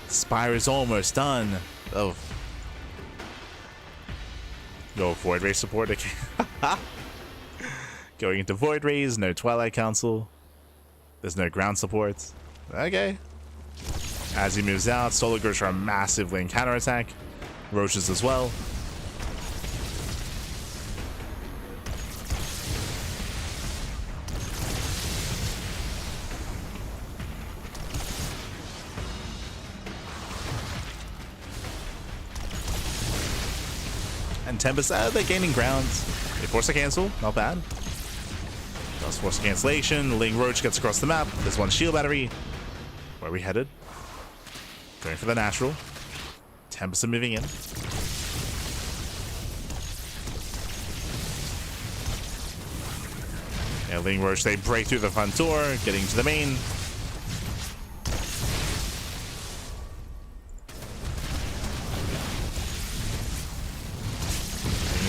Spire is almost done. Oh. Go Void Ray support again. Going into Void Rays, no Twilight Council. There's no ground support. Okay. As he moves out, Solar goes for a massive lane counterattack. Roaches as well. And Tempest, they're gaining ground. They force a cancel, not bad. Does force a cancellation. Ling Roach gets across the map. There's 1 shield battery. Where are we headed? Going for the natural. Tempest are moving in. Yeah, Ling Roach, they break through the front door, getting to the main.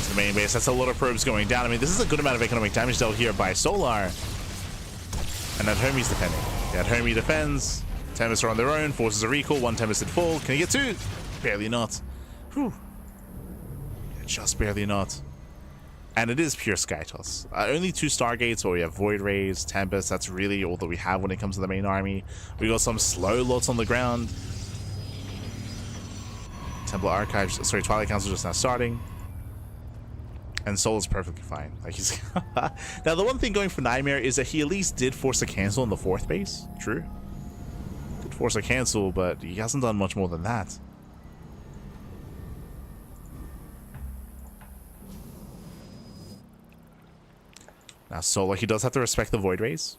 The main base. That's a lot of probes going down. I mean, this is a good amount of economic damage dealt here by Solar. And that Hermes defending. Yeah, Hermes defends. Tempest are on their own. Forces a recall. 1 Tempest at full. Can he get 2? Barely not. Whew. Yeah, just barely not. And it is pure Sky Toss. Only 2 Stargates, or we have Void Rays, Tempest. That's really all that we have when it comes to the main army. We got some slow lots on the ground. Temple Archives, sorry, Twilight Council just now starting. And Soul's perfectly fine. Like he's now the one thing going for NightMare is that he at least did force a cancel in the 4th base. True. Did force a cancel, but he hasn't done much more than that. Now Solar, he does have to respect the Void Rays.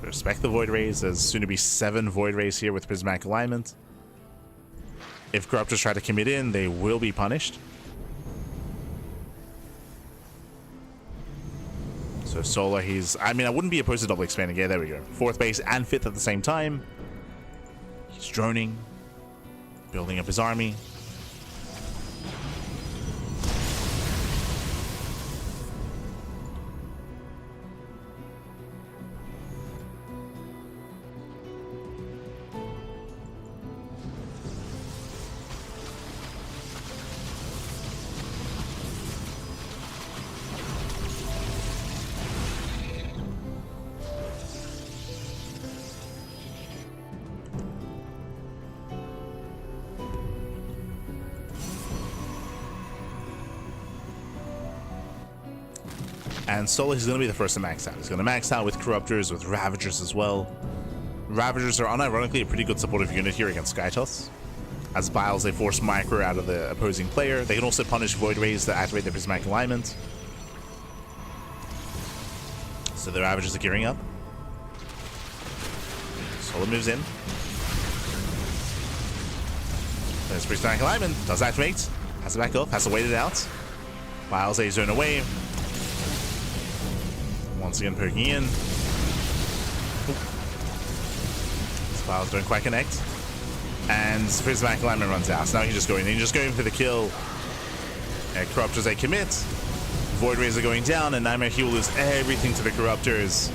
Respect the Void Rays. There's soon to be 7 Void Rays here with Prismatic Alignment. If Corruptors try to commit in, they will be punished. So Solar, he's... I mean, I wouldn't be opposed to double expanding. Yeah, there we go. 4th base and 5th at the same time. He's droning. Building up his army. And Solar, he's going to be the first to max out. He's going to max out with Corruptors, with Ravagers as well. Ravagers are unironically a pretty good supportive unit here against Skytoss. As Biles, they force Micro out of the opposing player. They can also punish Void Rays to activate their Prismatic Alignment. So the Ravagers are gearing up. Solar moves in. There's Prismatic Alignment. Does activate. Has to back up. Has to wait it out. Biles a zone away. Once again poking in. Biles don't quite connect. And Prismatic Alignment runs out. So now he can just go in. He can just go in for the kill. And Corruptors, they commit. Void Rays are going down, and NightMare, he will lose everything to the Corruptors.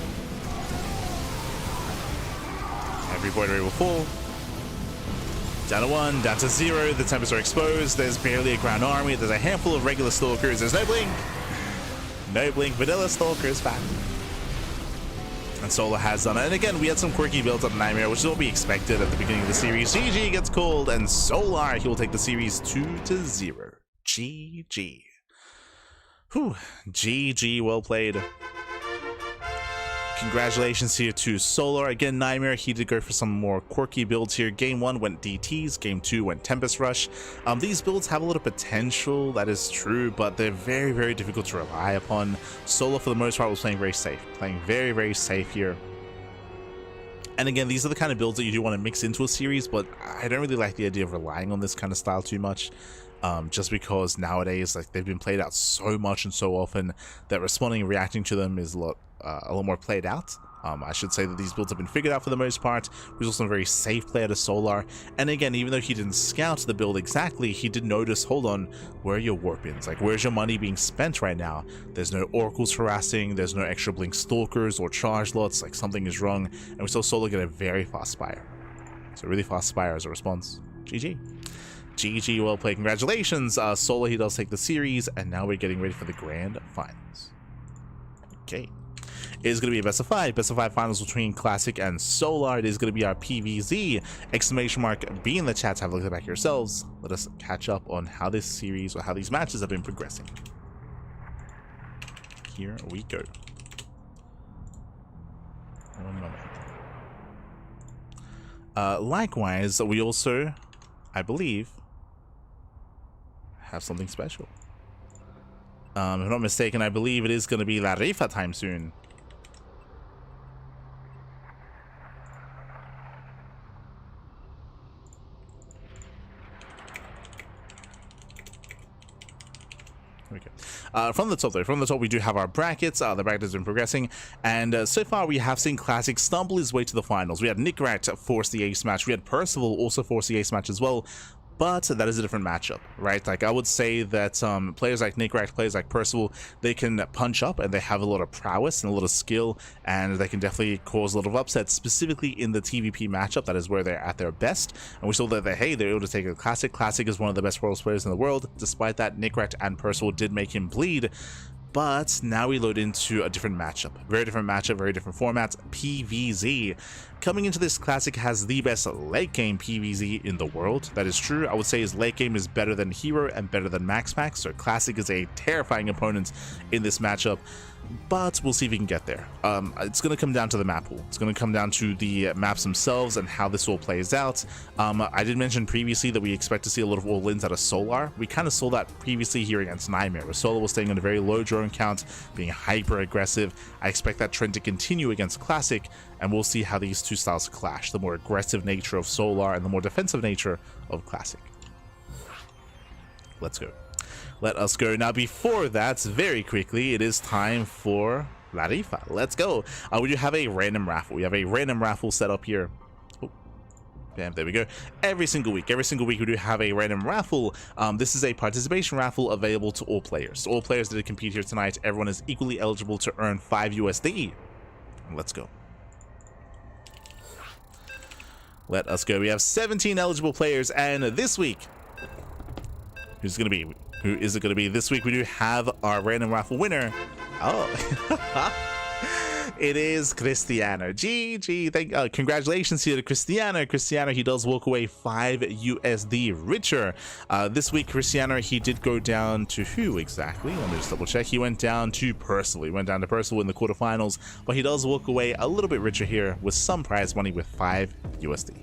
Every Void Ray will fall. Down to 1, down to 0. The Tempests are exposed. There's barely a ground army. There's a handful of regular Stalkers. There's no blink. No blink. Vanilla Stalkers back. And Solar has done it. And again, we had some quirky builds up NightMare, which is what we expected at the beginning of the series. GG gets called, and Solar, he will take the series 2-0. GG. Whew. GG, well played. Congratulations here to Solar. Again, NightMare, he did go for some more quirky builds here. Game 1 went DTs, Game 2 went Tempest Rush. These builds have a little potential, that is true, but they're very, very difficult to rely upon. Solar, for the most part, was playing very safe. Playing very, very safe here. And again, these are the kind of builds that you do want to mix into a series, but I don't really like the idea of relying on this kind of style too much. Just because nowadays, like, they've been played out so much and so often that responding and reacting to them is a lot more played out. I should say that these builds have been figured out for the most part. He's also a very safe player to Solar. And again, even though he didn't scout the build exactly, he did notice, hold on, where are your warp ins? Like, where's your money being spent right now? There's no oracles harassing, there's no extra blink stalkers or charge lots, like something is wrong. And we saw Solar get a very fast spire. So really fast spire as a response. GG. GG, well played. Congratulations. Solar, he does take the series, and now we're getting ready for the grand finals. Okay. It is going to be a best of 5 finals between Classic and Solar. It is going to be our PVZ. Exclamation mark be in the chat to have a look at the back yourselves. Let us catch up on how this series or how these matches have been progressing. Here we go. One moment. Likewise, we also, I believe, have something special. If I'm not mistaken, I believe it is going to be La Rifa time soon. Okay. From the top though, from the top we do have our brackets. The bracket has been progressing, and so far we have seen Classic stumble his way to the finals. We had Nickrat force the ace match, we had Percival also force the ace match as well. But that is a different matchup, right? Like, I would say that players like Nickrat, players like Percival, they can punch up and they have a lot of prowess and a lot of skill, and they can definitely cause a lot of upsets, specifically in the TVP matchup. That is where they're at their best. And we saw that they're able to take a Classic. Classic is one of the best Worlds players in the world. Despite that, Nickrat and Percival did make him bleed. But now we load into a different matchup. Very different matchup, very different format. PVZ. Coming into this, Classic has the best late game PVZ in the world. That is true. I would say his late game is better than Hero and better than Max. So Classic is a terrifying opponent in this matchup. But we'll see if we can get there. It's going to come down to the map pool. It's going to come down to the maps themselves and how this all plays out. I did mention previously that we expect to see a lot of all-ins out of Solar. We kind of saw that previously here against NightMare, where Solar was staying on a very low drone count, being hyper aggressive. I expect that trend to continue against Classic, and we'll see how these two styles clash. The more aggressive nature of Solar and the more defensive nature of Classic. Let's go. Let us go. Now, before that, very quickly, it is time for La Rifa. Let's go. We do have a random raffle. We have a random raffle set up here. Oh, bam, there we go. Every single week we do have a random raffle. This is a participation raffle available to all players. So all players that compete here tonight, everyone is equally eligible to earn 5 USD. Let's go. Let us go. We have 17 eligible players, and this week, who is it going to be? This week we do have our random raffle winner. Oh, it is Cristiano. GG. Congratulations here to Cristiano. Cristiano, he does walk away 5 USD richer. This week, Cristiano, he did go down to who exactly? Let me just double check. He went down to Percival. He went down to Percival in the quarterfinals, but he does walk away a little bit richer here with some prize money with 5 USD.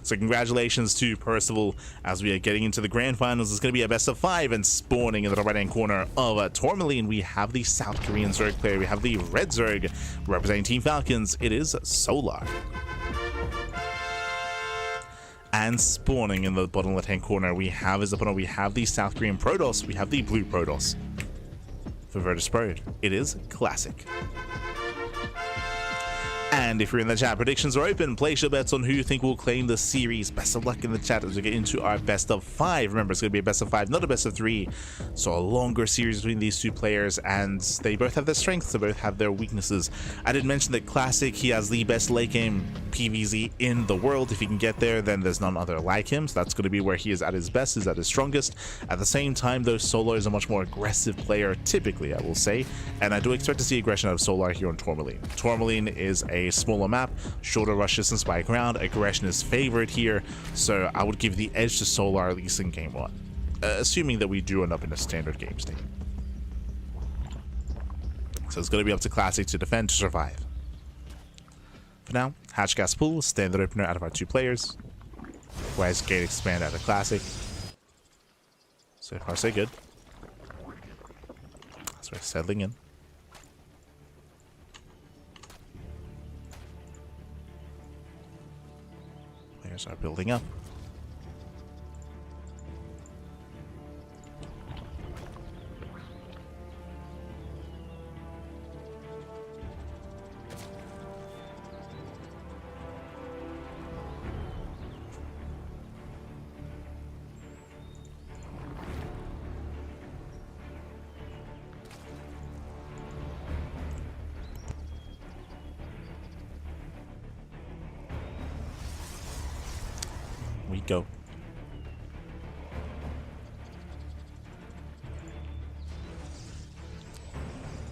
So congratulations to Percival as we are getting into the grand finals. It's going to be a best of 5, and spawning in the right hand corner of Tourmaline, we have the South Korean Zerg player. We have the Red Zerg representing Team Falcons. It is Solar. And spawning in the bottom left hand corner, we have as opponent, we have the South Korean Protoss. We have the Blue Protoss. For Virtus Pro, it is Classic. And if you're in the chat, predictions are open. Place your bets on who you think will claim the series. Best of luck in the chat as we get into our best of 5. Remember, it's going to be a best of 5, not a best of 3. So a longer series between these two players, and they both have their strengths, they both have their weaknesses. I did mention that Classic, he has the best late game PVZ in the world. If he can get there, then there's none other like him. So that's going to be where he is at his best, is at his strongest. At the same time, though, Solar is a much more aggressive player, typically, I will say. And I do expect to see aggression out of Solar here on Tourmaline. Tourmaline is a smaller map, shorter rush distance by ground. Aggression is favored here, so I would give the edge to Solar at least in game 1, assuming that we do end up in a standard game state. So it's going to be up to Classic to defend, to survive. For now, Hatch Gas Pool, standard opener out of our 2 players. Whereas Gate Expand out of Classic. So far, so good. So we're settling in. Players are building up. We go.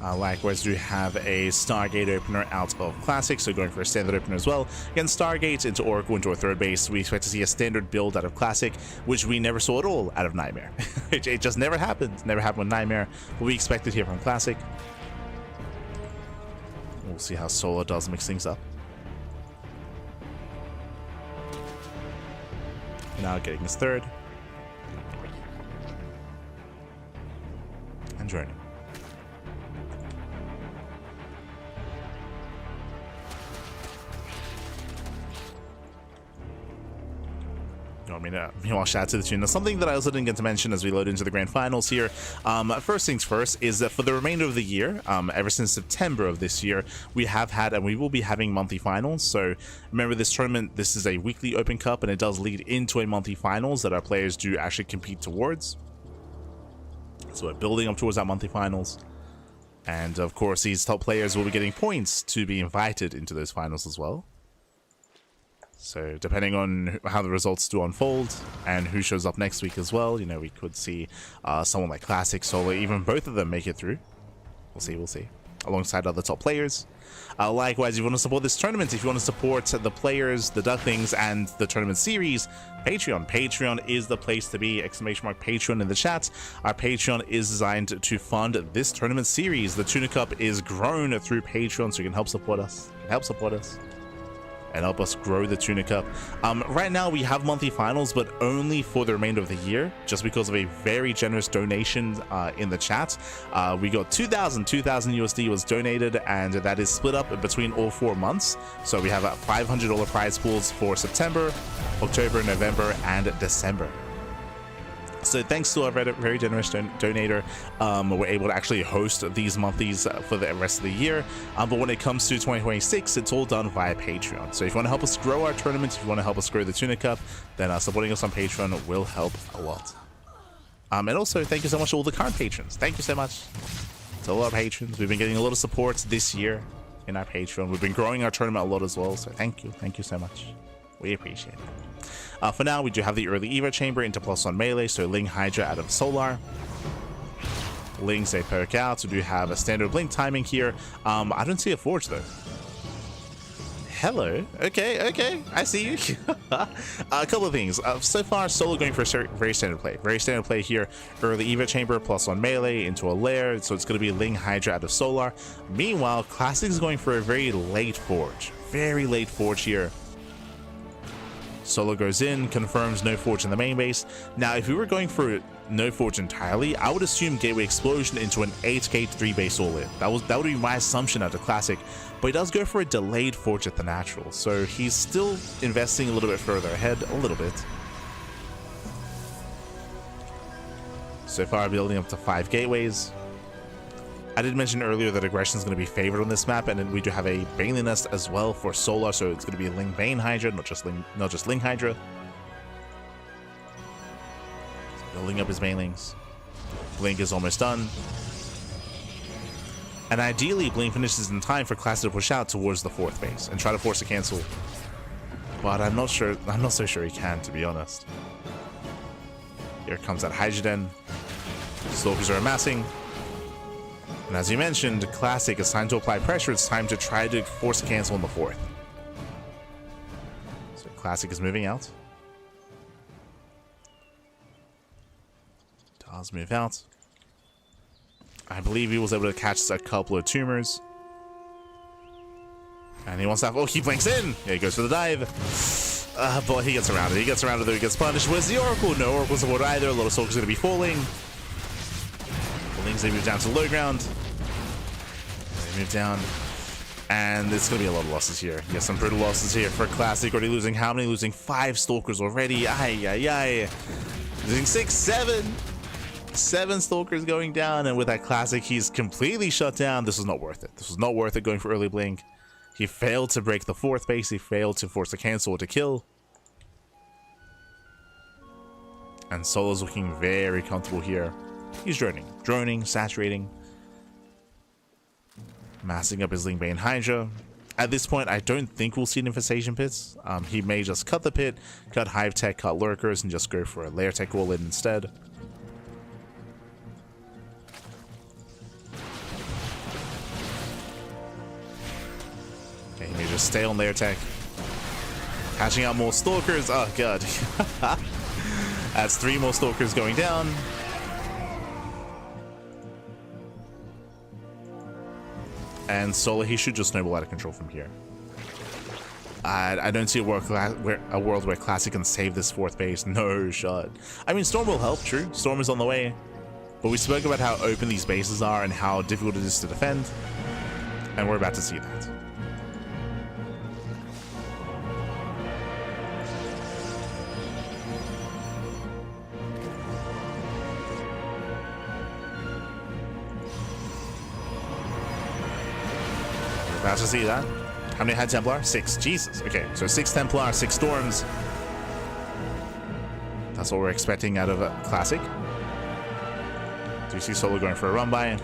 Likewise, we have a Stargate opener out of Classic, so going for a standard opener as well. Again, Stargate into Oracle into our 3rd base. We expect to see a standard build out of Classic, which we never saw at all out of NightMare. It just never happened. Never happened with NightMare, but we expect it here from Classic. We'll see how Solar does mix things up. Now getting his 3rd. And joining. Meanwhile, shout out to the Tuna. Something that I also didn't get to mention as we load into the grand finals here. First things first is that for the remainder of the year, ever since September of this year, we have had and we will be having monthly finals. So remember, this tournament, this is a weekly Open Cup, and it does lead into a monthly finals that our players do actually compete towards. So we're building up towards our monthly finals. And of course, these top players will be getting points to be invited into those finals as well. So depending on how the results do unfold and who shows up next week as well, you know, we could see someone like Classic, Solar, even both of them make it through. We'll see. Alongside other top players. Likewise, if you want to support this tournament, if you want to support the players, the Ducklings, and the tournament series, Patreon. Patreon is the place to be. ! Patreon in the chat. Our Patreon is designed to fund this tournament series. The Tuna Cup is grown through Patreon, so you can help support us. And help us grow the Tuna Cup. Right now we have monthly finals, but only for the remainder of the year, just because of a very generous donation in the chat. We got 2,000 USD was donated, and that is split up between all 4 months. So we have $500 prize pools for September, October, November, and December. So thanks to our very generous donator, we're able to actually host these monthlies for the rest of the year. But when it comes to 2026, it's all done via Patreon. So if you want to help us grow our tournament, if you want to help us grow the Tuna Cup, then supporting us on Patreon will help a lot. And also, thank you so much to all the current patrons. Thank you so much to all our patrons. We've been getting a lot of support this year in our Patreon. We've been growing our tournament a lot as well. So thank you so much. We appreciate it. For now, we do have the early Evo Chamber into +1 melee, so Ling Hydra out of Solar. Lings they perk out, so we do have a standard blink timing here. I don't see a Forge though. Hello. Okay, I see you. A couple of things. So far, Solar going for a very standard play. Very standard play here. Early Evo Chamber +1 melee into a lair, so it's going to be Ling Hydra out of Solar. Meanwhile, Classic is going for a very late Forge. Very late Forge here. Solo goes in, confirms no Forge in the main base. Now, if we were going for no Forge entirely, I would assume Gateway Explosion into an 8-gate 3-base all-in. That would be my assumption at the Classic, but he does go for a delayed Forge at the natural, so he's still investing a little bit further ahead, a little bit. So far, building up to 5 gateways. I did mention earlier that aggression is going to be favored on this map, and then we do have a Baneling Nest as well for Solar, so it's going to be Ling Bane Hydra, not just Ling Hydra. Building up his Banelings. Blink is almost done. And ideally, Blink finishes in time for Classic to push out towards the 4th base and try to force a cancel. But I'm not so sure he can, to be honest. Here comes that Hydroden. Stalkers are amassing. And as you mentioned, Classic is time to apply pressure. It's time to try to force a cancel on the 4th. So Classic is moving out. Does move out. I believe he was able to catch a couple of tumors. And he wants to have, oh, he blinks in. Yeah, he goes for the dive. But he gets around it. He gets around it, though he gets punished. Where's the Oracle? No Oracle support either. A lot of Stalkers going to be falling. The Lings, they move down to the low ground. They move down. And it's going to be a lot of losses here. Yes, some brutal losses here for Classic. Already losing how many? Losing 5 Stalkers already. Ay, ay, ay. Losing 6, 7. 7 Stalkers going down. And with that Classic, he's completely shut down. This was not worth it. This was not worth it going for early blink. He failed to break the 4th base. He failed to force a cancel or to kill. And Solo's looking very comfortable here. He's droning, saturating. Massing up his Ling Bane Hydra. At this point, I don't think we'll see an Infestation Pits. He may just cut the pit, cut Hive Tech, cut Lurkers, and just go for a Lair Tech all in instead. Okay, he may just stay on Lair Tech. Hatching out more Stalkers. Oh, God. That's 3 more Stalkers going down. And Solo, he should just snowball out of control from here. I don't see a world where Classic can save this 4th base. No shot. I mean, Storm will help, true. Storm is on the way. But we spoke about how open these bases are and how difficult it is to defend. And we're about to see that. About to see that. How many had Templar? 6. Jesus. Okay, so 6 Templar, 6 Storms. That's what we're expecting out of a Classic. Do you see Solo going for a run by?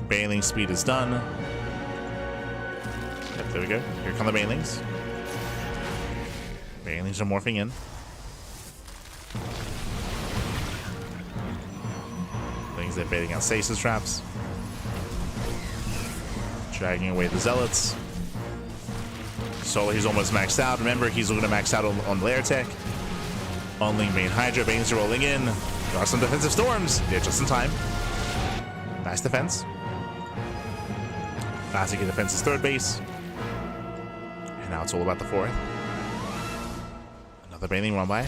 Bailing speed is done. Yep, there we go. Here come the Bailings. Bailings are morphing in. Things they're baiting out stasis traps. Dragging away the Zealots. Solo, he's almost maxed out. Remember, he's looking to max out on Lair Tech. On Ling Bane Hydra. Banes are rolling in. There are some defensive Storms. Yeah, just in time. Nice defense. Classic defense his 3rd base. And now it's all about the 4th. Another Baneling run by.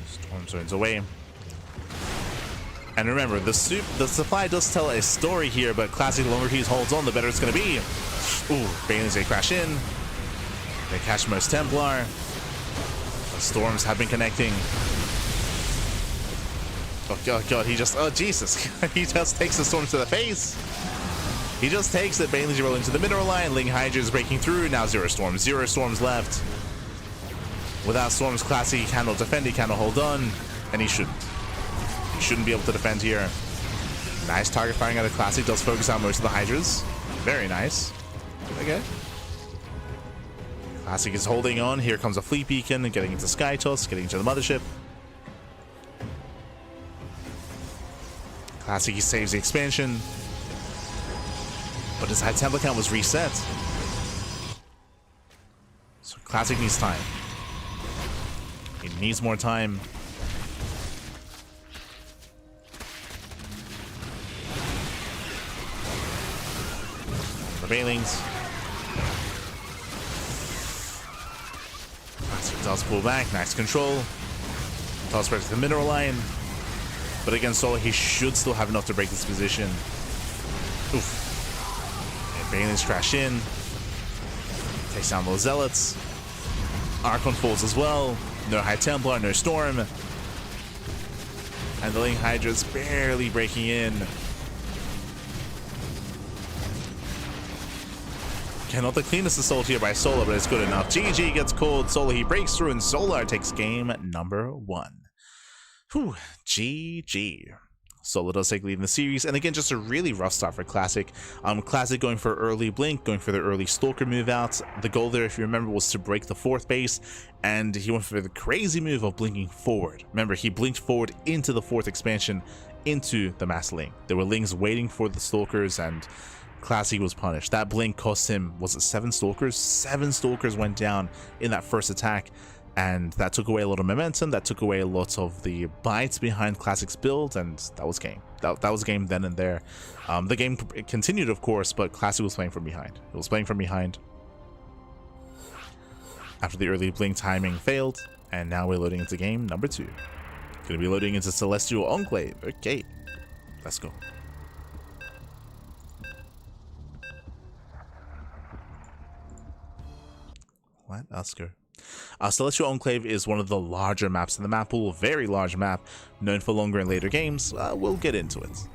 Storm zones away. And remember, the supply does tell a story here, but Classic, the longer he holds on, the better it's going to be. Ooh, Banelings, they crash in. They catch most Templar. The Storms have been connecting. Oh, God, he just... Oh, Jesus. He just takes the Storms to the face. He just takes it. Banelings rolling to the mineral line. Ling Hydra is breaking through. Now 0 Storms. 0 Storms left. Without Storms, Classic, he cannot defend. He cannot hold on. And he shouldn't. Shouldn't be able to defend here. Nice target firing out of Classic. Does focus out most of the Hydras. Very nice. Okay. Classic is holding on. Here comes a Fleet Beacon. Getting into Sky Toss. Getting into the Mothership. Classic, he saves the expansion. But his high Templar count was reset. So Classic needs time. He needs more time. Bailings. Classic does pull back. Nice control. Toss spread to the mineral line. But against Solo, he should still have enough to break this position. Oof. And Bailings crash in. Takes down those Zealots. Archon falls as well. No High Templar, no Storm. And the Ling Hydra is barely breaking in. Okay, not the cleanest assault here by Solar, but it's good enough. GG gets called. Solar, he breaks through, and Solar takes game number 1. Whew, GG. Solar does take lead in the series, and again, just a really rough start for Classic. Classic going for early blink, going for the early Stalker move out. The goal there, if you remember, was to break the 4th base, and he went for the crazy move of blinking forward. Remember, he blinked forward into the 4th expansion, into the Mass Ling. There were Lings waiting for the Stalkers, and Classic was punished. That blink cost him, was it 7 Stalkers? 7 Stalkers went down in that first attack, and that took away a lot of momentum, that took away a lot of the bites behind Classic's build, and that was game. that was a game then and there. The game continued, of course, but Classic was playing from behind. It was playing from behind after the early blink timing failed, and now we're loading into game number 2. Gonna be loading into Celestial Enclave. Okay, let's go. What? Let's go. Celestial Enclave is one of the larger maps in the map pool, very large map, known for longer and later games. We'll get into it.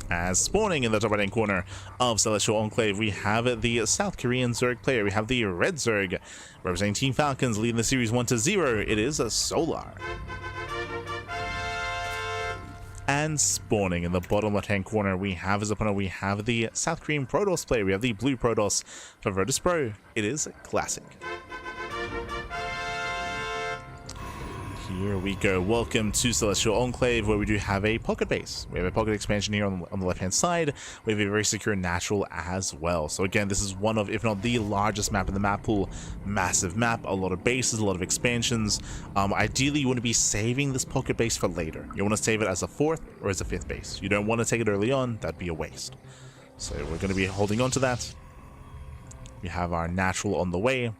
As spawning in the top right hand corner of Celestial Enclave, we have the South Korean Zerg player. We have the Red Zerg representing Team Falcons, leading the series 1-0. It is a Solar. And spawning in the bottom left hand corner, we have as opponent, we have the South Korean Protoss player. We have the blue Protoss for Virtus Pro. It is Classic. Here we go. Welcome to Celestial Enclave, where we do have a pocket base. We have a pocket expansion here on the left-hand side. We have a very secure natural as well. So again, this is one of, if not the largest map in the map pool. Massive map, a lot of bases, a lot of expansions. Ideally, you want to be saving this pocket base for later. You want to save it as a 4th or as a 5th base. You don't want to take it early on. That'd be a waste. So we're going to be holding on to that. We have our natural on the way.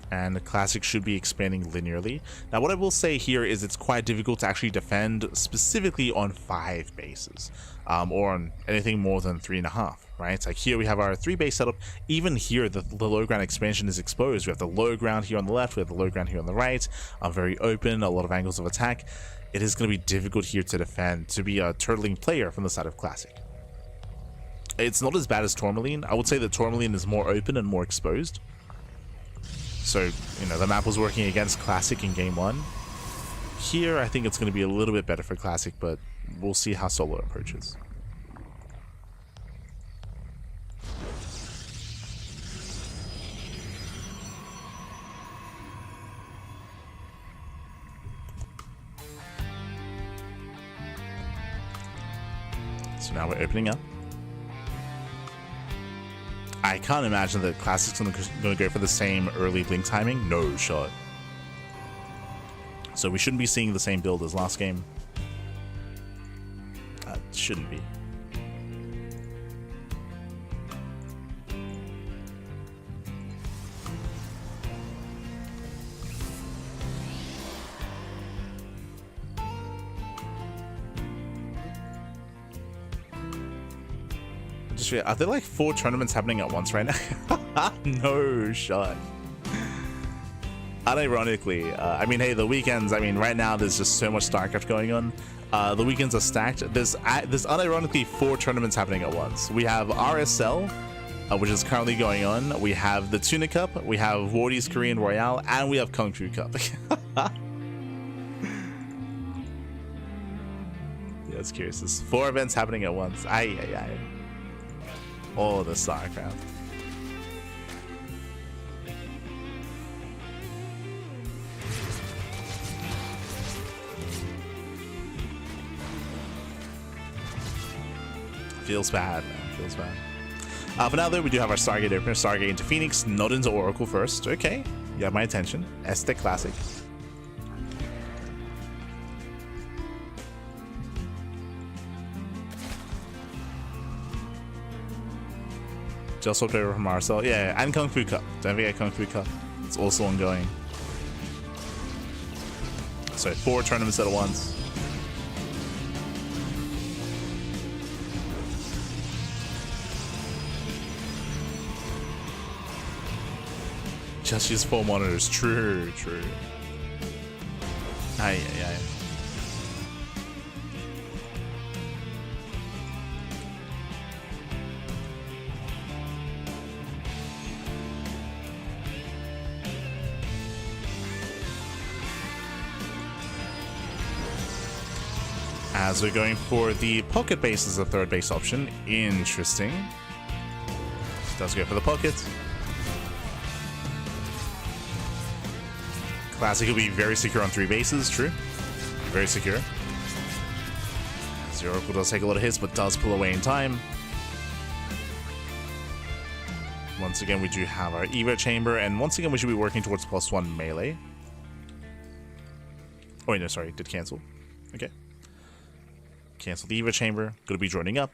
And the Classic should be expanding linearly. Now, what I will say here is it's quite difficult to actually defend specifically on 5 bases, or on anything more than 3.5, right? Like here we have our 3 base setup. Even here, the low ground expansion is exposed. We have the low ground here on the left, we have the low ground here on the right. Very open, a lot of angles of attack. It is going to be difficult here to defend, to be a turtling player from the side of Classic. It's not as bad as Tourmaline. I would say that Tourmaline is more open and more exposed. So, you know, the map was working against Classic in game 1. Here, I think it's going to be a little bit better for Classic, but we'll see how Solo approaches. So now we're opening up. I can't imagine that Classic's going to go for the same early blink timing. No shot. So we shouldn't be seeing the same build as last game. Shouldn't be. Are there like 4 tournaments happening at once right now? No shot. Unironically, I mean, hey, the weekends, I mean, right now there's just so much StarCraft going on. The weekends are stacked. There's unironically 4 tournaments happening at once. We have RSL, which is currently going on. We have the Tuna Cup, we have Wardy's Korean Royale, and we have Kung Fu Cup. Yeah, it's curious. There's 4 events happening at once. Aye. All the StarCraft. Feels bad, man. Feels bad. For now, though, we do have our Stargate opener. Stargate into Phoenix, not into Oracle first. Okay, you have my attention. Aztec Classic. Just swapped over from RSL. Yeah, and Kung Fu Cup. Don't forget Kung Fu Cup. It's also ongoing. So 4 tournaments at once. Just use 4 monitors. True. Aye. As we're going for the pocket base as a 3rd base option. Interesting. Does go for the pocket. Classic will be very secure on 3 bases, true. Very secure. Zero does take a lot of hits, but does pull away in time. Once again, we do have our Evo chamber, and once again, we should be working towards +1 melee. Oh, wait, no, sorry. Did cancel. Okay. Cancel the Eva Chamber. Gonna be joining up.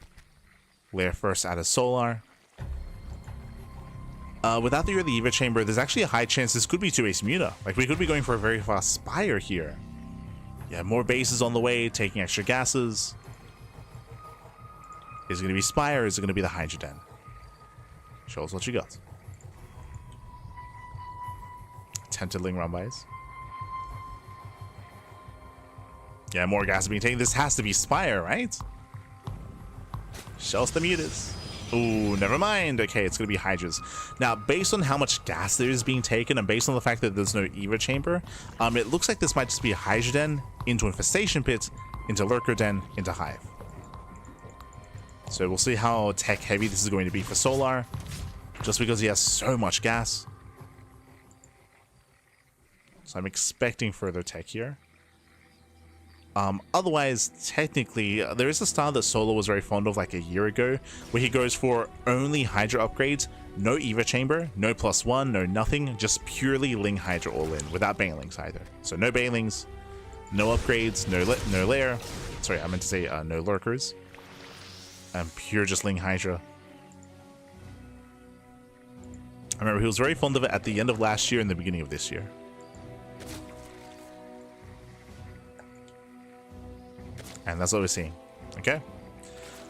Lair first out of Solar. Without the Eva Chamber, there's actually a high chance this could be 2 base Muna. Like, we could be going for a very fast Spire here. Yeah, more bases on the way, taking extra gases. Is it going to be Spire or is it going to be the Hydra Den? Show us what you got. Tempted Ling Rumbys. Yeah, more gas being taken. This has to be Spire, right? Show us the mutas. Ooh, never mind. Okay, it's going to be Hydras. Now, based on how much gas there is being taken and based on the fact that there's no Eva Chamber, it looks like this might just be a Hydra Den into Infestation Pit, into Lurker Den, into Hive. So we'll see how tech heavy this is going to be for Solar, just because he has so much gas. So I'm expecting further tech here. Otherwise, technically, there is a style that Solar was very fond of like a year ago, where he goes for only Hydra upgrades, no Eva Chamber, no +1, no nothing, just purely Ling Hydra all in, without Banelings either. So no Banelings, no upgrades, no lair. Sorry, I meant to say no Lurkers. And pure just Ling Hydra. I remember he was very fond of it at the end of last year and the beginning of this year. And that's what we're seeing. Okay,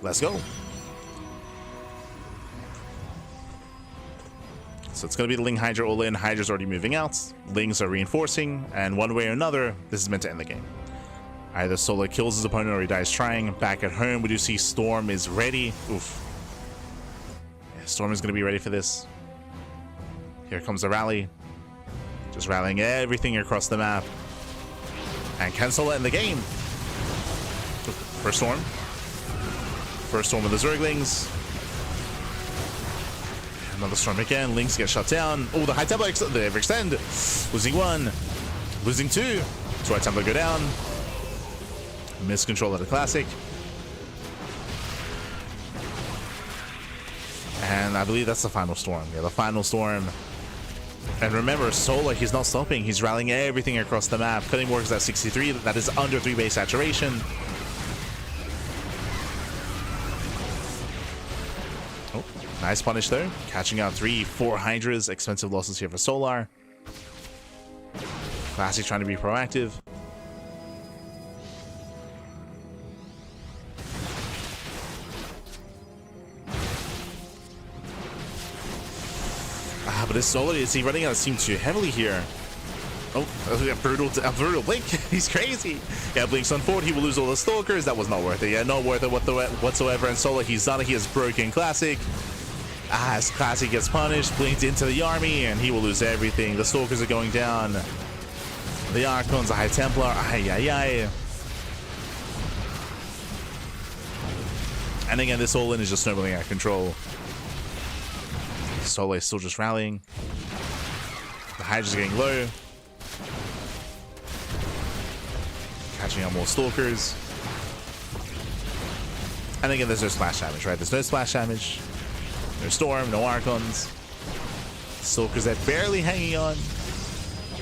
let's go. So it's going to be the Ling Hydra all in. Hydra's already moving out. Lings are reinforcing. And one way or another, this is meant to end the game. Either Solar kills his opponent or he dies trying. Back at home, we do see Storm is ready. Oof. Yeah, Storm is going to be ready for this. Here comes the rally. Just rallying everything across the map. And can Solar end the game? First Storm. First Storm with the Zerglings. Another Storm again. Lings get shut down. Oh, the High Templar they overextend. Losing 1. Losing 2. 2 High Templar go down. Miscontrol at the Classic. And I believe that's the final Storm. Yeah, the final Storm. And remember, Solar, he's not stopping. He's rallying everything across the map. Cutting works at 63. That is under 3 base saturation. Oh, nice punish though. Catching out 3, 4 Hydras. Expensive losses here for Solar. Classic trying to be proactive. But his Solar, is he running out of steam too heavily here? Oh, a brutal blink. He's crazy. Yeah, blinks on forward. He will lose all the Stalkers. That was not worth it. Yeah, not worth it whatsoever. And Solar, he's done it. He has broken Classic. As Classic gets punished, blinked into the army, and he will lose everything. The Stalkers are going down. The Archons, the High Templar. Ay, ay, ay. And again, this all-in is just snowballing out of control. Solar is still just rallying. The Hydra's getting low. Catching out more Stalkers. And again, there's no splash damage, right? There's no splash damage. No Storm, no Archons. Stalkers that barely hanging on.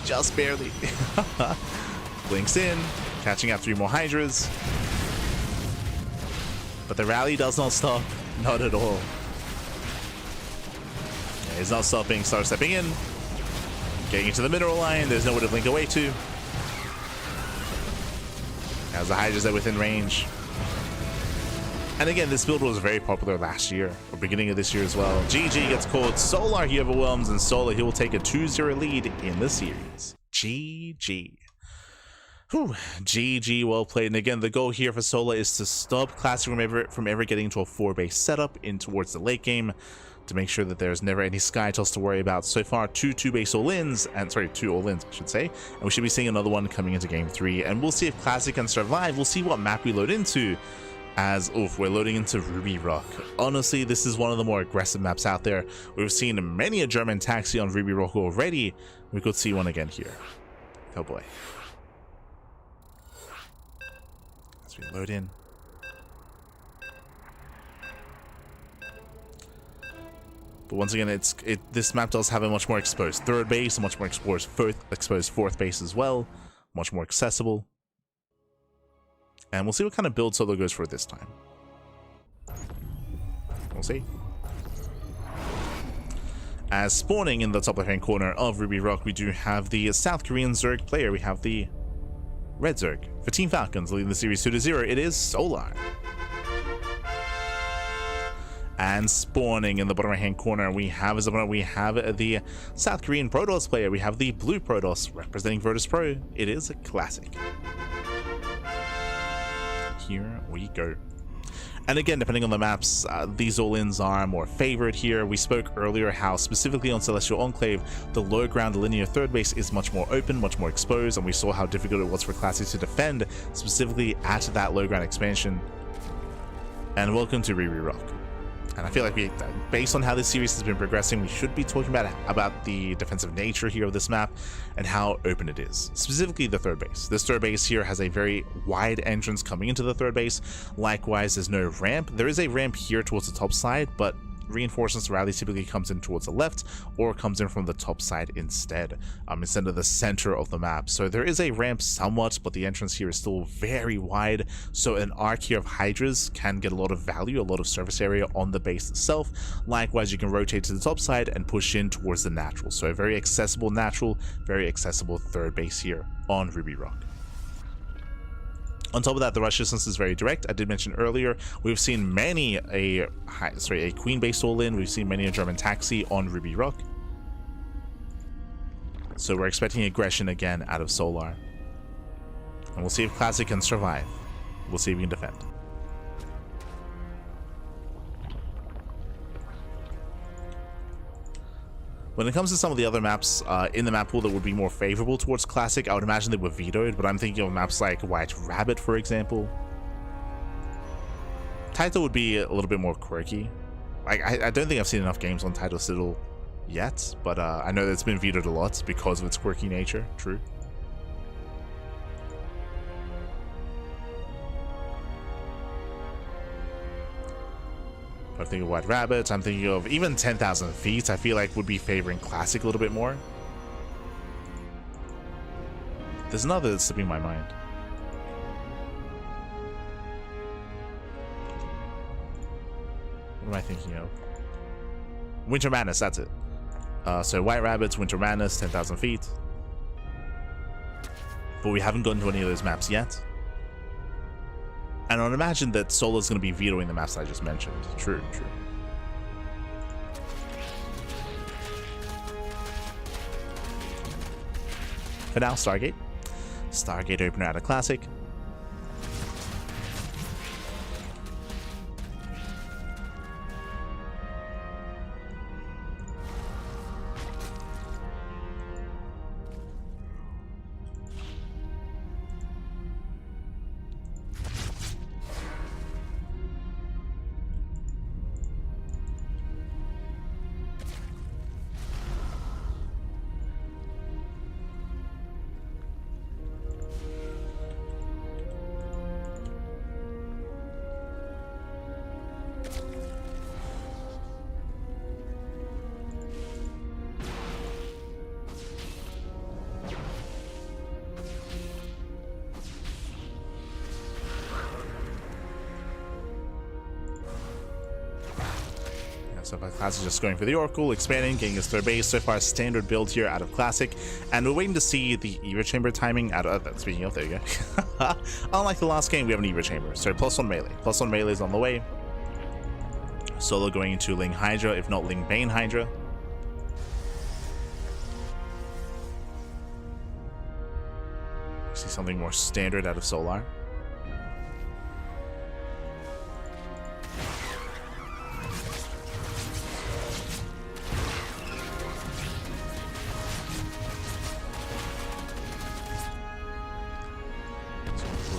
Just barely. Blinks in. Catching out 3 more Hydras. But the rally does not stop. Not at all. He's not stopping, starts stepping in. Getting into the mineral line, there's nowhere to blink away to. As the Hydras are within range. And again, this build was very popular last year, or beginning of this year as well. GG gets called. Solar, he overwhelms, and Solar, he will take a 2-0 lead in the series. GG. Whew. GG, well played. And again, the goal here for Solar is to stop Classic from ever getting into a 4-base setup in towards the late game, to make sure that there's never any Sky Toss to worry about. So far, 2 2-base all-ins, and sorry, 2 all-ins, I should say. And we should be seeing another one coming into Game 3. And we'll see if Classic can survive. We'll see what map we load into. As, oof, we're loading into Ruby Rock. Honestly, this is one of the more aggressive maps out there. We've seen many a German taxi on Ruby Rock already. We could see one again here. Oh boy. As we load in. But once again, this map does have a much more exposed 3rd base, a much more exposed 4th base as well, much more accessible. And we'll see what kind of build Solo goes for this time. We'll see. As spawning in the top left-hand corner of Ruby Rock, we do have the South Korean Zerg player. We have the Red Zerg for Team Falcons, leading the series 2-0. It is Solar. And spawning in the bottom right-hand corner, we have as opponent, we have the South Korean Protoss player. We have the Blue Protoss representing Virtus Pro. It is a classic. Here we go. And again, depending on the maps, these all-ins are more favored here. We spoke earlier how specifically on Celestial Enclave, the low ground linear third base is much more open, much more exposed, and we saw how difficult it was for Classics to defend, specifically at that low ground expansion. And welcome to Ruby Rock. And I feel like based on how this series has been progressing, we should be talking about the defensive nature here of this map and how open it is. Specifically the third base. This third base here has a very wide entrance coming into the third base. Likewise, there's no ramp. There is a ramp here towards the top side, but reinforcements rally typically comes in towards the left or comes in from the top side instead of the center of the map. So there is a ramp somewhat, but the entrance here is still very wide, so an arc here of Hydras can get a lot of value, a lot of surface area on the base itself. Likewise, you can rotate to the top side and push in towards the natural, so a very accessible natural, very accessible third base here on Ruby Rock. On top of that, the rush distance is very direct. I did mention earlier, we've seen many a queen-based all-in. We've seen many a German taxi on Ruby Rock. So we're expecting aggression again out of Solar. And we'll see if Classic can survive. We'll see if we can defend. When it comes to some of the other maps in the map pool that would be more favorable towards Classic, I would imagine they were vetoed, but I'm thinking of maps like White Rabbit, for example. Taito would be a little bit more quirky. I don't think I've seen enough games on Taito Citadel yet, but I know that it's been vetoed a lot because of its quirky nature. True. I'm thinking of White Rabbit, I'm thinking of even 10,000 Feet, I feel like would be favoring Classic a little bit more. There's another that's slipping my mind. What am I thinking of? Winter Madness, that's it. So White Rabbits, Winter Madness, 10,000 Feet. But we haven't gotten to any of those maps yet. And I would imagine that Solo's going to be vetoing the maps I just mentioned. True, true. For now, Stargate. Stargate opener out of Classic. So Class is just going for the Oracle, expanding, getting his third base. So far, standard build here out of Classic. And we're waiting to see the Eva Chamber timing out of, speaking of, there you go. Unlike the last game, we have an Eva Chamber. So +1 melee. +1 melee is on the way. Solo going into Ling Hydra, if not Ling Bane Hydra. See something more standard out of Solar.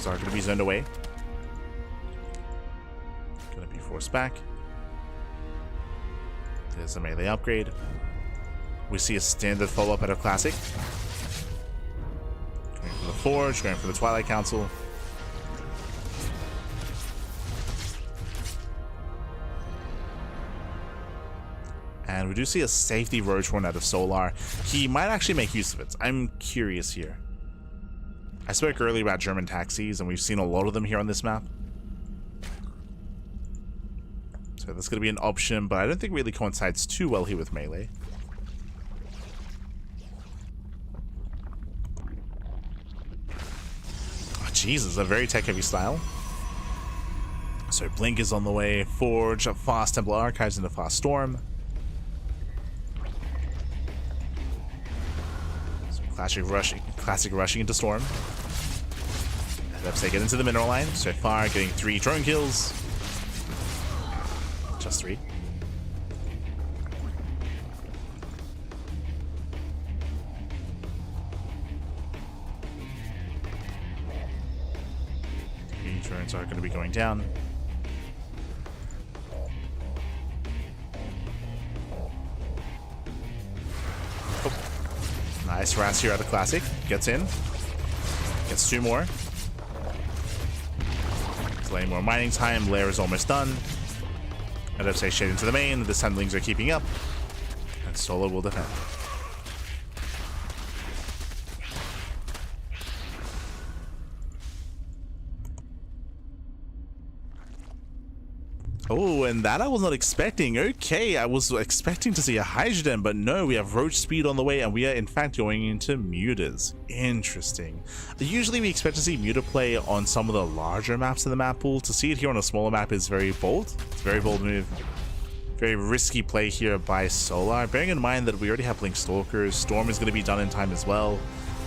Are going to be zoned away. Going to be forced back. There's a melee upgrade. We see a standard follow-up out of Classic. Going for the Forge, going for the Twilight Council. And we do see a safety Roach Horn out of Solar. He might actually make use of it. I'm curious here. I spoke earlier about German taxis, and we've seen a lot of them here on this map. So that's going to be an option, but I don't think it really coincides too well here with melee. Oh, Jesus, a very tech-heavy style. So Blink is on the way, Forge, Fast Templar Archives into Fast Storm. So classic rushing into Storm. Let's get into the mineral line. So far, getting 3 drone kills. Just 3. Drones are going to be going down. Oh. Nice harass here out of Classic. Gets in. Gets 2 more. Delaying more mining time. Lair is almost done. I'd say shade into the main. The Sandlings are keeping up. And Solo will defend. Oh, and that I was not expecting. Okay, I was expecting to see a Hydrogen, but no, we have Roach Speed on the way, and we are in fact going into Mutas. Interesting. Usually we expect to see Muta play on some of the larger maps in the map pool. To see it here on a smaller map is very bold. It's a very bold move. Very risky play here by Solar. Bearing in mind that we already have Blink Stalkers. Storm is going to be done in time as well.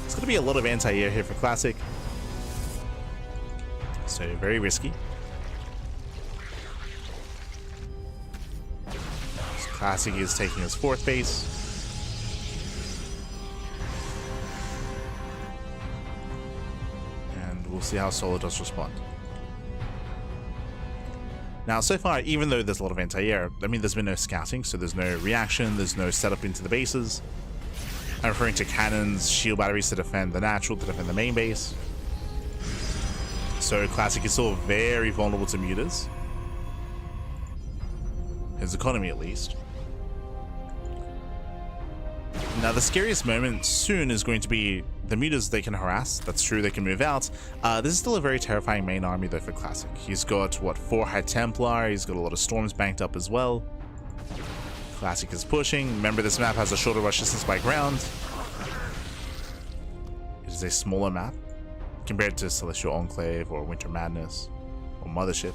It's going to be a lot of anti-air here for Classic. So very risky. Classic is taking his 4th base. And we'll see how Solo does respond. Now, so far, even though there's a lot of anti-air, I mean, there's been no scouting, so there's no reaction, there's no setup into the bases. I'm referring to cannons, shield batteries to defend the natural, to defend the main base. So Classic is still very vulnerable to mutas. His economy, at least. Now, the scariest moment soon is going to be the mutas they can harass. That's true, they can move out. This is still a very terrifying main army, though, for Classic. He's got, what, 4 High Templar. He's got a lot of Storms banked up as well. Classic is pushing. Remember, this map has a shorter rush distance by ground. It is a smaller map compared to Celestial Enclave or Winter Madness or Mothership.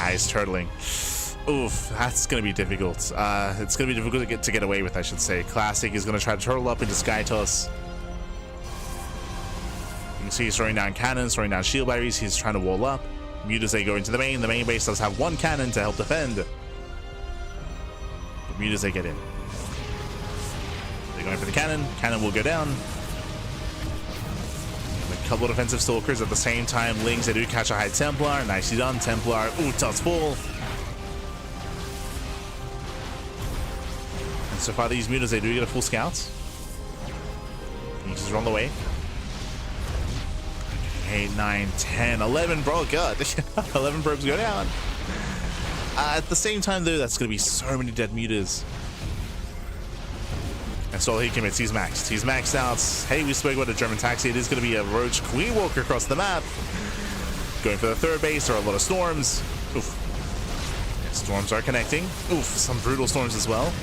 He's turtling. Oof, that's going to be difficult. It's going to be difficult to get away with, I should say. Classic is going to try to turtle up into Sky Toss. You can see he's throwing down cannons, throwing down shield batteries. He's trying to wall up. Mutas, they go into the main. The main base does have 1 cannon to help defend. But Mutas, they get in. They're going for the cannon. Cannon will go down. A couple of defensive Stalkers at the same time. Lings, they do catch a High Templar. Nicely done. Templar, ooh, does fall. And so far, these Mutas, they do get a full scout. Mutas are on the way. 8, 9, 10, 11, bro, God. 11 probes go down. At the same time, though, that's going to be so many dead Mutas. And so he commits. He's maxed. He's maxed out. Hey, we spoke about a German taxi. It is going to be a Roach Queen Walker across the map. Going for the 3rd base. There are a lot of storms. Oof. Yeah, storms are connecting. Oof, some brutal storms as well.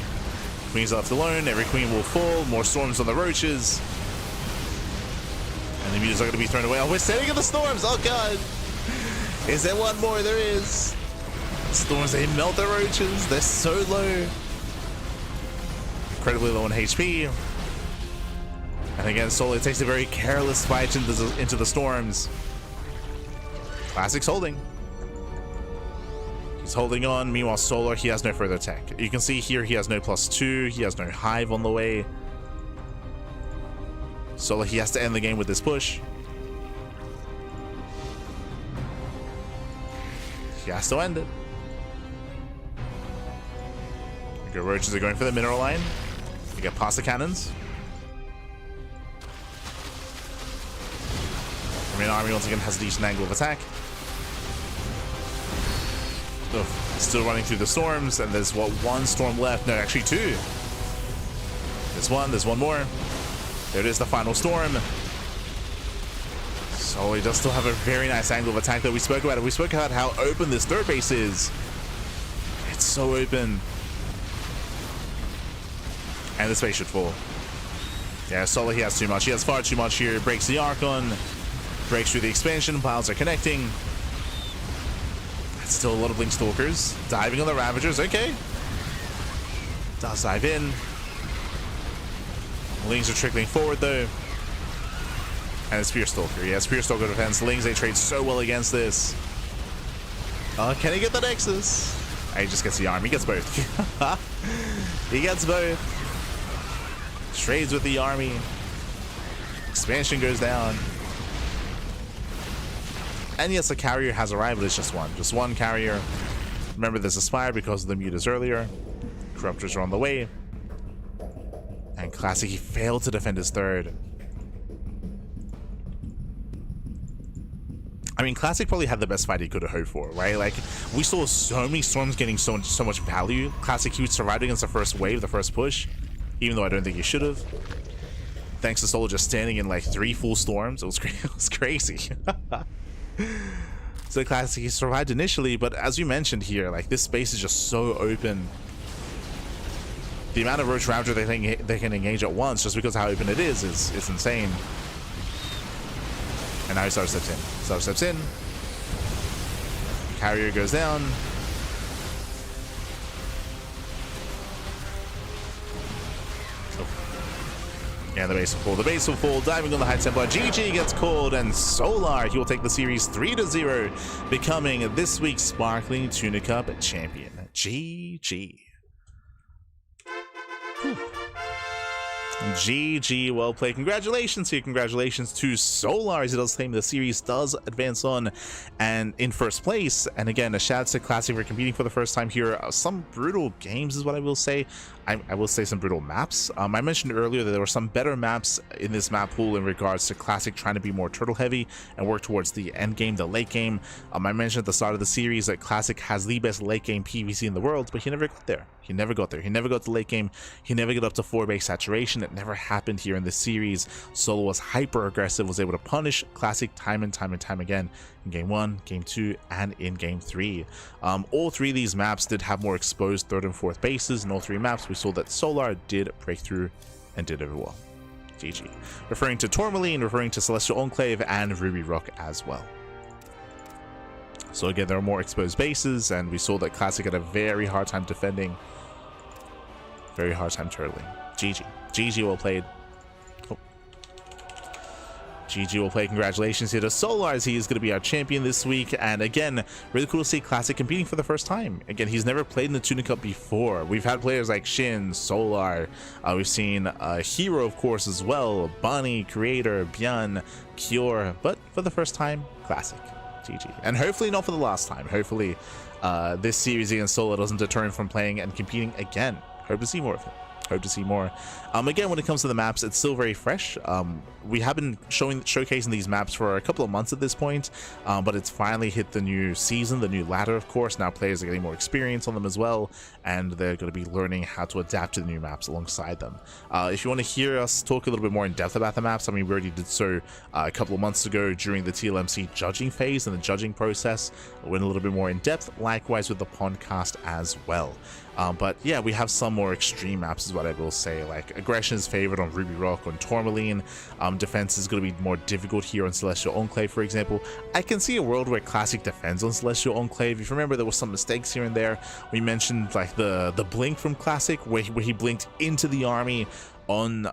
Queens are left alone. Every queen will fall. More storms on the Roaches. And the Mutas are going to be thrown away. Oh, we're setting up the storms. Oh, God. Is there one more? There is. Storms, they melt the Roaches. They're so low. Incredibly low on HP. And again, Solo takes a very careless fight into the storms. Classic's holding. He's holding on. Meanwhile, Solar, he has no further tech. You can see here he has no +2. He has no Hive on the way. Solar, he has to end the game with this push. He has to end it. Okay, Roaches are going for the mineral line. They get past the cannons. The main army once again has a decent angle of attack. Still running through the storms, and there's what, 1 storm left. No, actually 2. There's one more. There it is, the final storm. So he does still have a very nice angle of attack that we spoke about. We spoke about how open this third base is. It's so open. And this base should fall. Yeah, Solar, he has too much. He has far too much here. Breaks the Archon. Breaks through the expansion. Piles are connecting. That's still a lot of Blink Stalkers. Diving on the Ravagers. Okay. Does dive in. Lings are trickling forward though. And it's Spear Stalker. Yeah, Spear Stalker defense. Lings, they trade so well against this. Can he get the Nexus? He just gets the arm. He gets both. He gets both. Trades with the army. Expansion goes down. And yes, a carrier has arrived, but it's just one. Just one carrier. Remember, there's Aspire because of the mutas earlier. Corruptors are on the way. And Classic, he failed to defend his third. I mean, Classic probably had the best fight he could have hoped for, right? Like, we saw so many storms getting so much value. Classic, he survived against the first wave, the first push, even though I don't think he should have. Thanks to Solo just standing in like 3 full storms. It was crazy. So Classic, he survived initially, but as you mentioned here, like, this space is just so open. The amount of Roach Ravager they can engage at once just because of how open it is insane. And now he Star steps in. Star steps in. Carrier goes down. Oh. And the base will fall. The base will fall. Diving on the High Templar. GG gets called, and Solar, he will take the series 3-0, becoming this week's Sparkling Tuna Cup champion. GG. Whew. GG, well played. Congratulations here. Congratulations to Solar, as he does claim the series does advance on and in first place. And again, a shout out to Classic for competing for the first time here. Some brutal games is what I will say. I will say some brutal maps. I mentioned earlier that there were some better maps in this map pool in regards to Classic trying to be more turtle heavy and work towards the end game, the late game. I mentioned at the start of the series that Classic has the best late game PvC in the world, but he never got there. He never got there. He never got to late game. He never got up to 4-base saturation. It never happened here in this series. Solo was hyper aggressive, was able to punish Classic time and time again in game 1, game 2, and in game 3. All 3 of these maps did have more exposed 3rd and 4th bases. In all 3 maps, we saw that Solar did break through and did very well. GG. Referring to Tourmaline, referring to Celestial Enclave, and Ruby Rock as well. So again, there are more exposed bases, and we saw that Classic had a very hard time defending. Very hard time turtling. GG. GG, well played. Oh. GG, well played. Congratulations here to Solar, as he is going to be our champion this week. And again, really cool to see Classic competing for the first time. Again, he's never played in the Tuna Cup before. We've had players like Shin, Solar. We've seen Hero, of course, as well. Bunny, Creator, Byan, Cure. But for the first time, Classic. GG. And hopefully not for the last time. Hopefully this series against Solar doesn't deter him from playing and competing again. Hope to see more of him. Hope to see more. Again, when it comes to the maps, it's still very fresh. We have been showcasing these maps for a couple of months at this point, but it's finally hit the new season, the new ladder, of course. Now players are getting more experience on them as well, and they're going to be learning how to adapt to the new maps alongside them. If you want to hear us talk a little bit more in depth about the maps, I mean, we already did so a couple of months ago during the TLMC judging phase and the judging process. We went a little bit more in depth, likewise with the podcast as well. But yeah, we have some more extreme maps is what I will say. Like, aggression is favored on Ruby Rock, on Tourmaline. Defense is going to be more difficult here on Celestial Enclave, for example. I can see a world where Classic defends on Celestial Enclave. If you remember, there were some mistakes here and there. We mentioned like the blink from Classic where he blinked into the army on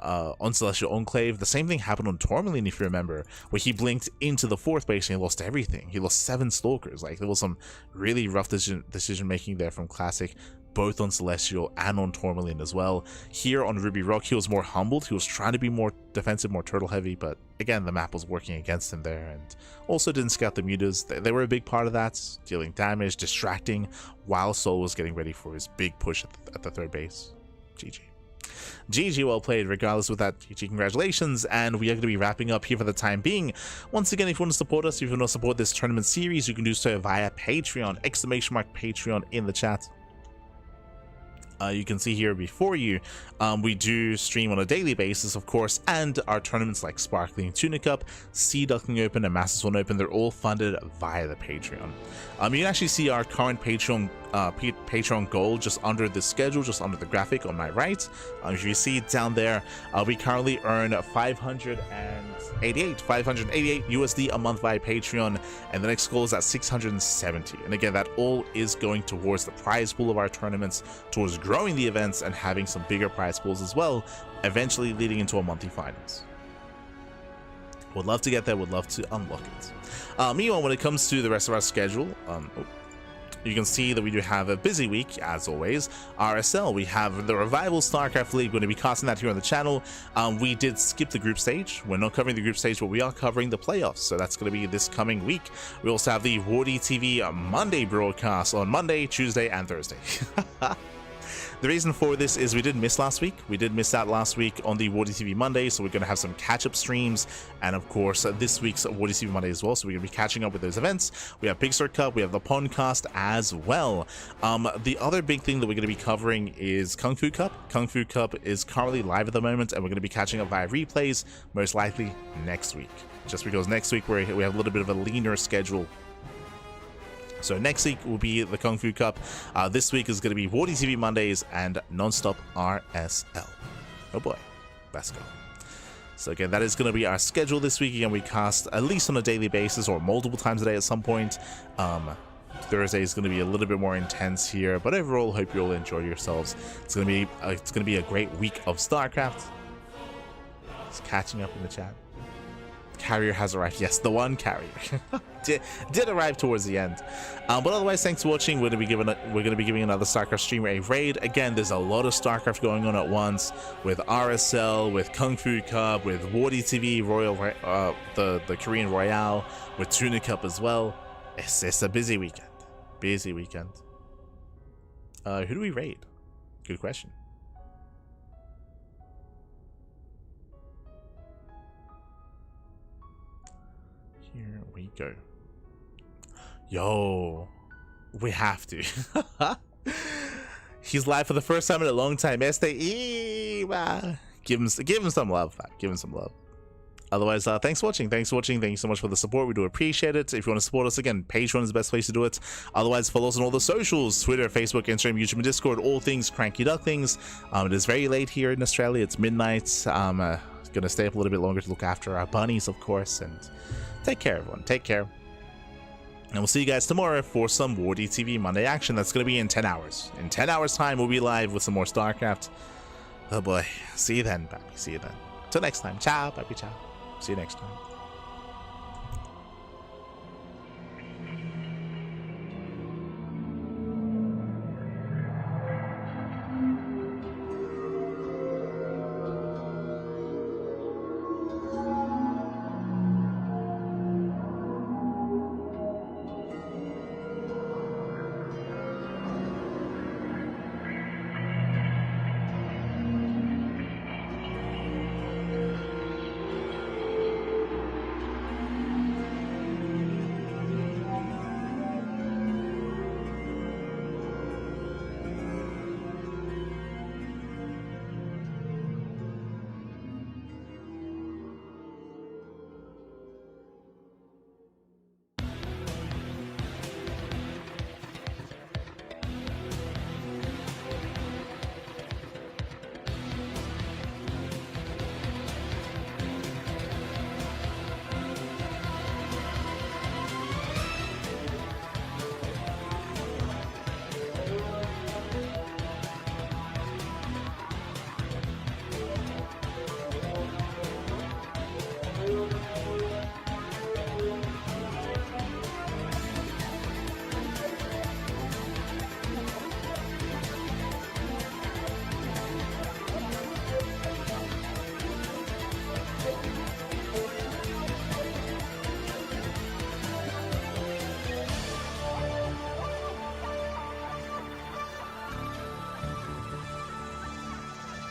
Celestial Enclave. The same thing happened on Tourmaline, if you remember, where he blinked into the 4th base and he lost everything. He lost 7 Stalkers. Like, there was some really rough decision making there from Classic, both on Celestial and on Tourmaline as well. Here on Ruby Rock, he was more humbled. He was trying to be more defensive, more turtle heavy, but again, the map was working against him there, and also didn't scout the mutas. They were a big part of that, dealing damage, distracting, while Sol was getting ready for his big push at the 3rd base. GG. GG, well played. Regardless with that, GG, congratulations, and we are going to be wrapping up here for the time being. Once again, if you want to support us, if you want to support this tournament series, you can do so via Patreon, !Patreon in the chat. You can see here before you, we do stream on a daily basis, of course, and our tournaments like Sparkling Tuna Cup, Sea Duckling Open, and Masters 1 Open, they're all funded via the Patreon. You can actually see our current Patreon goal just under the schedule, just under the graphic on my right. If you see it down there, we currently earn 588 USD a month via Patreon, and the next goal is at 670. And again, that all is going towards the prize pool of our tournaments, towards growing the events and having some bigger prize pools as well, eventually leading into a monthly finals. Would love to get there, would love to unlock it. Meanwhile, when it comes to the rest of our schedule, you can see that we do have a busy week, as always. RSL, we have the Revival StarCraft League, going to be casting that here on the channel. We did skip the group stage. We're not covering the group stage, but we are covering the playoffs, so that's going to be this coming week. We also have the Wardy TV Monday broadcast on Monday, Tuesday, and Thursday. The reason for this is we did miss last week. We did miss out last week on the Wardy TV Monday, so we're going to have some catch-up streams, and of course this week's Wardy TV Monday as well, so we're going to be catching up with those events. We have Big Star Cup, we have the Pondcast as well. The other big thing that we're going to be covering is Kung Fu Cup. Kung Fu Cup is currently live at the moment, and we're going to be catching up via replays, most likely next week, just because next week we have a little bit of a leaner schedule. So next week will be the Kung Fu Cup. This week is going to be Wardy TV Mondays and non-stop RSL. Oh boy, let's go. So again, that is going to be our schedule this week. Again, we cast at least on a daily basis or multiple times a day at some point. Thursday is going to be a little bit more intense here, but overall, hope you all enjoy yourselves. It's going to be a great week of StarCraft. Just catching up in the chat. Carrier has arrived. Yes, the one carrier did arrive towards the end. But otherwise, thanks for watching. We're going to be giving another StarCraft streamer a raid. Again, there's a lot of StarCraft going on at once, with RSL, with Kung Fu Cup, with Wardy TV Royal, the Korean Royale, with Tuna Cup as well. It's a busy weekend. Busy weekend. Who do we raid? Good question. Here we go. Yo, we have to. He's live for the first time in a long time. Give him some love, man. Give him some love. Otherwise, thanks for watching. Thanks for watching. Thank you so much for the support. We do appreciate it. If you want to support us, again, Patreon is the best place to do it. Otherwise, follow us on all the socials: Twitter, Facebook, Instagram, YouTube, and Discord. All things CranKy Ducklings. It is very late here in Australia. It's midnight. Gonna stay up a little bit longer to look after our bunnies, of course, and take care, everyone. Take care. And we'll see you guys tomorrow for some Wardy TV Monday action. That's going to be in 10 hours. In 10 hours time, we'll be live with some more StarCraft. Oh boy. See you then, papi. See you then. Till next time. Ciao, papi. Ciao. See you next time.